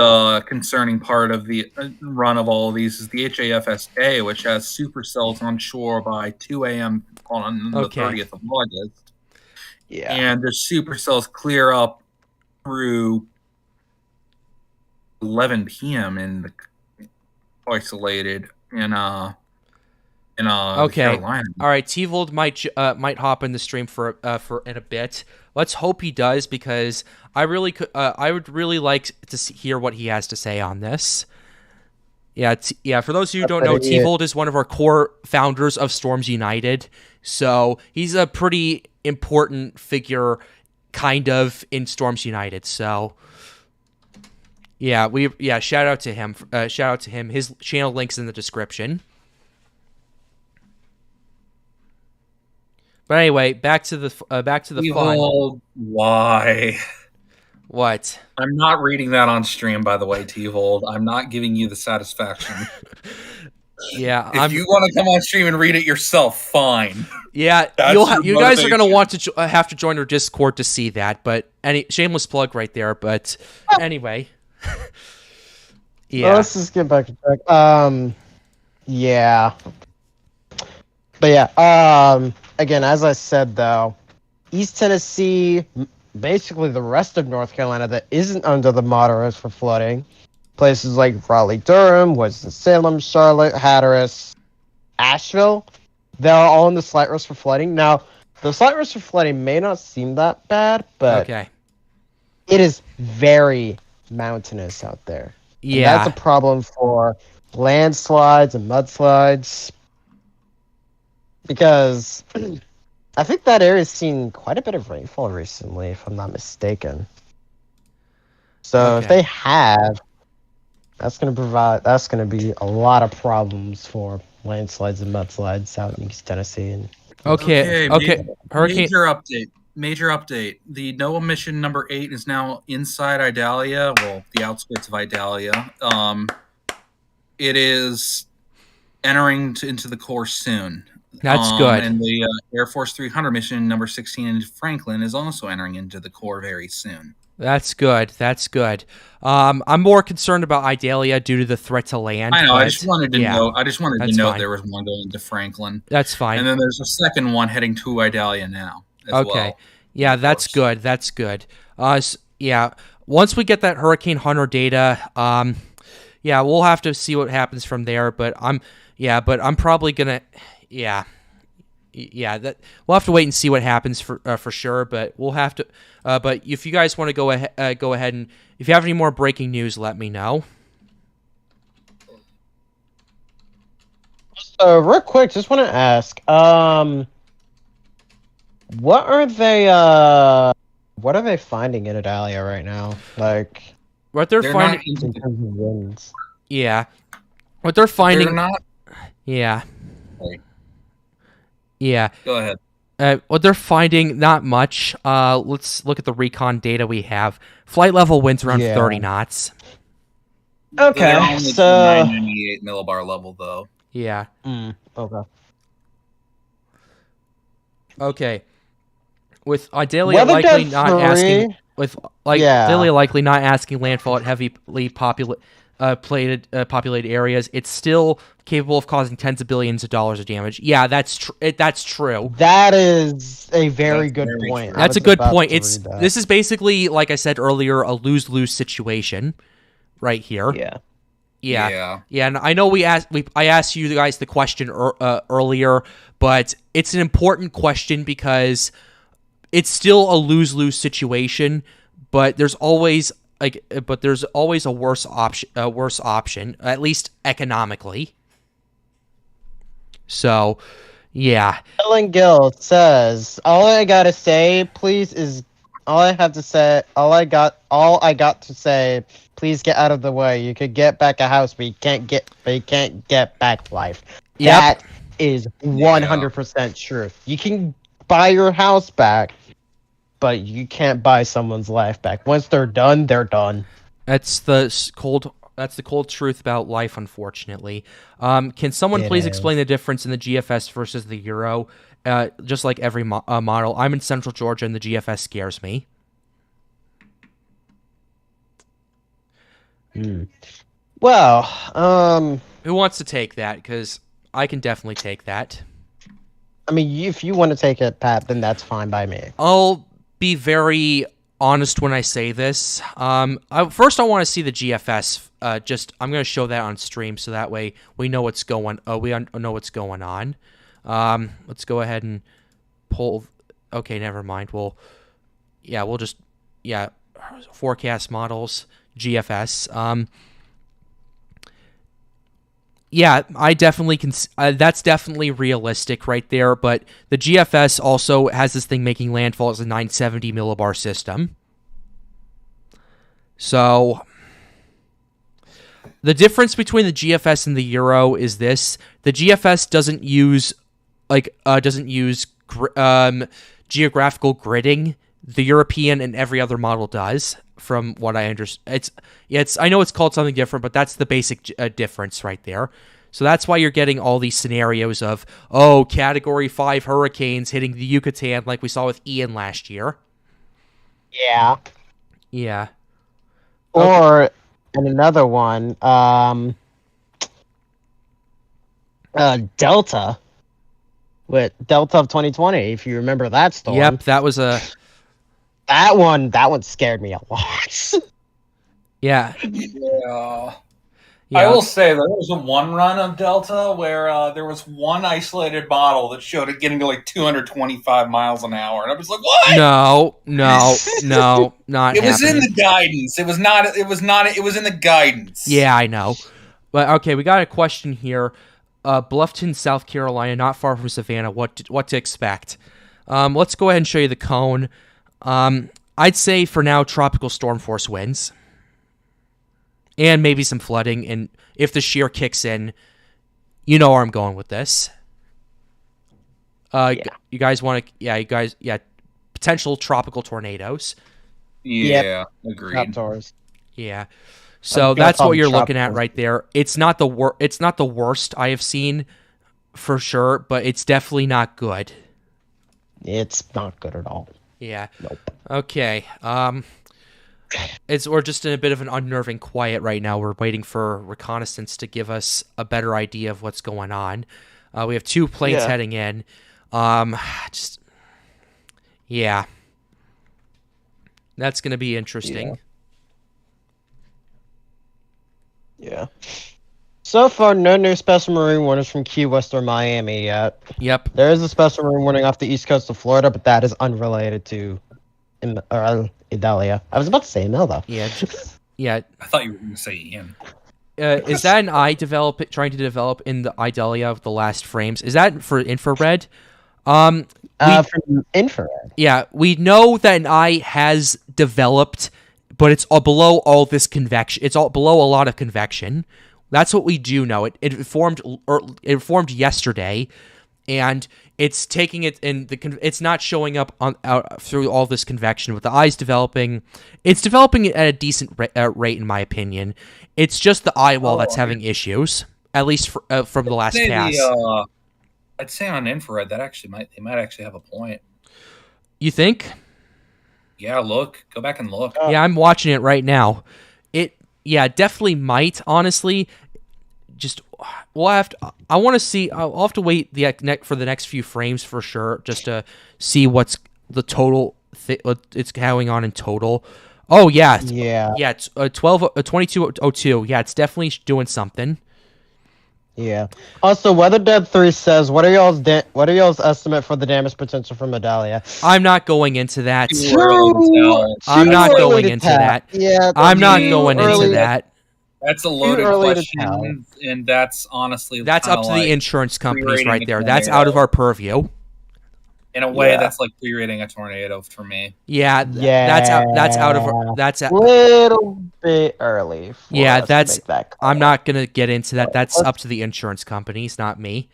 concerning part of the run of all of these is the HAFSA, which has supercells on shore by 2 a.m. on the 30th of August. Yeah. And the supercells clear up through 11 p.m. in the isolated in Carolina. All right, T-Vold might hop in the stream for in a bit. Let's hope he does, because I would really like to hear what he has to say on this. Yeah, for those of you who don't know, T-Vold is one of our core founders of Storms United, so he's a pretty important figure, kind of, in Storms United. So shout out to him. His channel link's in the description. But anyway, back to the fun. Why? What? I'm not reading that on stream, by the way, T-Vold. I'm not giving you the satisfaction. Yeah, if you want to come on stream and read it yourself, fine. Yeah, you guys are gonna want to have to join our Discord to see that. But shameless plug right there. But anyway, yeah. Let's just get back to track. Yeah. But yeah. Again, as I said though, East Tennessee, basically the rest of North Carolina that isn't under the moderate for flooding, places like Raleigh, Durham, Winston-Salem, Charlotte, Hatteras, Asheville, they're all in the slight risk for flooding. Now, the slight risk for flooding may not seem that bad, but it is very, mountainous out there. And Yeah. that's a problem for landslides and mudslides. Because I think that area's seen quite a bit of rainfall recently, if I'm not mistaken. So if Okay. they have, that's going to be a lot of problems for landslides and mudslides out in East Tennessee. And Okay. Hurricane. Major update. The NOAA mission number 8 is now inside Idalia, well, the outskirts of Idalia. It is entering into the core soon. That's good. And the Air Force 300 mission number 16 in Franklin is also entering into the core very soon. That's good. That's good. I'm more concerned about Idalia due to the threat to land. I know. But I just wanted to note. That's Note fine. there was one going to Franklin. That's fine. And then there's a second one heading to Idalia now. Okay. Well, yeah, that's good. That's good. Yeah. Once we get that Hurricane Hunter data, yeah, we'll have to see what happens from there. But I'm probably gonna, yeah, that we'll have to wait and see what happens for sure. But we'll have to. But if you guys want to go ahead and if you have any more breaking news, let me know. real quick, just want to ask, what are they finding in Idalia right now? Like, What they're finding, in terms of winds. yeah, what they're finding, They're not. yeah, Sorry. yeah. Go ahead. What they're finding, not much. Let's look at the recon data we have. Flight level winds around 30 knots. Okay, They're only so 998 millibar level though. Yeah. okay. Okay. With Idalia Weather likely depth not 3. asking, with Yeah. Idalia likely not asking landfall at heavily populated areas, it's still capable of causing tens of billions of dollars of damage. Yeah, that's true. That is a very good very point. true. I That's a was good about point. to read that. This is basically, like I said earlier, a lose-lose situation, right here. Yeah. Yeah, and I know I asked you guys the question earlier, but it's an important question because it's still a lose-lose situation, but there's always a worse option, at least economically. So, yeah. Ellen Gill says, "All I got to say, please, is all I got to say. Please get out of the way. You could get back a house, but you can't get back life." Yep. That is 100% true. You can buy your house back, but you can't buy someone's life back. Once they're done, they're done. That's the cold truth about life, unfortunately. Can someone please explain the difference in the GFS versus the Euro? Just like every model, I'm in Central Georgia, and the GFS scares me. Well, Who wants to take that? Because I can definitely take that. I mean, if you want to take it, Pat, then that's fine by me. I'll be very honest when I say this. First, I want to see the GFS. I'm going to show that on stream, so that way we know what's going. We know what's going on. Let's go ahead and pull. Okay, never mind. We'll just forecast models GFS. Yeah, I definitely can. That's definitely realistic right there. But the GFS also has this thing making landfall as a 970 millibar system. So the difference between the GFS and the Euro is this: the GFS doesn't use geographical gridding. The European and every other model does. From what I understand, I know it's called something different, but that's the basic difference right there. So that's why you're getting all these scenarios of Category 5 hurricanes hitting the Yucatan like we saw with Ian last year. Yeah. Yeah. Or and another one, Delta, with Delta of 2020. If you remember that storm. Yep, that was a. That one scared me a lot. Yeah. I Yeah. will say there was one run of Delta where there was one isolated bottle that showed it getting to like 225 miles an hour, and I was like, "What?" No, not It was in happening. the guidance. It was not. It was not. It was in the guidance. Yeah, I know. But okay, we got a question here. Bluffton, South Carolina, not far from Savannah. What to expect? Let's go ahead and show you the cone. I'd say for now, tropical storm force winds, and maybe some flooding. And if the shear kicks in, you know where I'm going with this. You guys want to? Yeah, you guys. Yeah, potential tropical tornadoes. Yeah, agreed. Raptors. Yeah. So gonna that's call what them you're looking at tropicals. right there. It's not the worst I have seen, for sure, but it's definitely not good. It's not good at all. Yeah. Nope. Okay. We're just in a bit of an unnerving quiet right now. We're waiting for reconnaissance to give us a better idea of what's going on. We have 2 planes Yeah. heading in. Yeah. That's gonna be interesting. Yeah. So far, no new special marine warnings from Key West or Miami yet. Yep. There is a special marine warning off the east coast of Florida, but that is unrelated to Idalia. I was about to say Emil, though. Yeah. Yeah. I thought you were going to say Ian. Is that an eye trying to develop in the Idalia of the last frames? Is that for infrared? From infrared. Yeah, we know that an eye has developed, but it's below all this convection. It's all below a lot of convection. That's what we do know. It formed yesterday, and it's taking it and it's not showing up out through all this convection. With the eyes developing, it's developing at a decent rate, in my opinion. It's just the eye wall that's having issues, at least from the last pass. I'd say on infrared that they might actually have a point. You think? Yeah, go back and look. Yeah, I'm watching it right now. Definitely might, honestly. Just we'll have to. I want to see. I'll have to wait for the next few frames for sure, just to see what's the total. It's going on in total. Oh yeah, Yeah. yeah. It's 2202. Yeah, it's definitely doing something. Yeah. Also, Weather Dead 3 says, what are y'all's estimate for the damage potential from Idalia? I'm not going into that. I'm not Too going early to into tell. that. Yeah. I'm not too going early into to- that. That's a loaded early to question, and that's honestly That's up to kinda the like insurance companies pre-rating right a there. That's out of tornado. our purview. In a way, Yeah. that's like pre-rating a tornado for me. Yeah, that's out of our. That's Little bit early. For Yeah, us to that's- make that call. I'm not gonna get into that. That's Let's- up to the insurance companies, not me.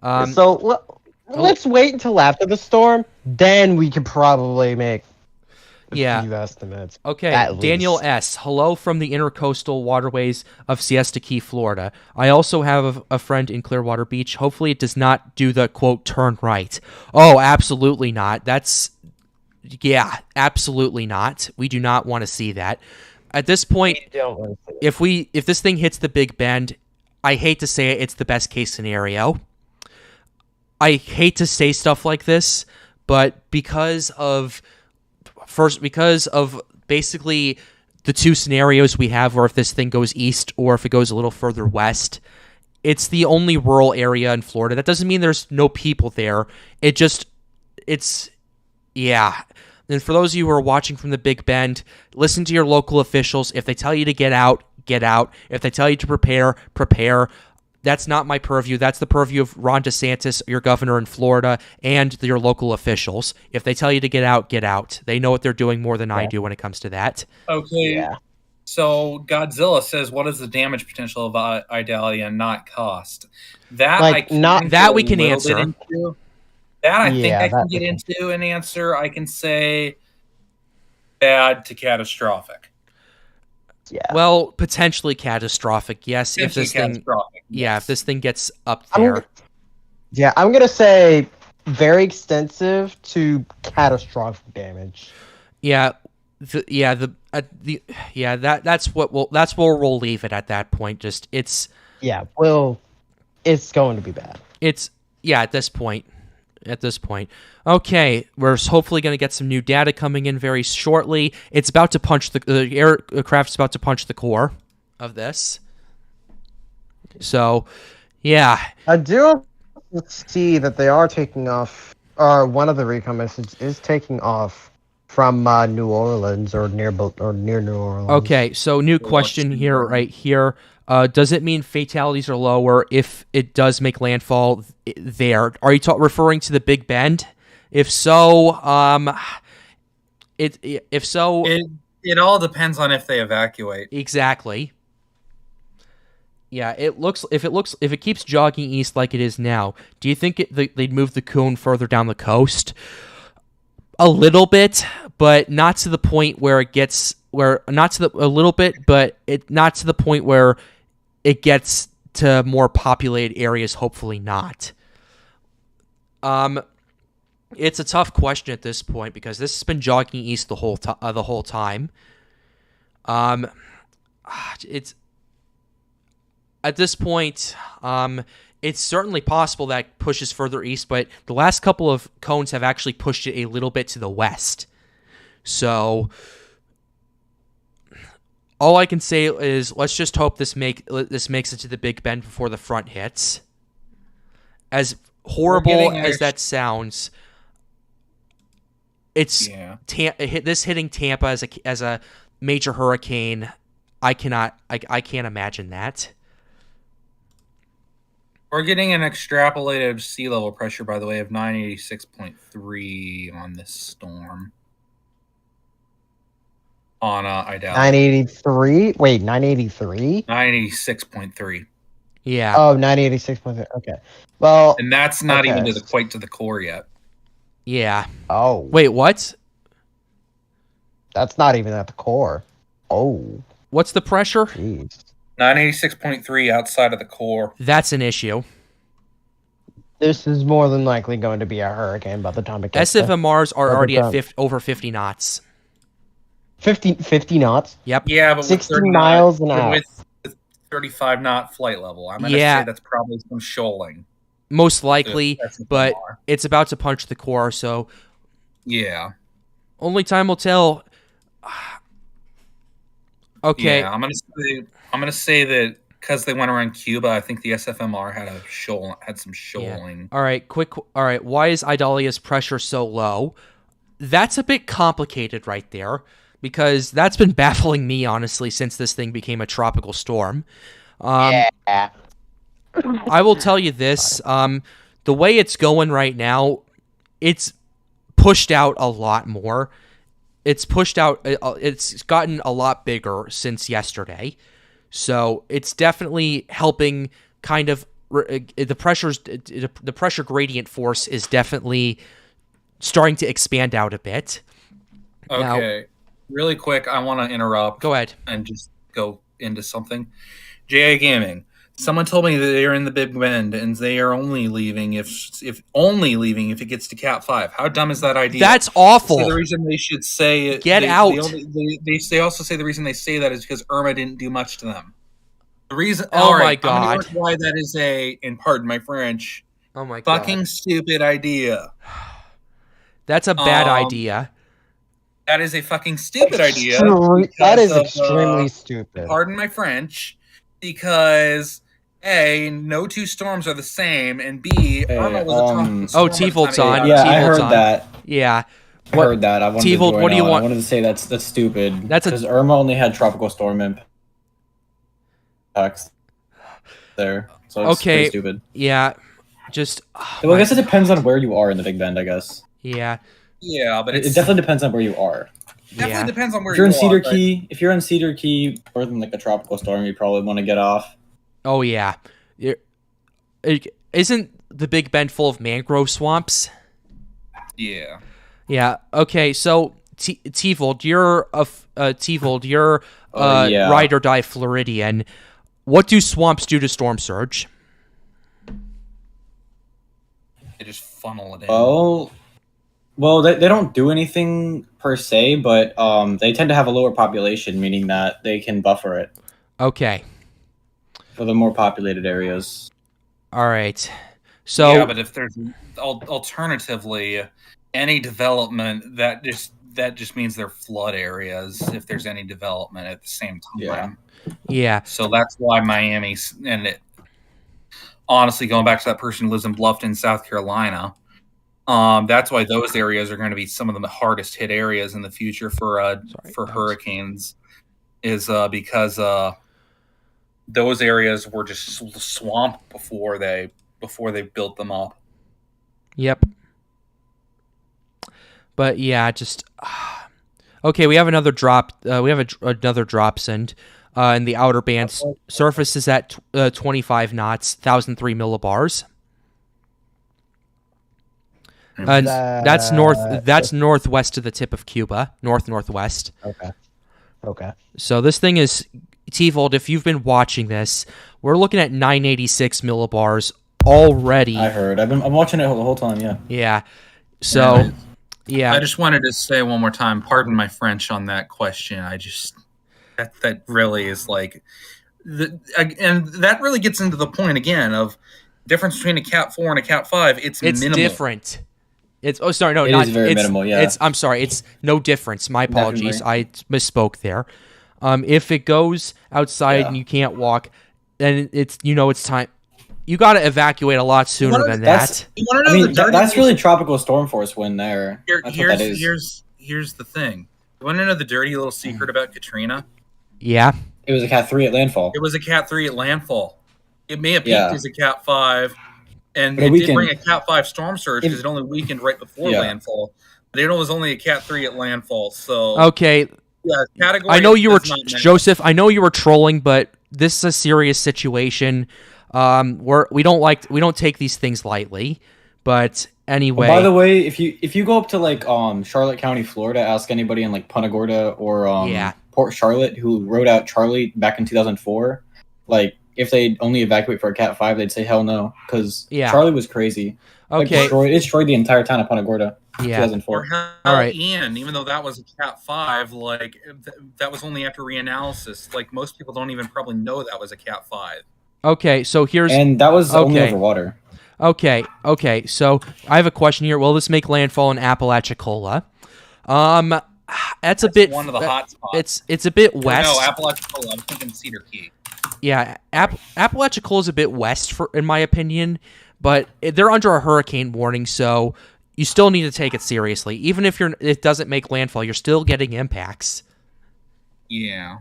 So let's wait until after the storm. Then we can probably make a few estimates. Okay, At Daniel least. S. Hello from the intercoastal waterways of Siesta Key, Florida. I also have a friend in Clearwater Beach. Hopefully it does not do the, quote, turn right. Oh, absolutely not. Absolutely not. We do not want to see that. At this point, We don't want to see it. if this thing hits the Big Bend, I hate to say it, it's the best case scenario. I hate to say stuff like this, but because of basically the 2 scenarios we have, where if this thing goes east or if it goes a little further west, it's the only rural area in Florida. That doesn't mean there's no people there. And for those of you who are watching from the Big Bend, listen to your local officials. If they tell you to get out, get out. If they tell you to prepare, prepare. That's not my purview. That's the purview of Ron DeSantis, your governor in Florida, and your local officials. If they tell you to get out, get out. They know what they're doing more than I do when it comes to that. Okay. Yeah. So Godzilla says, "What is the damage potential of Idalia, not cost?" That Like, I can not- get That we a can little answer. bit into. That I think Yeah, I can that- get into an answer. I can say bad to catastrophic. Yeah. Well, potentially catastrophic, yes. If Potentially this thing, catastrophic. if this thing gets up I'm- there. I'm gonna say very extensive to catastrophic damage. That's where we'll leave it at that point. Just it's It's going to be bad. at this point. Okay, we're hopefully going to get some new data coming in very shortly. It's about to punch the aircraft's about to punch the core of this. So, yeah. I do see that they are taking off. One of the recon missiles is taking off from New Orleans or near New Orleans. Okay, so new question here, right here. Does it mean fatalities are lower if it does make landfall there? Are you referring to the Big Bend? If so, if so, It all depends on if they evacuate. exactly. Yeah, if it keeps jogging east like it is now, do you think they'd move the cone further down the coast? A little bit, but not to the point where it gets a little bit, but not to the point where it gets to more populated areas. Hopefully not. It's a tough question at this point because this has been jogging east the whole time. It's at this point, it's certainly possible that it pushes further east, but the last couple of cones have actually pushed it a little bit to the west. So all I can say is let's just hope this makes it to the Big Bend before the front hits. As horrible as that sounds, it's this hitting Tampa as a major hurricane. I can't imagine that. We're getting an extrapolated sea level pressure, by the way, of 986.3 on this storm. On Idalia. 983? Wait, 983? 986.3. Yeah. Oh, 986.3. Okay. Well, and that's not even quite to the core yet. Yeah. Oh. Wait, what? That's not even at the core. Oh. What's the pressure? Jeez. 986.3 outside of the core. That's an issue. This is more than likely going to be a hurricane by the time it gets SFMRs are already at over 50 knots. 50 knots? Yep. Yeah, but 60 miles an hour. With 35 knot flight level. I'm going to say that's probably some shoaling. Most likely, but it's about to punch the core, so... Yeah. Only time will tell. Okay. Yeah, I'm gonna say that because they went around Cuba, I think the SFMR had some shoaling. Yeah. All right, why is Idalia's pressure so low? That's a bit complicated right there, because that's been baffling me, honestly, since this thing became a tropical storm. Yeah. I will tell you this, the way it's going right now, it's pushed out a lot more. It's gotten a lot bigger since yesterday. So it's definitely helping kind of the pressure gradient force is definitely starting to expand out a bit. Okay. Now, really quick, I want to interrupt. Go ahead. And just go into something. JA Gaming. Someone told me that they're in the Big Bend and they are only leaving if it gets to Cat 5. How dumb is that idea? That's awful. So the reason they should say get out. They also say the reason they say that is because Irma didn't do much to them. The reason. Oh my God! I'm gonna why that is and pardon my French. Oh my God! Fucking stupid idea. That's a bad idea. That is a fucking stupid idea. That is extremely stupid. Pardon my French, because A, no two storms are the same, and B, Irma was a T-Volt's on. Yeah, T-Volt's I heard on. that. Yeah. I heard that. I wanted T-Volt, to what do you want? I wanted to say that's stupid. That's because Irma only had tropical storm impacts there. So it's pretty stupid. Yeah. Just well, I guess it depends on where you are in the Big Bend, I guess. Yeah. Yeah, but it definitely depends on where you are. Definitely depends on where you're in Cedar are, Key. If you're in Cedar Key, more than like a tropical storm, you probably want to get off. Oh yeah. Isn't the Big Bend full of mangrove swamps? Yeah. Yeah. Okay. So T-Volt, you're ride or die Floridian. What do swamps do to storm surge? They just funnel it in. Oh, well, they don't do anything per se, but they tend to have a lower population, meaning that they can buffer it. Okay. For the more populated areas. All right. So yeah, but if there's alternatively any development, that just means they're flood areas. If there's any development at the same time. Yeah. So that's why Miami and honestly, going back to that person who lives in Bluffton, South Carolina, that's why those areas are going to be some of the hardest hit areas in the future for hurricanes, is because those areas were just swamped before they built them up. Yep. But yeah, just okay. We have another drop. We have another drop send. And the outer band surface is at 25 knots, 1,003 millibars. And that's northwest of the tip of Cuba, northwest. Okay. So this thing is T-Volt. If you've been watching this, we're looking at 986 millibars already. I heard. I'm watching it the whole time. Yeah. Yeah. So, yeah. I just wanted to say one more time. Pardon my French on that question. I just that really is like, and that really gets into the point again of difference between a Cat 4 and a Cat 5. It's minimal. Different. It's is very minimal. Yeah. I'm sorry. It's no difference. My apologies. Definitely. I misspoke there. If it goes outside and you can't walk, then it's time. You got to evacuate a lot sooner than that. That's really tropical storm force wind there. Here's the thing. You want to know the dirty little secret about Katrina? Yeah. It was a Cat 3 at landfall. It was a Cat 3 at landfall. It may have peaked as a Cat 5, and it did bring a Cat 5 storm surge because it only weakened right before landfall. But it was only a Cat 3 at landfall. So okay. Yeah, category. I know you were Joseph. I know you were trolling, but this is a serious situation. We don't take these things lightly. But anyway. By the way, if you go up to like Charlotte County, Florida, ask anybody in like Punta Gorda or Port Charlotte who wrote out Charlie back in 2004, like if they only evacuate for a Cat 5, they'd say hell no because Charlie was crazy. Okay, it destroyed the entire town of Punta Gorda. Yeah. 2004. All right. Ian, even though that was a Cat 5, like that was only after reanalysis. Like most people don't even probably know that was a Cat 5. Okay, so and that was only over water. Okay. So I have a question here. Will this make landfall in Apalachicola? That's a bit. One of the hot spots. It's a bit west. No, Apalachicola. I'm thinking Cedar Key. Yeah, Apalachicola is a bit west, in my opinion, but they're under a hurricane warning, so you still need to take it seriously. Even if it doesn't make landfall, you're still getting impacts. Yeah.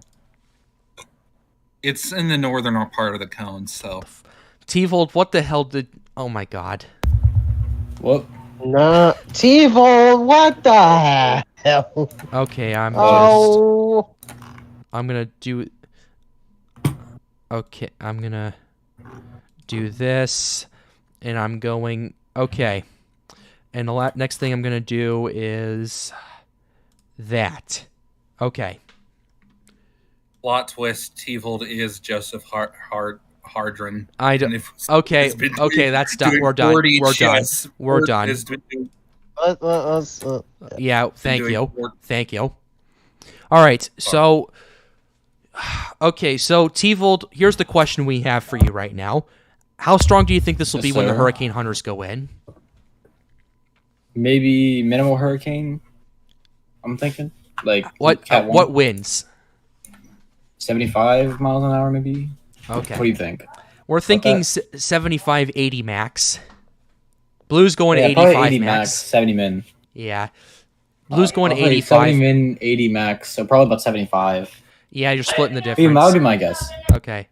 It's in the northern part of the cone, so. T-Volt, what the hell did... Oh, my God. What? No, T-Volt, what the hell? Okay, I'm gonna do... Okay, I'm gonna do this, and I'm going... Okay. And the next thing I'm gonna do is... that. Okay. Plot twist, T-Volt is Joseph Hardren. I don't... Okay, that's done. We're done. We're done. Yeah, thank you. All right, so... Okay, so T-Volt, here's the question we have for you right now. How strong do you think this will be when the hurricane hunters go in? Maybe minimal hurricane, I'm thinking. Like what winds? 75 miles an hour, maybe. Okay. What do you think? We're thinking 75, 80 max. Blue's going 85 80 max. 70 min. Yeah. Blue's going 85. 70 min, 80 max, so probably about 75. Yeah, you're splitting the difference. That would be my guess. Okay.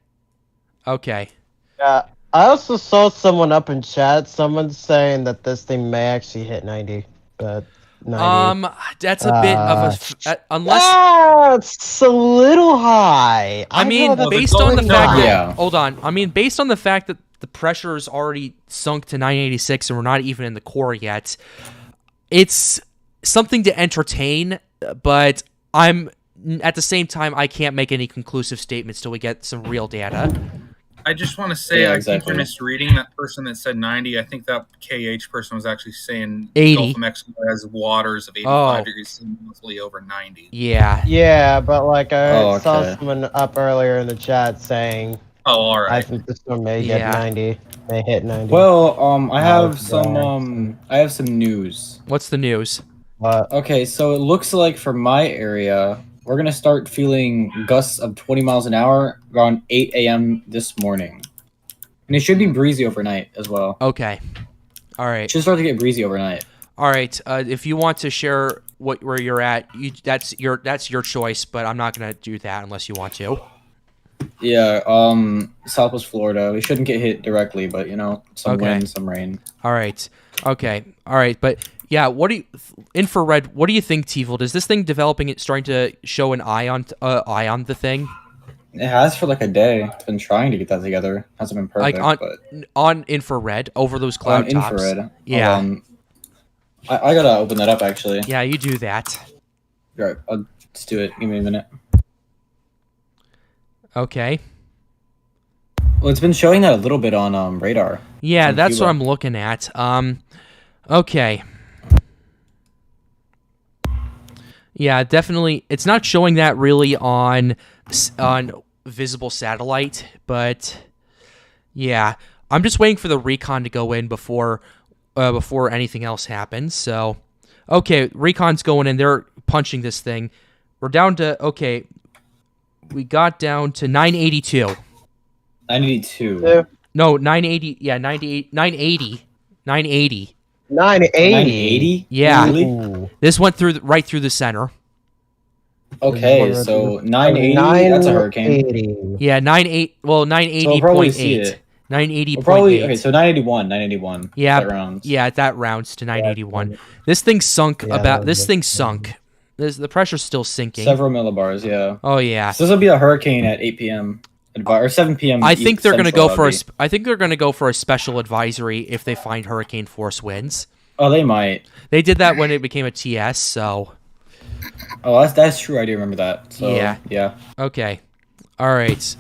Yeah, I also saw someone up in chat. Someone saying that this thing may actually hit 90, but 90. That's a bit of a unless it's a little high. I mean, based on the fact that hold on. I mean, based on the fact that the pressure is already sunk to 986 and we're not even in the core yet, it's something to entertain. But at the same time, I can't make any conclusive statements till we get some real data. I just want to say, I think you're misreading that person that said 90. I think that KH person was actually saying 80. Gulf of Mexico has waters of 85 degrees, mostly over 90. Yeah, but like I saw someone up earlier in the chat saying, all right. I think this one may get 90. May hit 90. Well, I have some news. What's the news? Okay, so it looks like for my area, we're going to start feeling gusts of 20 miles an hour around 8 a.m. this morning. And it should be breezy overnight as well. Okay. All right. It should start to get breezy overnight. All right. If you want to share where you're at, that's your choice. But I'm not gonna do that unless you want to. Yeah. Southwest Florida. We shouldn't get hit directly, but some wind, some rain. All right. Okay. All right. But yeah, infrared? What do you think, Teevil? Is this thing developing? It's starting to show an eye on the thing. It has for like a day. It's been trying to get that together. Hasn't been perfect. Like but on infrared over those cloud tops. Infrared. Yeah. I gotta open that up actually. Yeah, you do that. Right. Let's do it. Give me a minute. Okay. Well, it's been showing that a little bit on radar. Yeah, that's what I'm looking at. Okay. Yeah, definitely. It's not showing that really on visible satellite, but yeah, I'm just waiting for the recon to go in before anything else happens. So, okay, recon's going in. They're punching this thing. We're down to we got down to 982. 982. Yeah. No, 980. Yeah, 98. 980. 980. 980. 980? Yeah. Really? Ooh. This went right through the center. Okay, so 980. That's a hurricane. 980. Yeah, 980.8. 980.8. Probably okay. So 981. Yeah, that rounds. Yeah, that rounds to 981. This thing sunk This thing sunk. The pressure's still sinking. Several millibars. Yeah. Oh yeah. So this will be a hurricane at 8 p.m. or 7 p.m. I think they're going to go for I think they're going to go for a special advisory if they find hurricane force winds. Oh, they might. They did that when it became a TS. So. Oh, that's true. I do remember that. So, yeah. Okay. All right.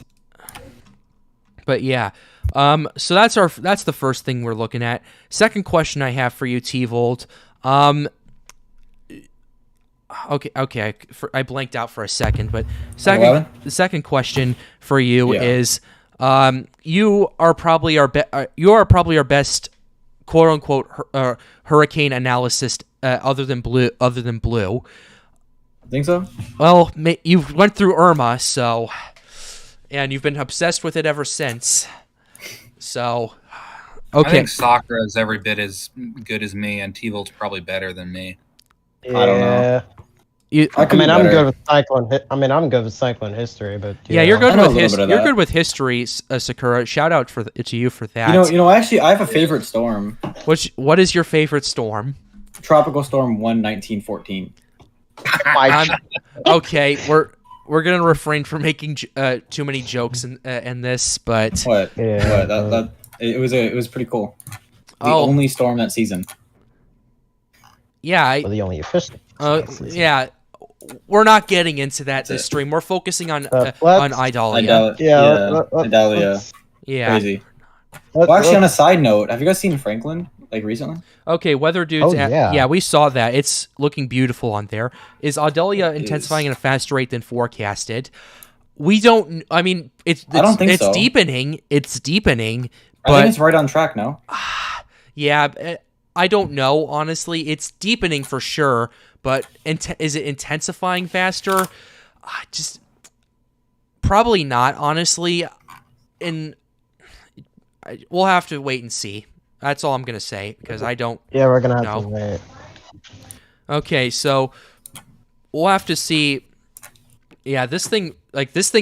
But yeah. So that's the first thing we're looking at. Second question I have for you, T-Volt. Okay. I blanked out for a second, but the second question for you is, you are probably our best quote unquote hurricane analyst other than Blue. Think so? Well, you've went through Irma, and you've been obsessed with it ever since. So, okay. I think Sakura is every bit as good as me, and T-Volt's probably better than me. Yeah. I don't know. I'm good with cyclone. I'm good with cyclone history, but you're good with history. You're good with history, Sakura. Shout out to you for that. Actually, I have a favorite storm. What is your favorite storm? Tropical Storm 1/1914. Okay, we're gonna refrain from making too many jokes in this, but what? Yeah. What? It was pretty cool. The only storm that season. Yeah. The only official. Yeah. We're not getting into that this stream. We're focusing on Idalia. Idalia. Yeah. Crazy. Well, actually, on a side note, have you guys seen Franklin recently? Okay, weather dudes. Yeah, we saw that. It's looking beautiful on there. Is Idalia intensifying at a faster rate than forecasted? We don't. I mean, I don't think so. It's deepening. But I think it's right on track now. Yeah, I don't know. Honestly, it's deepening for sure. But is it intensifying faster? Just probably not, honestly. We'll have to wait and see. That's all I'm gonna say because I don't. Yeah, we're gonna have to wait. Okay, so we'll have to see. Yeah, this thing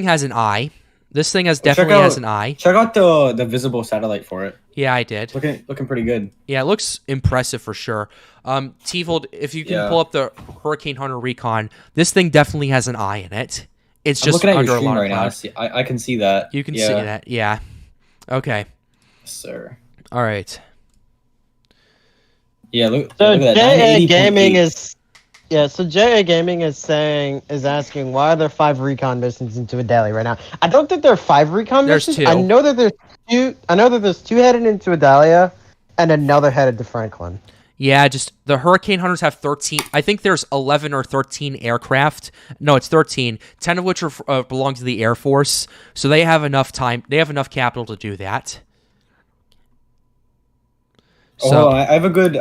has an eye. This thing definitely has an eye. Check out the visible satellite for it. Yeah, I did. Looking pretty good. Yeah, it looks impressive for sure. T-Volt, if you can pull up the Hurricane Hunter Recon, this thing definitely has an eye in it. It's just looking at under your a lot right of now. I can see that. You can see that. Yeah. Okay. Yes, sir. All right. Yeah. Look so at that. JA Gaming is. Yeah, so JA Gaming is asking why are there 5 recon missions into Idalia right now? I don't think there are 5 recon missions. There's 2. I know that there's 2 headed into Idalia and another headed to Franklin. Yeah, just the Hurricane Hunters have 13. I think there's 11 or 13 aircraft. No, it's 13. 10 of which belong to the Air Force. So they have enough time. They have enough capital to do that. So I have a good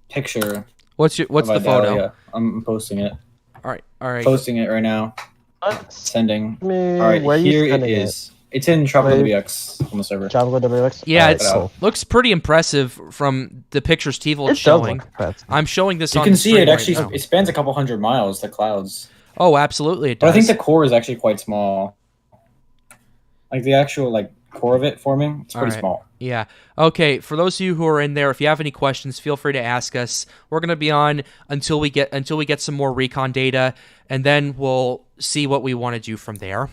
picture. What's the photo? I'm posting it. All right. Posting it right now. Sending. All right, here it is. It's in Tropical WX on the server. Tropical WX. Yeah, Alright, it cool. looks pretty impressive from the pictures Tevold's It does showing. look impressive. I'm showing this You on can the see stream it actually. right now. It spans a couple hundred miles. The clouds. Oh, absolutely, it But does. I think the core is actually quite small. Like the actual core of it forming, it's pretty Alright. small. Yeah. Okay, for those of you who are in there, if you have any questions, feel free to ask us. We're going to be on until we get some more recon data, and then we'll see what we want to do from there.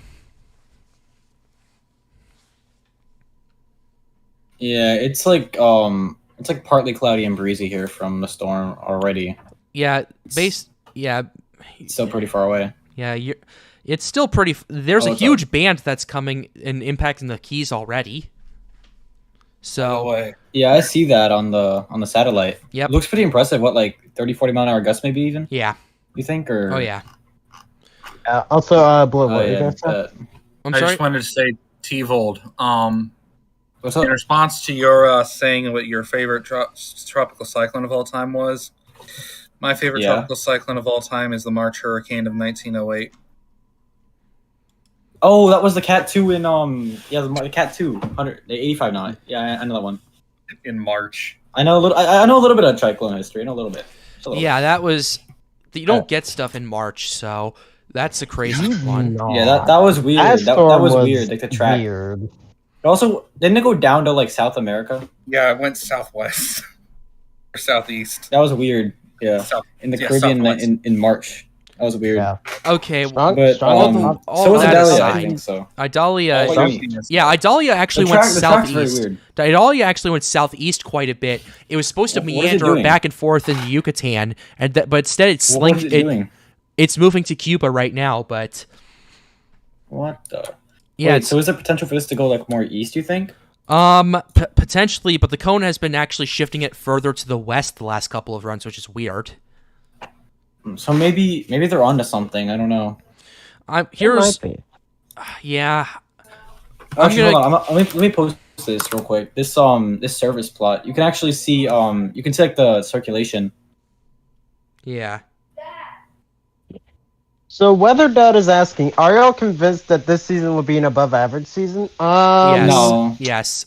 Yeah, it's like partly cloudy and breezy here from the storm already. Yeah, It's still pretty far away. Yeah, it's still pretty. There's a it's huge band that's coming and impacting the Keys already. So Yeah, I see that on the satellite. Yep. It looks pretty impressive. What, like 30-40 mile an hour gusts maybe even? yeah. You think? Or Oh yeah. Also, Blue, what Oh, were you yeah, gonna say? I'm I sorry. just wanted to say, T-Vold, what's up? in response to your saying what your favorite tropical cyclone of all time was, my favorite Yeah. tropical cyclone of all time is the March hurricane of 1908. Oh, that was the Cat 2 in the Cat 2, 85 knot. Yeah, I know that one. In March. I know a little. I know a little bit of cyclone history. I know a little bit. Just a little Yeah, that was. You don't get stuff in March, so that's a crazy one. No. Yeah, that was weird. That storm was weird. Like the track. Weird. Also, didn't it go down to like South America? Yeah, it went southwest. Or southeast. That was weird. Yeah, South, in the yeah, Caribbean southwest. in March. That was weird. Yeah. Okay, Strong, But strong, all so was that Idalia, aside- I think so. Idalia. Oh, Strong. Yeah, Idalia actually The went track's very southeast. weird. Idalia actually went southeast quite a bit. It was supposed to What is it meander doing? back and forth in Yucatan, but instead it's What was it doing? It's moving to Cuba right now. But What the? yeah, Wait, so is there potential for this to go like more east? You think? potentially. But the cone has been actually shifting it further to the west the last couple of runs, which is weird. So maybe they're onto something. I don't know. Here's It might be. yeah. Actually, hold on. Let me post this real quick. This this service plot. You can actually see you can see like the circulation. Yeah. So Weather Dad is asking, are y'all convinced that this season will be an above average season? Yes. No. Yes.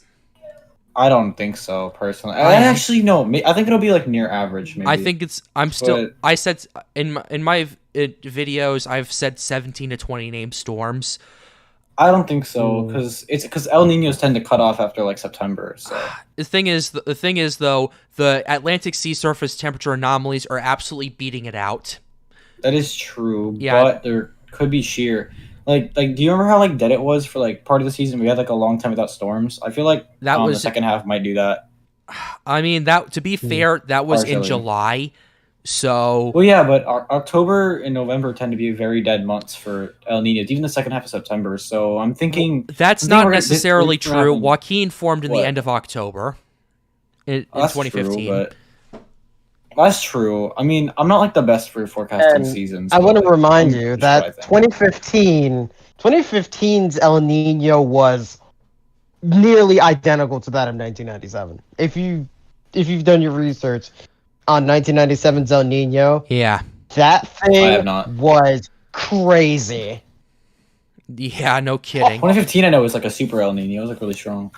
I don't think so personally. I- I actually no. I think it'll be like near average. Maybe. I think it's. I'm still. But- I said in my videos, I've said 17 to 20 named storms. I don't think so because El Niños tend to cut off after like September. So The thing is though, the Atlantic sea surface temperature anomalies are absolutely beating it out. that is true. Yeah. But there could be sheer. Like, do you remember how like dead it was for like part of the season? We had like a long time without storms. I feel like That the was. second half might do that. I mean, that to be fair, that was in Partially. July. So Well, yeah, but October and November tend to be very dead months for El Niños, even the second half of September. So I'm thinking that's I think not we're gonna- necessarily this is gonna true. happen. Joaquin formed in the What? end of October. In that's 2015. true, but that's true. I mean, I'm not like the best for forecasting And seasons. I want to but remind I'm you just that what I think. 2015's El Nino was nearly identical to that of 1997. If you've done your research on 1997's El Nino, Yeah. that I thing have not. was crazy. Yeah, no kidding. 2015, I know, was like a super El Nino. It was like really strong.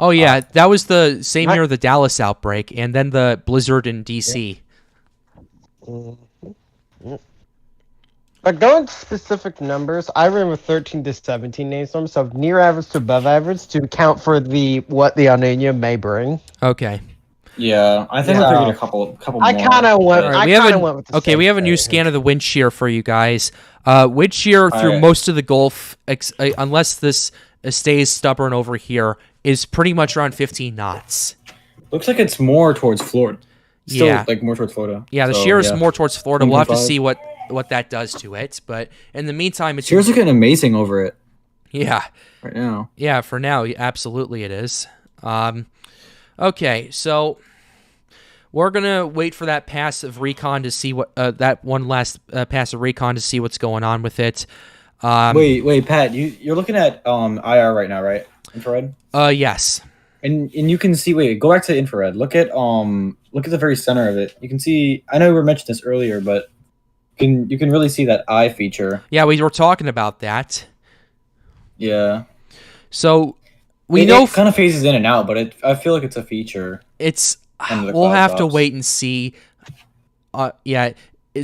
Oh yeah, that was the same Right. year of the Dallas outbreak, and then the blizzard in DC. But going to specific numbers, I remember 13 to 17 named storms, so near average to above average to account for what the El Nino may bring. Okay. Yeah, I think Yeah. we'll get a couple I more. kind of went. All right, I we have kind a- of went with the Okay, same we have a new thing. scan of the wind shear for you guys. Wind shear through Alright. most of the Gulf, unless this stays stubborn over here, is pretty much around 15 knots. Looks like it's more towards Florida. Still, Yeah. like more towards Florida. Yeah, the So, shear is yeah. more towards Florida. We'll have to 1.5. see what that does to it. But in the meantime, it's Shear's looking amazing over it yeah. right now. Yeah, for now, absolutely it is. Okay, so we're gonna wait for that pass of recon to see what that one last pass of recon to see what's going on with it. Wait, Pat, you're looking at IR right now, right? Infrared. Yes. And you can see. Wait, go back to infrared. Look at the very center of it. You can see. I know we mentioned this earlier, but you can really see that eye feature. Yeah, we were talking about that. Yeah. So It kind of phases in and out, but I feel like it's a feature. We'll have to wait and see.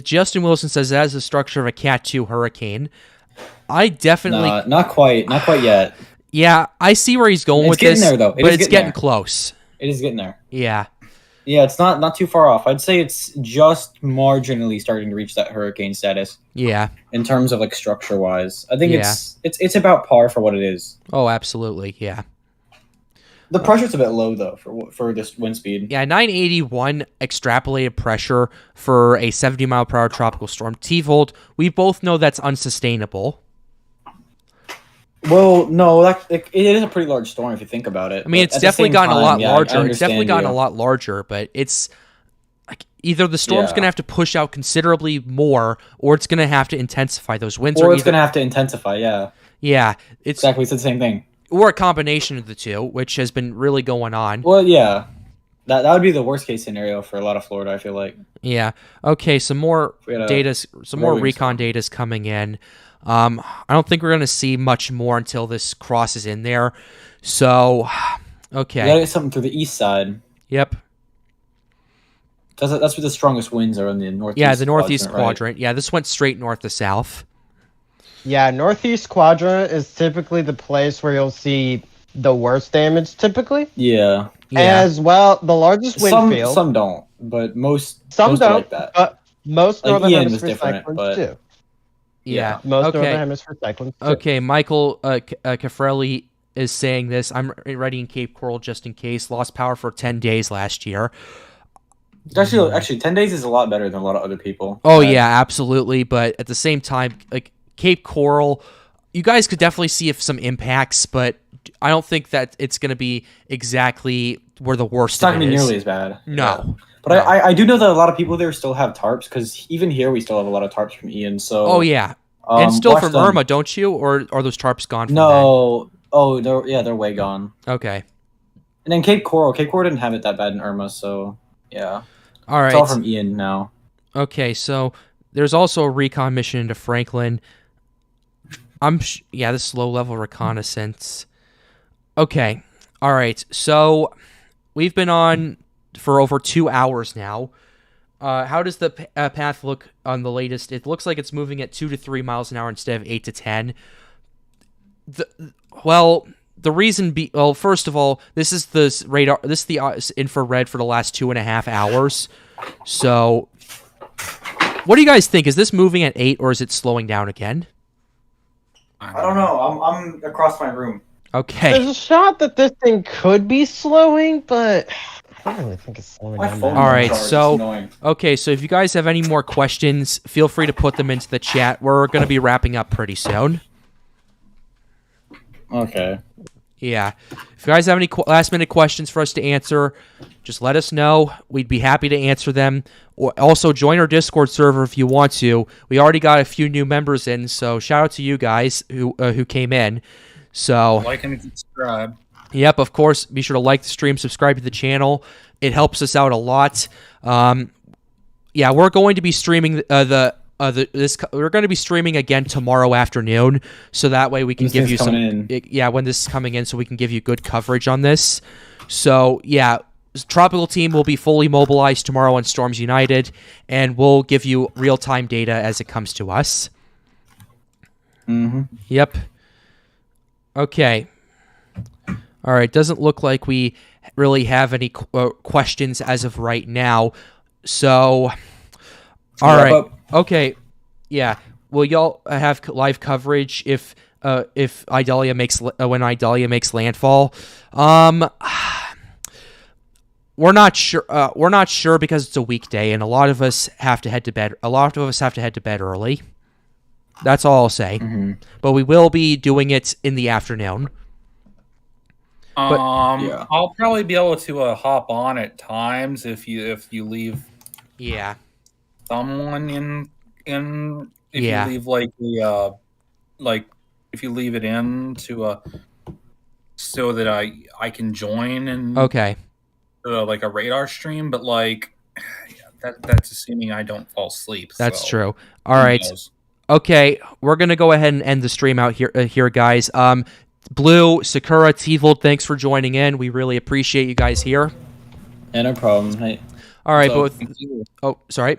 Justin Wilson says that is the structure of a Cat 2 hurricane. I definitely not quite yet. Yeah, I see where he's going with this. It's getting there though. But it's getting close. It is getting there. Yeah. Yeah, it's not too far off. I'd say it's just marginally starting to reach that hurricane status. Yeah. In terms of like structure wise, I think it's about par for what it is. Oh, absolutely. Yeah. The pressure's a bit low though for this wind speed. Yeah, 981 extrapolated pressure for a 70-mile-per-hour tropical storm. T-Volt, we both know that's unsustainable. Well, no, it is a pretty large storm if you think about it. I mean, it's definitely gotten a lot larger. It's definitely gotten a lot larger, but it's like either the storm's going to have to push out considerably more, or it's going to have to intensify. Those winds or it's going to have to intensify. Yeah. Yeah, it's the same thing. Or a combination of the two, which has been really going on. Well, yeah, that would be the worst case scenario for a lot of Florida. I feel like. Yeah. Okay. Some more data. Some more recon data is coming in. I don't think we're going to see much more until this crosses in there. So, okay. We got to get something through the east side. Yep. That's where the strongest winds are in the northeast. Yeah, the northeast quadrant. Right? Yeah, this went straight north to south. Yeah, northeast quadrant is typically the place where you'll see the worst damage. Typically. Yeah. As well, the largest wind field. Some don't, but most. Some don't. Like that. But most northern Ian hemisphere cyclones do. Yeah. Most northern hemisphere cyclones too. Okay, Michael Cafrelli is saying this. I'm ready in Cape Coral just in case. Lost power for 10 days last year. Actually, 10 days is a lot better than a lot of other people. Oh, yeah, absolutely. But at the same time, like Cape Coral, you guys could definitely see some impacts, but I don't think that it's going to be exactly where the worst. It's not going to be nearly as bad. No. Yeah. But I do know that a lot of people there still have tarps, because even here we still have a lot of tarps from Ian. So. Oh yeah, and still from Irma, don't you? Or are those tarps gone? From no. Then? Oh, they're way gone. Okay. And then Cape Coral didn't have it that bad in Irma, so yeah. All right. It's all from Ian now. Okay, so there's also a recon mission into Franklin. This low-level reconnaissance. Okay. All right. So we've been on for over 2 hours now. How does the path look on the latest? It looks like it's moving at 2 to 3 miles an hour instead of 8 to 10. The reason first of all, this is the radar. This is the infrared for the last 2.5 hours. So, what do you guys think? Is this moving at 8 or is it slowing down again? I don't know. I'm across my room. Okay. There's a shot that this thing could be slowing, but I don't really think it's slowing down. All right, so if you guys have any more questions, feel free to put them into the chat. We're going to be wrapping up pretty soon. Okay. Yeah. If you guys have any last-minute questions for us to answer, just let us know. We'd be happy to answer them. Or also, join our Discord server if you want to. We already got a few new members in, so shout out to you guys who came in. So like and subscribe. Yep, of course. Be sure to like the stream, subscribe to the channel. It helps us out a lot. We're going to be streaming we're going to be streaming again tomorrow afternoon, so that way we can give you some. When this is coming in, so we can give you good coverage on this. So Tropical Team will be fully mobilized tomorrow on Storms United, and we'll give you real-time data as it comes to us. Mm-hmm. Yep. Okay. All right. Doesn't look like we really have any questions as of right now. So, all right. Okay. Yeah. Will y'all have live coverage if Idalia makes when Idalia makes landfall? We're not sure. We're not sure because it's a weekday, and a lot of us have to head to bed. A lot of us have to head to bed early. That's all I'll say. Mm-hmm. But we will be doing it in the afternoon. I'll probably be able to hop on at times if you leave. Yeah. Someone in you leave if you leave it in to so that I can join and okay. Like a radar stream, but that's assuming I don't fall asleep. That's true. All right. Okay, we're gonna go ahead and end the stream out here, guys. Blue, Sakura, T-Volt, thanks for joining in. We really appreciate you guys here. Yeah, no problem. Hey, all right, so, but oh, sorry.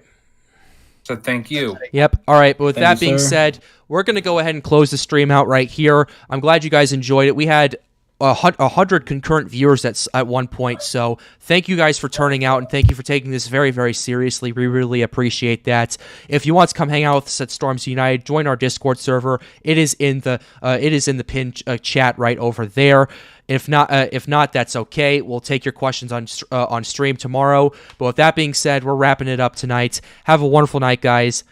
So thank you. Yep. All right. But with Thank that you, being sir. said, we're going to go ahead and close the stream out right here. I'm glad you guys enjoyed it. We had 100 concurrent viewers at one point. So thank you guys for turning out, and thank you for taking this very, very seriously. We really appreciate that. If you want to come hang out with us at Storms United, join our Discord server. It is in the pinned chat right over there. If not, that's okay. We'll take your questions on stream tomorrow. But with that being said, we're wrapping it up tonight. Have a wonderful night, guys.